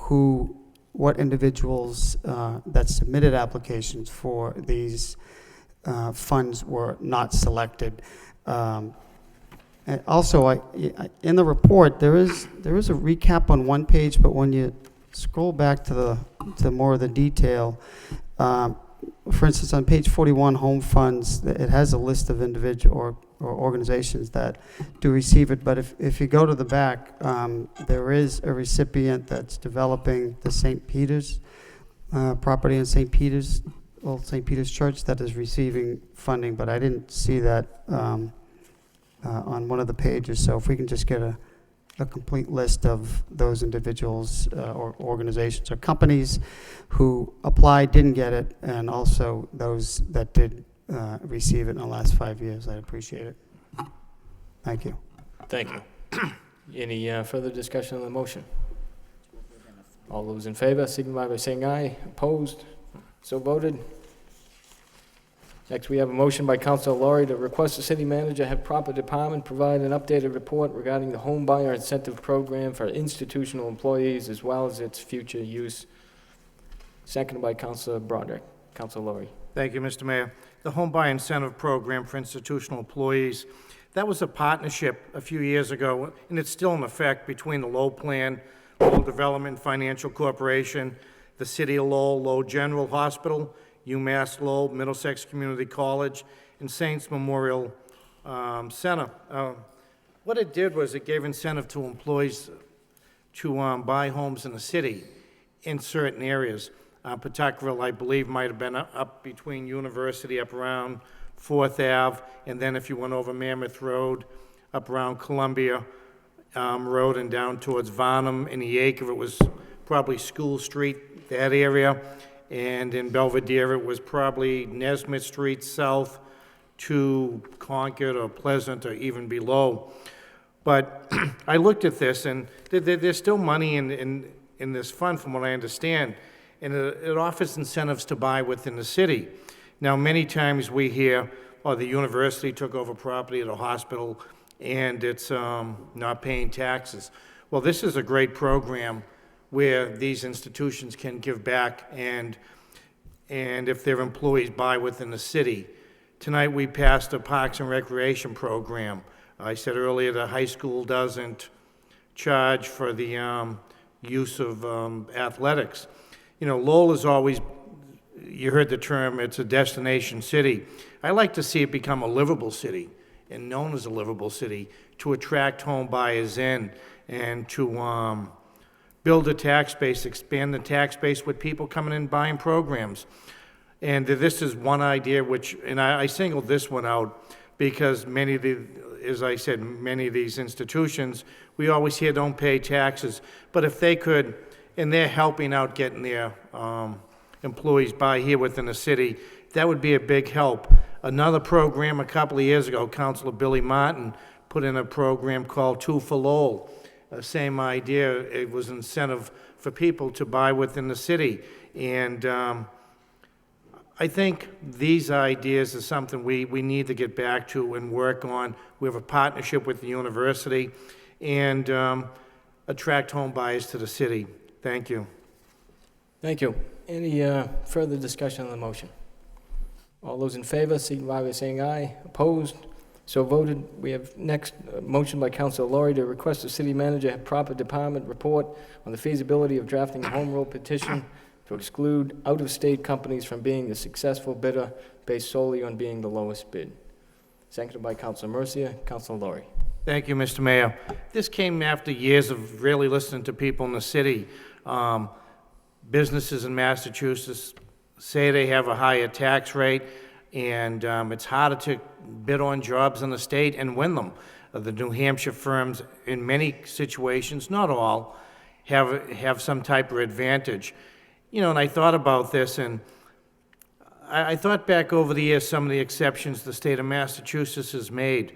what individuals that submitted applications for these funds were not selected. And also, in the report, there is a recap on one page, but when you scroll back to more of the detail, for instance, on page 41, home funds, it has a list of individual or organizations that do receive it. But if you go to the back, there is a recipient that's developing the St. Peter's property in St. Peter's, Old St. Peter's Church, that is receiving funding. But I didn't see that on one of the pages. So if we can just get a complete list of those individuals or organizations or companies who applied, didn't get it, and also those that did receive it in the last 5 years. I'd appreciate it. Thank you. Thank you. Any further discussion on the motion? All those in favor, signify by saying aye. Opposed? So voted. Next, we have a motion by Councilor Laurie to request the city manager have proper department provide an updated report regarding the home buyer incentive program for institutional employees as well as its future use. Seconded by Councilor Broderick. Councilor Laurie. Thank you, Mr. Mayor. The Home Buy Incentive Program for institutional employees That was a partnership a few years ago, and it's still in effect between the Lowell Plan, Lowell Development Financial Corporation, the City of Lowell, Lowell General Hospital, UMass Lowell, Middlesex Community College, and Saints Memorial Center. What it did was it gave incentive to employees to buy homes in the city in certain areas. Pawtuckville, I believe, might have been up between University, up around 4th Ave, and then if you went over Mammoth Road, up around Columbia Road and down towards Varnum and Eaker, it was probably School Street, that area. And in Belvedere, it was probably Nesmith Street south to Concord or Pleasant or even below. But I looked at this, and there's still money in this fund, from what I understand, and it offers incentives to buy within the city. Now, many times we hear, oh, the university took over property at a hospital, and it's not paying taxes. Well, this is a great program where these institutions can give back, and if their employees buy within the city. Tonight, we passed a Parks and Recreation program. I said earlier the high school doesn't charge for the use of athletics. You know, Lowell is always, you heard the term, it's a destination city. I like to see it become a livable city and known as a livable city to attract home buyers in and to build a tax base, expand the tax base with people coming in buying programs. And this is one idea which, and I singled this one out because many of the, as I said, many of these institutions, we always hear don't pay taxes. But if they could, and they're helping out getting their employees by here within the city, that would be a big help. Another program a couple of years ago, Councilor Billy Martin put in a program called Two for Lowell. Same idea, it was incentive for people to buy within the city. And I think these ideas are something we need to get back to and work on. We have a partnership with the university and attract home buyers to the city. Thank you. Thank you. Any further discussion on the motion? All those in favor, signify by saying aye. Opposed? So voted. We have next motion by Councilor Laurie to request the city manager have proper department report on the feasibility of drafting a home rule petition to exclude out-of-state companies from being the successful bidder based solely on being the lowest bid. Seconded by Councilor Mercia. Councilor Laurie. Thank you, Mr. Mayor. This came after years of really listening to people in the city. Businesses in Massachusetts say they have a higher tax rate, and it's harder to bid on jobs in the state and win them. The New Hampshire firms, in many situations, not all, have some type of advantage. You know, and I thought about this, and I thought back over the years some of the exceptions the state of Massachusetts has made.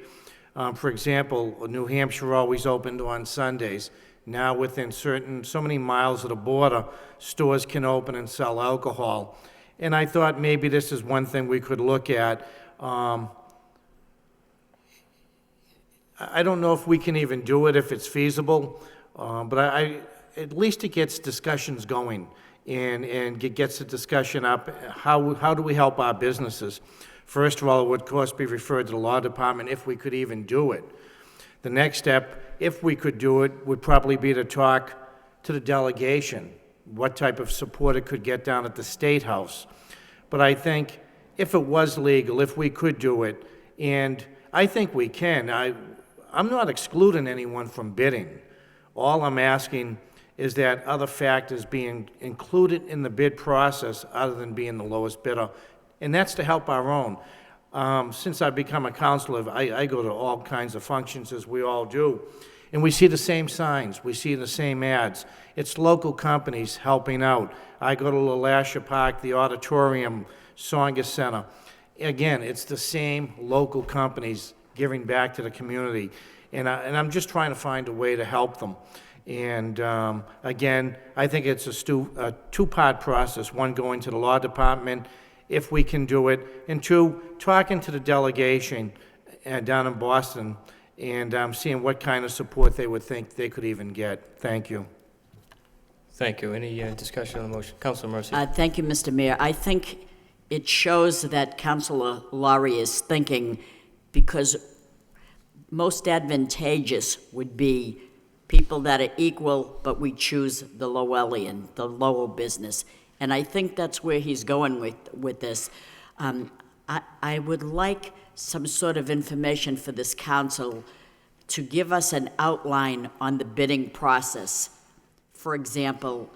For example, New Hampshire always opened on Sundays. Now within so many miles of the border, stores can open and sell alcohol. And I thought maybe this is one thing we could look at. I don't know if we can even do it, if it's feasible, but at least it gets discussions going and gets the discussion up. How do we help our businesses? First of all, it would, of course, be referred to the law department if we could even do it. The next step, if we could do it, would probably be to talk to the delegation, what type of support it could get down at the State House. But I think if it was legal, if we could do it, and I think we can, I'm not excluding anyone from bidding. All I'm asking is that other factors being included in the bid process other than being the lowest bidder, and that's to help our own. Since I've become a councilor, I go to all kinds of functions, as we all do, and we see the same signs, we see the same ads. It's local companies helping out. I go to LaLasha Park, the auditorium, Songa Center. Again, it's the same local companies giving back to the community, and I'm just trying to find a way to help them. And again, I think it's a two-part process, one going to the law department, if we can do it, and two, talking to the delegation down in Boston and seeing what kind of support they would think they could even get. Thank you. Thank you. Any discussion on the motion? Councilor Mercia. Thank you, Mr. Mayor. I think it shows that Councilor Laurie is thinking, because most advantageous would be people that are equal, but we choose the Lowellian, the Lowell business. And I think that's where he's going with this. I would like some sort of information for this council to give us an outline on the bidding process. For example,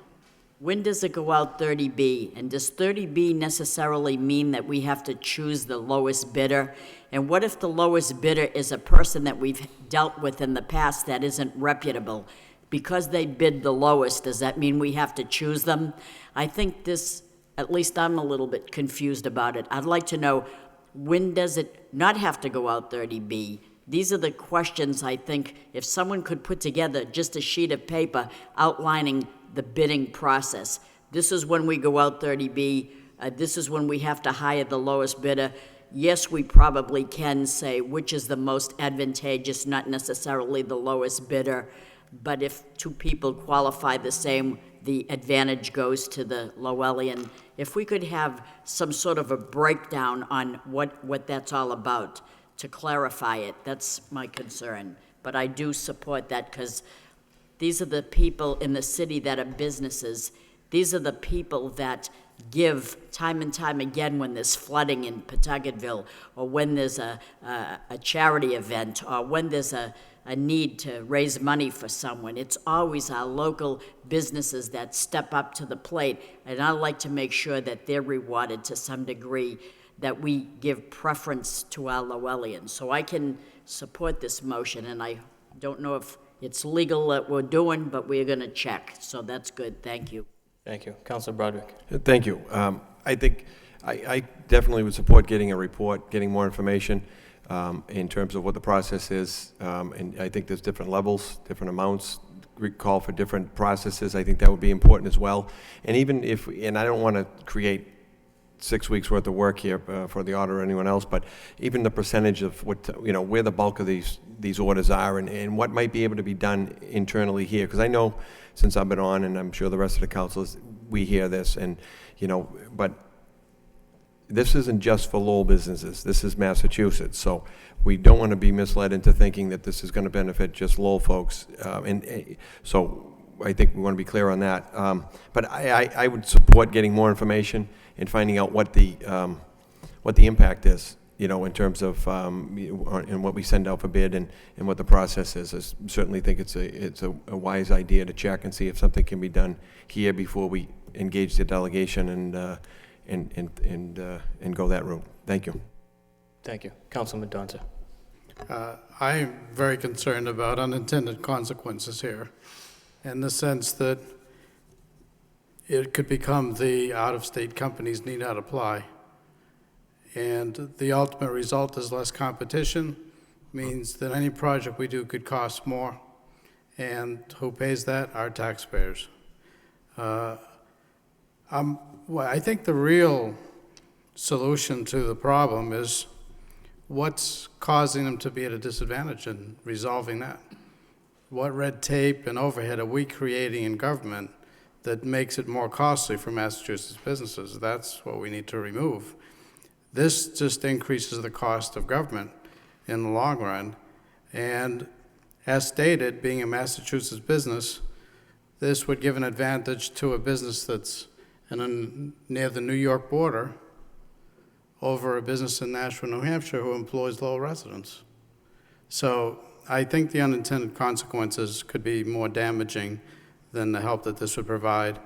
when does it go out 30B? And does 30B necessarily mean that we have to choose the lowest bidder? And what if the lowest bidder is a person that we've dealt with in the past that isn't reputable? Because they bid the lowest, does that mean we have to choose them? I think this, at least I'm a little bit confused about it. I'd like to know, when does it not have to go out 30B? These are the questions I think if someone could put together just a sheet of paper outlining the bidding process. This is when we go out 30B. This is when we have to hire the lowest bidder. Yes, we probably can say which is the most advantageous, not necessarily the lowest bidder. But if two people qualify the same, the advantage goes to the Lowellian. If we could have some sort of a breakdown on what that's all about to clarify it, that's my concern. But I do support that because these are the people in the city that are businesses. These are the people that give time and time again when there's flooding in Pawtucketville, or when there's a charity event, or when there's a need to raise money for someone. It's always our local businesses that step up to the plate, and I like to make sure that they're rewarded to some degree, that we give preference to our Lowellians. So I can support this motion, and I don't know if it's legal that we're doing, but we're going to check. So that's good. Thank you. Thank you. Councilor Broderick. Thank you. I think I definitely would support getting a report, getting more information in terms of what the process is. And I think there's different levels, different amounts, call for different processes. I think that would be important as well. And even if, and I don't want to create 6 weeks worth of work here for the auditor or anyone else, but even the percentage of what, where the bulk of these orders are and what might be able to be done internally here. Because I know since I've been on, and I'm sure the rest of the councilors, we hear this, and, but this isn't just for Lowell businesses. This is Massachusetts. So we don't want to be misled into thinking that this is going to benefit just Lowell folks. So I think we want to be clear on that. But I would support getting more information and finding out what the impact is, in terms of and what we send out for bid and what the process is. I certainly think it's a wise idea to check and see if something can be done here before we engage the delegation and go that route. Thank you. Thank you. Councilman Donta. I'm very concerned about unintended consequences here, in the sense that it could become the out-of-state companies need not apply. And the ultimate result is less competition, means that any project we do could cost more. And who pays that? Our taxpayers. I think the real solution to the problem is what's causing them to be at a disadvantage and resolving that. What red tape and overhead are we creating in government that makes it more costly for Massachusetts businesses? That's what we need to remove. This just increases the cost of government in the long run. And as stated, being a Massachusetts business, this would give an advantage to a business that's near the New York border over a business in Nashua, New Hampshire who employs Lowell residents. So I think the unintended consequences could be more damaging than the help that this would provide.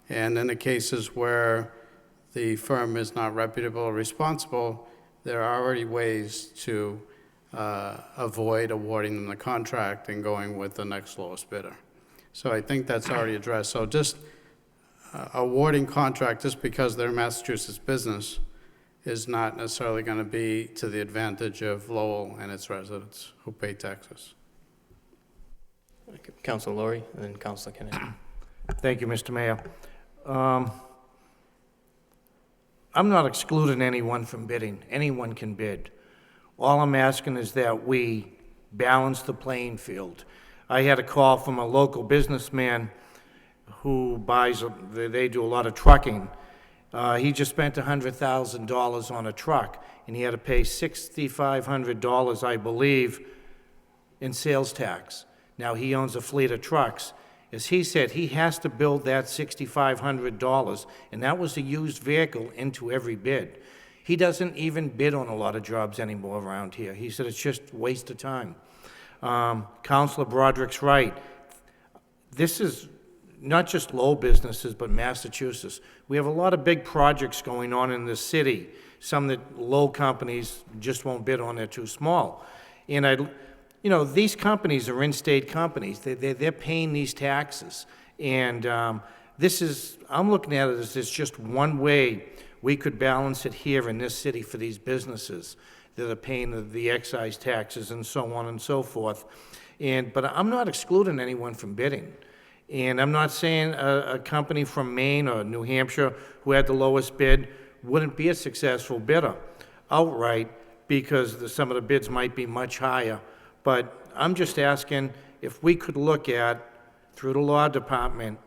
And in the cases where the firm is not reputable or responsible, there are already ways to avoid awarding them the contract and going with the next lowest bidder. So I think that's already addressed. So just awarding contract just because they're a Massachusetts business is not necessarily going to be to the advantage of Lowell and its residents who pay taxes. Councilor Laurie, and then Councilor Kennedy. Thank you, Mr. Mayor. I'm not excluding anyone from bidding. Anyone can bid. All I'm asking is that we balance the playing field. I had a call from a local businessman who they do a lot of trucking. He just spent $100,000 on a truck, and he had to pay $6,500, I believe, in sales tax. Now, he owns a fleet of trucks. As he said, he has to build that $6,500, and that was a used vehicle into every bid. He doesn't even bid on a lot of jobs anymore around here. He said it's just a waste of time. Councilor Broderick's right. This is not just Lowell businesses, but Massachusetts. We have a lot of big projects going on in this city, some that Lowell companies just won't bid on, they're too small. And these companies are in-state companies. They're paying these taxes. And I'm looking at it as it's just one way we could balance it here in this city for these businesses that are paying the excise taxes and so on and so forth. But I'm not excluding anyone from bidding. And I'm not saying a company from Maine or New Hampshire who had the lowest bid wouldn't be a successful bidder outright, because some of the bids might be much higher. But I'm just asking if we could look at, through the law department,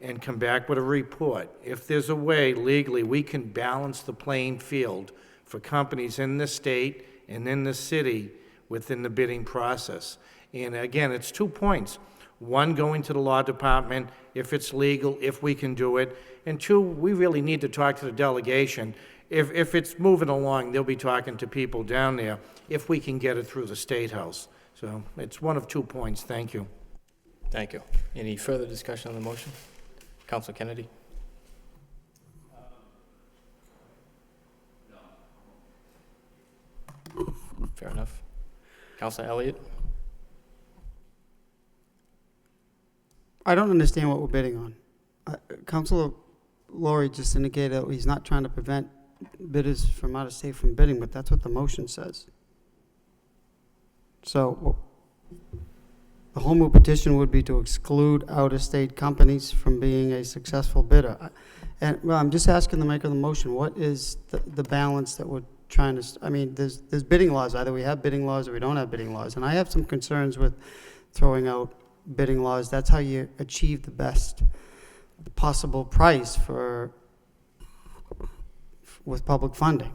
and come back with a report, if there's a way legally we can balance the playing field for companies in this state and in this city within the bidding process. And again, it's 2 points. One, going to the law department, if it's legal, if we can do it. And two, we really need to talk to the delegation. If it's moving along, they'll be talking to people down there, if we can get it through the State House. So it's one of 2 points. Thank you. Thank you. Any further discussion on the motion? Councilor Kennedy? Fair enough. Councilor Elliott? I don't understand what we're bidding on. Councilor Laurie just indicated that he's not trying to prevent bidders from out of state from bidding, but that's what the motion says. So the home rule petition would be to exclude out-of-state companies from being a successful bidder. Well, I'm just asking the maker of the motion, what is the balance that we're trying to, there's bidding laws. Either we have bidding laws or we don't have bidding laws. And I have some concerns with throwing out bidding laws. That's how you achieve the best possible price with public funding.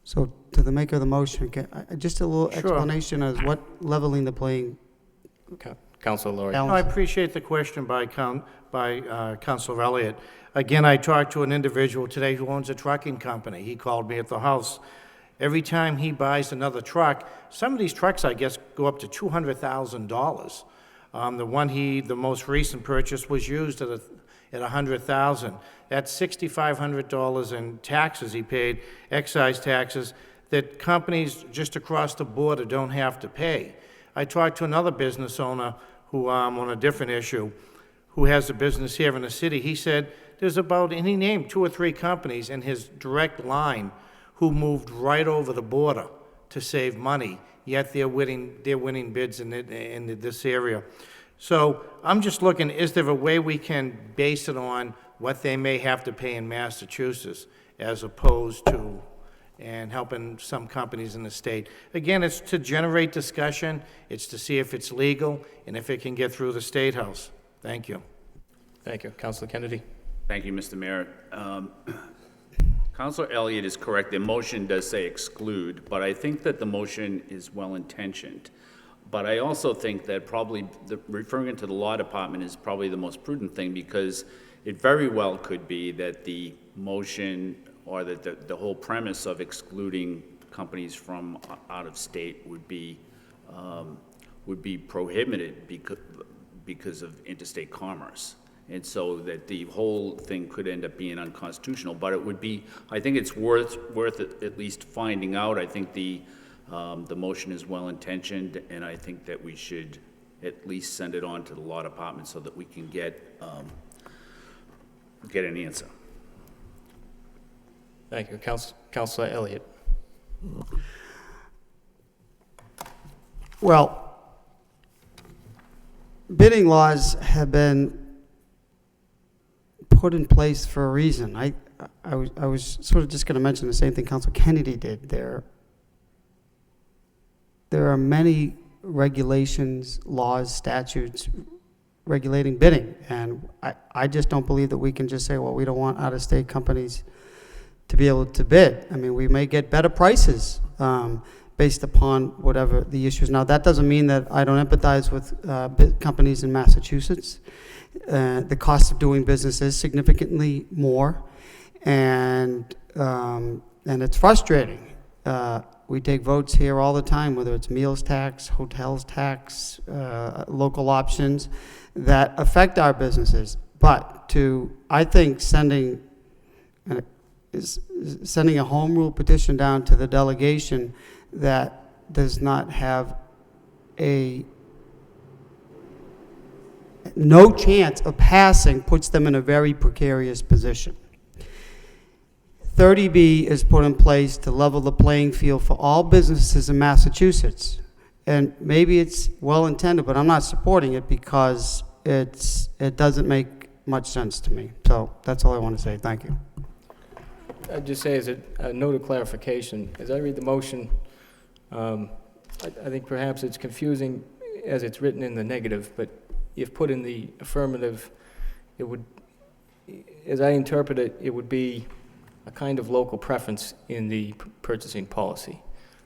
So to the maker of the motion, just a little explanation as what leveling the playing. Okay. Councilor Laurie? No, I appreciate the question by Councilor Elliott. Again, I talked to an individual today who owns a trucking company. He called me at the house. Every time he buys another truck, some of these trucks, I guess, go up to $200,000. The most recent purchase was used at $100,000. That's $6,500 in taxes he paid, excise taxes, that companies just across the border don't have to pay. I talked to another business owner who, on a different issue, who has a business here in the city. He said there's and he named 2 or 3 companies in his direct line who moved right over the border to save money, yet they're winning bids in this area. So I'm just looking, is there a way we can base it on what they may have to pay in Massachusetts as opposed to and helping some companies in the state? Again, it's to generate discussion, it's to see if it's legal, and if it can get through the State House. Thank you. Thank you. Councilor Kennedy? Thank you, Mr. Mayor. Councilor Elliott is correct. The motion does say exclude, but I think that the motion is well-intentioned. But I also think that probably referring it to the law department is probably the most prudent thing, because it very well could be that the motion or that the whole premise of excluding companies from out of state would be prohibited because of interstate commerce. And so that the whole thing could end up being unconstitutional. But it would be, I think it's worth at least finding out. I think the motion is well-intentioned, and I think that we should at least send it on to the law department so that we can get an answer. Thank you. Councilor Elliott? Well, bidding laws have been put in place for a reason. I was sort of just going to mention the same thing Councilor Kennedy did. There are many regulations, laws, statutes regulating bidding, and I just don't believe that we can just say, well, we don't want out-of-state companies to be able to bid. I mean, we may get better prices based upon whatever the issue is. Now, that doesn't mean that I don't empathize with companies in Massachusetts. The cost of doing business is significantly more, and it's frustrating. We take votes here all the time, whether it's meals tax, hotels tax, local options, that affect our businesses. But I think sending a home rule petition down to the delegation that does not have no chance of passing puts them in a very precarious position. 30B is put in place to level the playing field for all businesses in Massachusetts. And maybe it's well-intended, but I'm not supporting it because it doesn't make much sense to me. So that's all I want to say. Thank you. I'd just say as a note of clarification, as I read the motion, I think perhaps it's confusing as it's written in the negative, but if put in the affirmative, it would, as I interpret it, it would be a kind of local preference in the purchasing policy.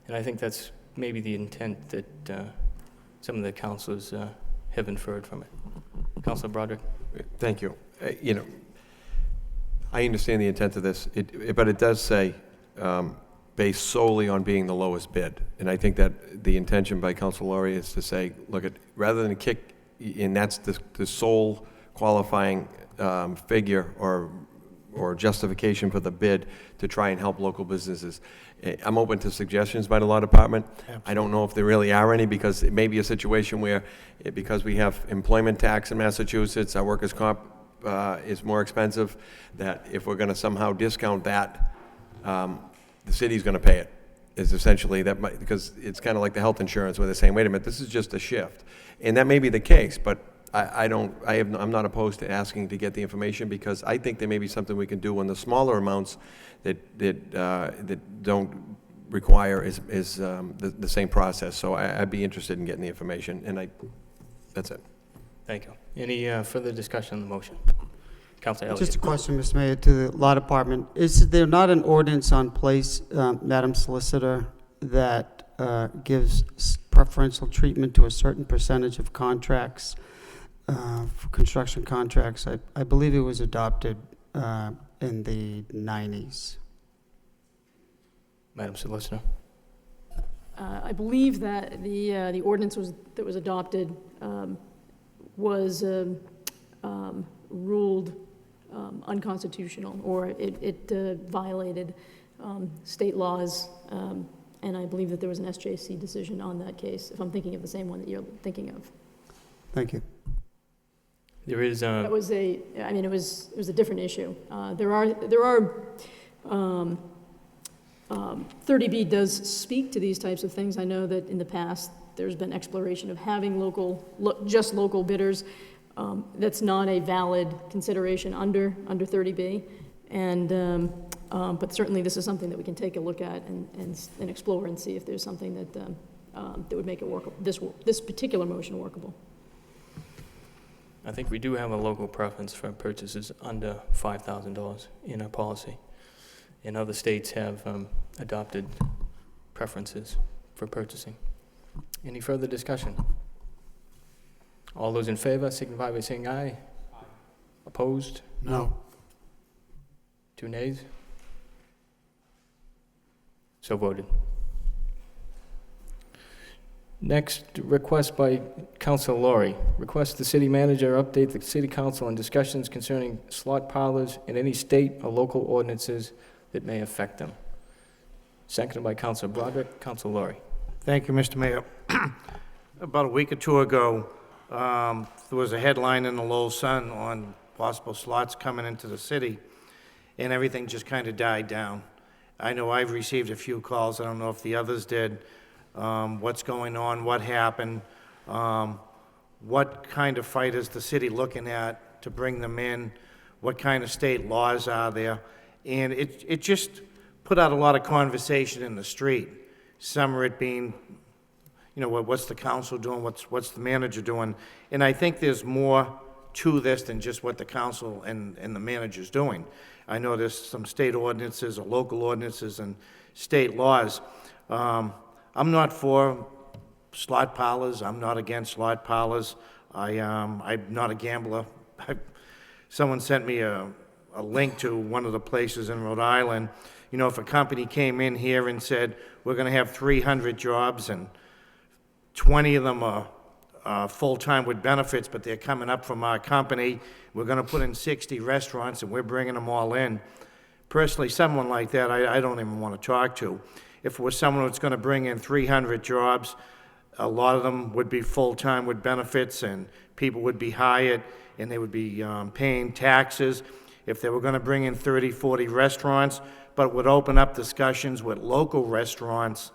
And I think that's maybe the intent that some of the councilors have inferred from it. Councilor Broderick. Thank you. I understand the intent of this, but it does say based solely on being the lowest bid. And I think that the intention by Council Laurie is to say, look, rather than kick, and that's the sole qualifying figure or justification for the bid to try and help local businesses. I'm open to suggestions by the law department. Absolutely. I don't know if there really are any, because it may be a situation where, because we have employment tax in Massachusetts, our workers' comp is more expensive, that if we're going to somehow discount that, the city's going to pay it. Is essentially that might, because it's kind of like the health insurance where they're saying, wait a minute, this is just a shift, and that may be the case, but I'm not opposed to asking to get the information, because I think there may be something we can do on the smaller amounts that don't require the same process. So I'd be interested in getting the information, and that's it. Thank you. Any further discussion on the motion? Councilor Elliott. Just a question, Mr. Mayor, to the law department. Is there not an ordinance on place, Madam Solicitor, that gives preferential treatment to a certain percentage of contracts, for construction contracts? I believe it was adopted in the 90s. Madam Solicitor. I believe that the ordinance that was adopted was ruled unconstitutional, or it violated state laws, and I believe that there was an SJC decision on that case, if I'm thinking of the same one that you're thinking of. Thank you. There is That was it was a different issue. There are 30B does speak to these types of things. I know that in the past there's been exploration of having just local bidders. That's not a valid consideration under 30B, and but certainly this is something that we can take a look at and explore and see if there's something that would make it workable. This particular motion workable. I think we do have a local preference for purchases under $5,000 in our policy. And other states have adopted preferences for purchasing. Any further discussion? All those in favor signify by saying aye. Aye. Opposed? No. 2 nays? So voted. Next, request by Councilor Laurie. Request the city manager update the city council on discussions concerning slot parlors and any state or local ordinances that may affect them. Seconded by Councilor Broderick. Councilor Laurie. Thank you, Mr. Mayor. About a week or two ago, there was a headline in the Lowell Sun on possible slots coming into the city, and everything just kind of died down. I know I've received a few calls. I don't know if the others did. What's going on, what happened, what kind of fight is the city looking at to bring them in, what kind of state laws are there, and it just put out a lot of conversation in the street. Some of it being, what's the council doing, what's the manager doing, and I think there's more to this than just what the council and the manager's doing. I know there's some state ordinances or local ordinances and state laws. I'm not for slot parlors. I'm not against slot parlors. I'm not a gambler. Someone sent me a link to one of the places in Rhode Island. You know, if a company came in here and said, we're going to have 300 jobs and 20 of them are full-time with benefits, but they're coming up from our company, we're going to put in 60 restaurants and we're bringing them all in. Personally, someone like that, I don't even want to talk to. If it was someone that's going to bring in 300 jobs, a lot of them would be full-time with benefits, and people would be hired, and they would be paying taxes. If they were going to bring in 30, 40 restaurants, but it would open up discussions with local restaurants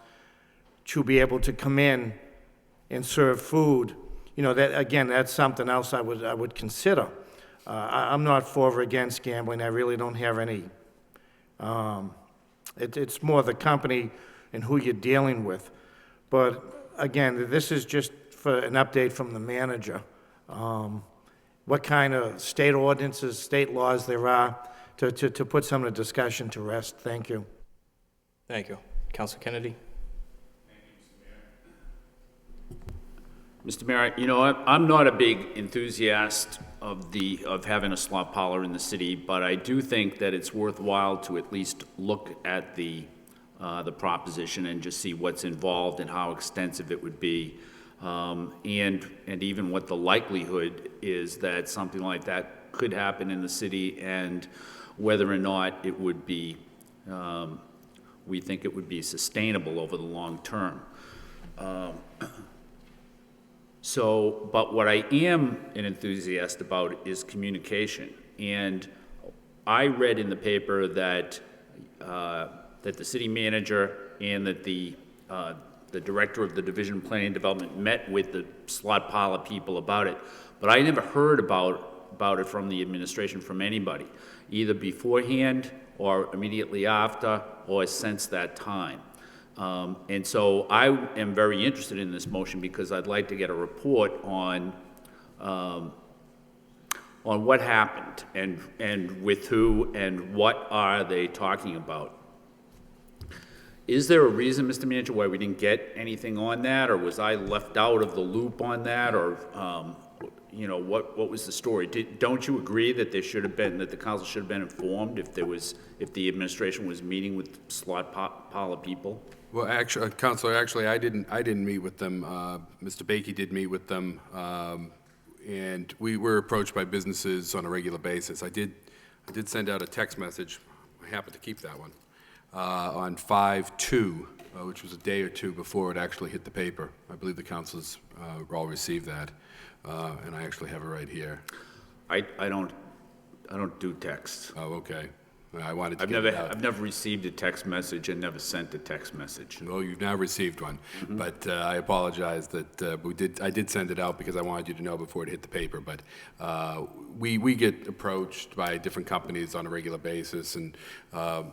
to be able to come in and serve food. You know, that, again, that's something else I would consider. I'm not for or against gambling. I really don't have any. It's more the company and who you're dealing with. But again, this is just for an update from the manager. What kind of state ordinances, state laws there are to put some of the discussion to rest. Thank you. Thank you. Council Kennedy? Mr. Mayor, you know, I'm not a big enthusiast of having a slot parlor in the city, but I do think that it's worthwhile to at least look at the proposition and just see what's involved and how extensive it would be, and even what the likelihood is that something like that could happen in the city, and whether or not it would be, we think it would be sustainable over the long term. But what I am an enthusiast about is communication. And I read in the paper that that the city manager and that the director of the Division of Planning and Development met with the slot parlor people about it. But I never heard about it from the administration, from anybody, either beforehand or immediately after or since that time. And so I am very interested in this motion because I'd like to get a report on what happened and with who and what are they talking about. Is there a reason, Mr. Manager, why we didn't get anything on that, or was I left out of the loop on that, or you know, what was the story? Don't you agree that there should have been, that the council should have been informed if the administration was meeting with slot parlor people? Well, actually, Councilor, I didn't meet with them. Mr. Bakey did meet with them, and we were approached by businesses on a regular basis. I did send out a text message. I happened to keep that one on 5/2, which was a day or two before it actually hit the paper. I believe the councilors all received that, and I actually have it right here. I don't do text. Oh, okay. I wanted to get it out. I've never received a text message and never sent a text message. Well, you've now received one, but I apologize that I did send it out because I wanted you to know before it hit the paper. But we get approached by different companies on a regular basis, and a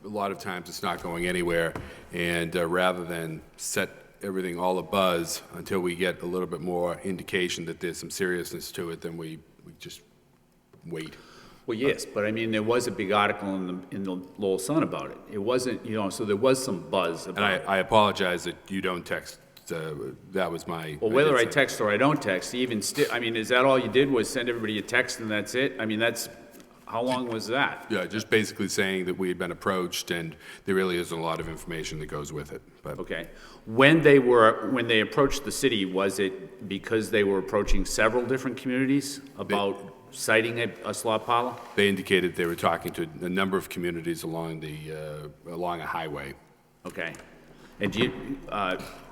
lot of times it's not going anywhere. And rather than set everything all abuzz until we get a little bit more indication that there's some seriousness to it, then we just wait. Well, yes, but I mean, there was a big article in the Lowell Sun about it. It wasn't, you know, so there was some buzz about it. I apologize that you don't text. That was my... Well, whether I text or I don't text, even still, I mean, is that all you did was send everybody a text and that's it? I mean, how long was that? Yeah, just basically saying that we had been approached and there really isn't a lot of information that goes with it. But okay. When they approached the city, was it because they were approaching several different communities about citing a slot parlor? They indicated they were talking to a number of communities along a highway. Okay. And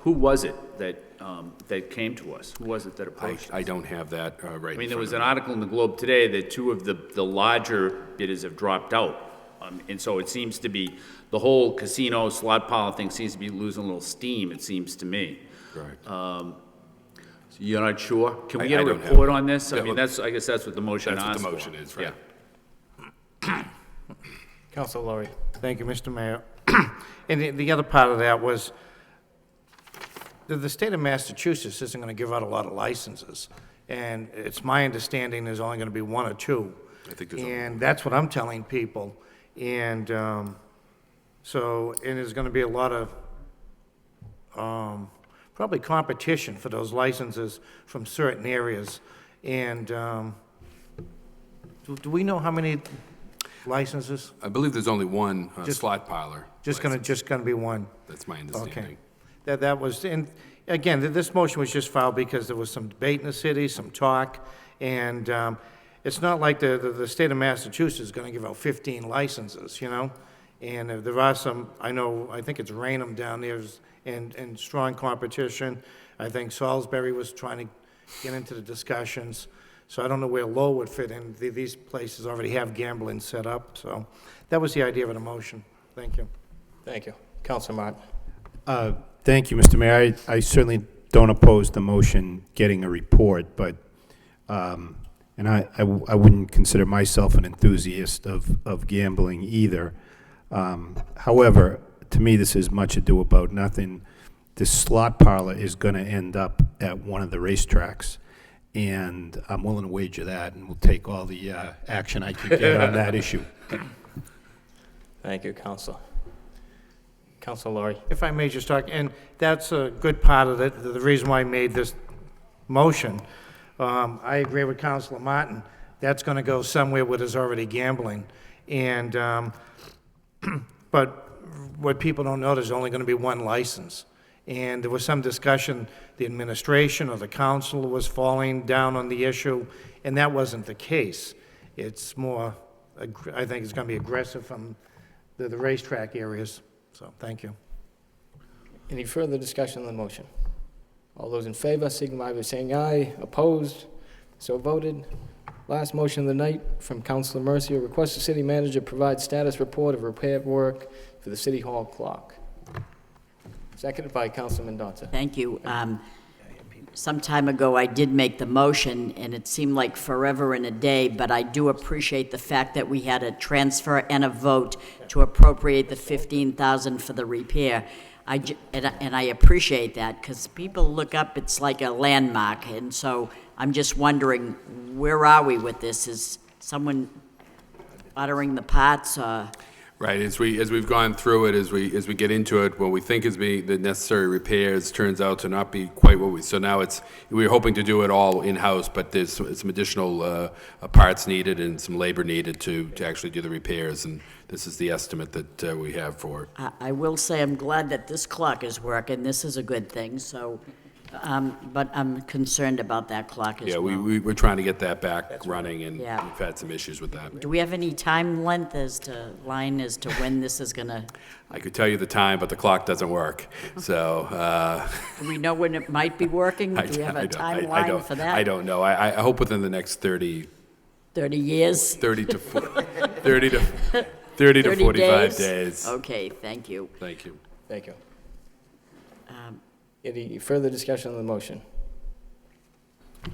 who was it that came to us? Who was it that approached us? I don't have that right. I mean, there was an article in the Globe today that two of the larger bidders have dropped out. And so it seems to be, the whole casino slot parlor thing seems to be losing a little steam, it seems to me. Right. So you're not sure? Can we get a I don't report have on this? Yeah, I mean, I guess that's what the motion That's asks what for. the motion is, right? Yeah. Council Laurie. Thank you, Mr. Mayor. And the other part of that was, the state of Massachusetts isn't going to give out a lot of licenses. And it's my understanding there's only going to be one or two. I think there's And that's what I'm telling people. And and there's going to be a lot of probably competition for those licenses from certain areas. And do we know how many licenses? I believe there's only one Just- slot parlor. Just gonna be one? That's my Okay. understanding. That was, and again, this motion was just filed because there was some debate in the city, some talk, and it's not like the state of Massachusetts is gonna give out 15 licenses, you know? And there are some, I think it's Raynham down there is in strong competition. I think Salisbury was trying to get into the discussions. So I don't know where Lowell would fit in. These places already have gambling set up, so that was the idea of the motion. Thank you. Thank you. Councilor Martin. Thank you, Mr. Mayor. I certainly don't oppose the motion getting a report, but, and I wouldn't consider myself an enthusiast of gambling either. However, to me, this is much ado about nothing. This slot parlor is going to end up at one of the racetracks, and I'm willing to wager that, and we'll take all the action I can get on that issue. Thank you, Councilor. Councilor Laurie. If I may just talk, and that's a good part of it, the reason why I made this motion. I agree with Councilor Martin. That's going to go somewhere where there's already gambling. And, but what people don't know, there's only going to be one license. And there was some discussion, the administration or the council was falling down on the issue, and that wasn't the case. It's more, I think it's going to be aggressive from the racetrack areas. So, thank you. Any further discussion on the motion? All those in favor signify by saying aye. Opposed? So voted. Last motion of the night from Councilor Mercia. Request the city manager provide status report of repair work for the city hall clock. Seconded by Councilor Mendoza. Thank you. Some time ago, I did make the motion, and it seemed like forever and a day, but I do appreciate the fact that we had a transfer and a vote to appropriate the $15,000 for the repair. And I appreciate that, because people look up, it's like a landmark, and so I'm just wondering, where are we with this? Is someone uttering the pots? Right, as we've gone through it, as we get into it, what we think is being the necessary repairs turns out to not be quite what we, so now we're hoping to do it all in-house, but there's some additional parts needed and some labor needed to actually do the repairs, and this is the estimate that we have for it. I will say I'm glad that this clock is working. This is a good thing, so, but I'm concerned about that clock as well. Yeah, we're trying to get that back running, and Yeah. we've had some issues with that. Do we have any time length as to when this is gonna, I could tell you the time, but the clock doesn't work, so. do we know when it might be working? Do we have a timeline for that? I don't know. I hope within the next 30 years? 30 to 45 days. Okay, thank you. Thank you. Thank you. Any further discussion on the motion?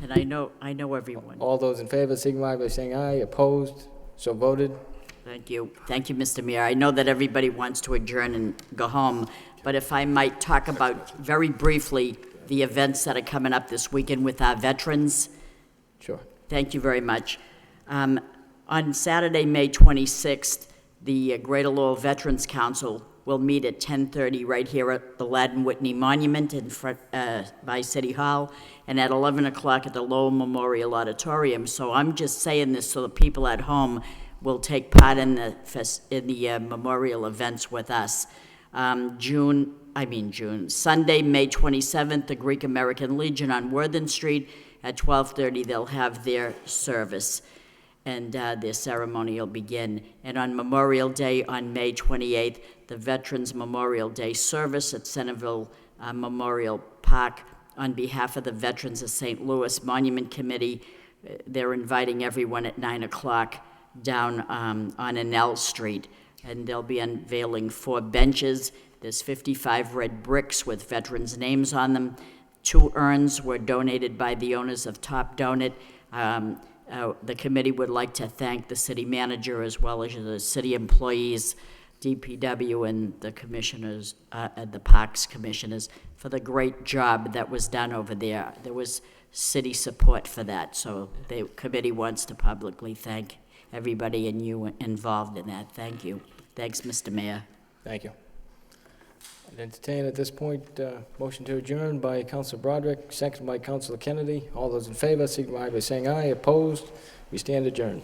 And I know everyone. All those in favor signify by saying aye. Opposed? So voted. Thank you. Thank you, Mr. Mayor. I know that everybody wants to adjourn and go home, but if I might talk about, very briefly, the events that are coming up this weekend with our veterans. Sure. Thank you very much. On Saturday, May 26th, the Greater Lowell Veterans Council will meet at 10:30 right here at the Ladden Whitney Monument in front, by City Hall, and at 11 o'clock at the Lowell Memorial Auditorium. So I'm just saying this so the people at home will take part in the memorial events with us. Sunday, May 27th, the Greek American Legion on Worthen Street at 12:30, they'll have their service, and their ceremony will begin. And on Memorial Day, on May 28th, the Veterans Memorial Day service at Centerville Memorial Park. On behalf of the Veterans of St. Louis Monument Committee, they're inviting everyone at 9 o'clock down on Annell Street, and they'll be unveiling 4 benches. There's 55 red bricks with veterans' names on them. 2 urns were donated by the owners of Top Donut. The committee would like to thank the city manager as well as the city employees, DPW, and the commissioners, the Parks commissioners, for the great job that was done over there. There was city support for that, so the committee wants to publicly thank everybody and you involved in that. Thank you. Thanks, Mr. Mayor. Thank you. I'd entertain at this point, motion to adjourn by Councilor Broderick, second by Councilor Kennedy. All those in favor, signify by saying aye. Opposed? We stand adjourned.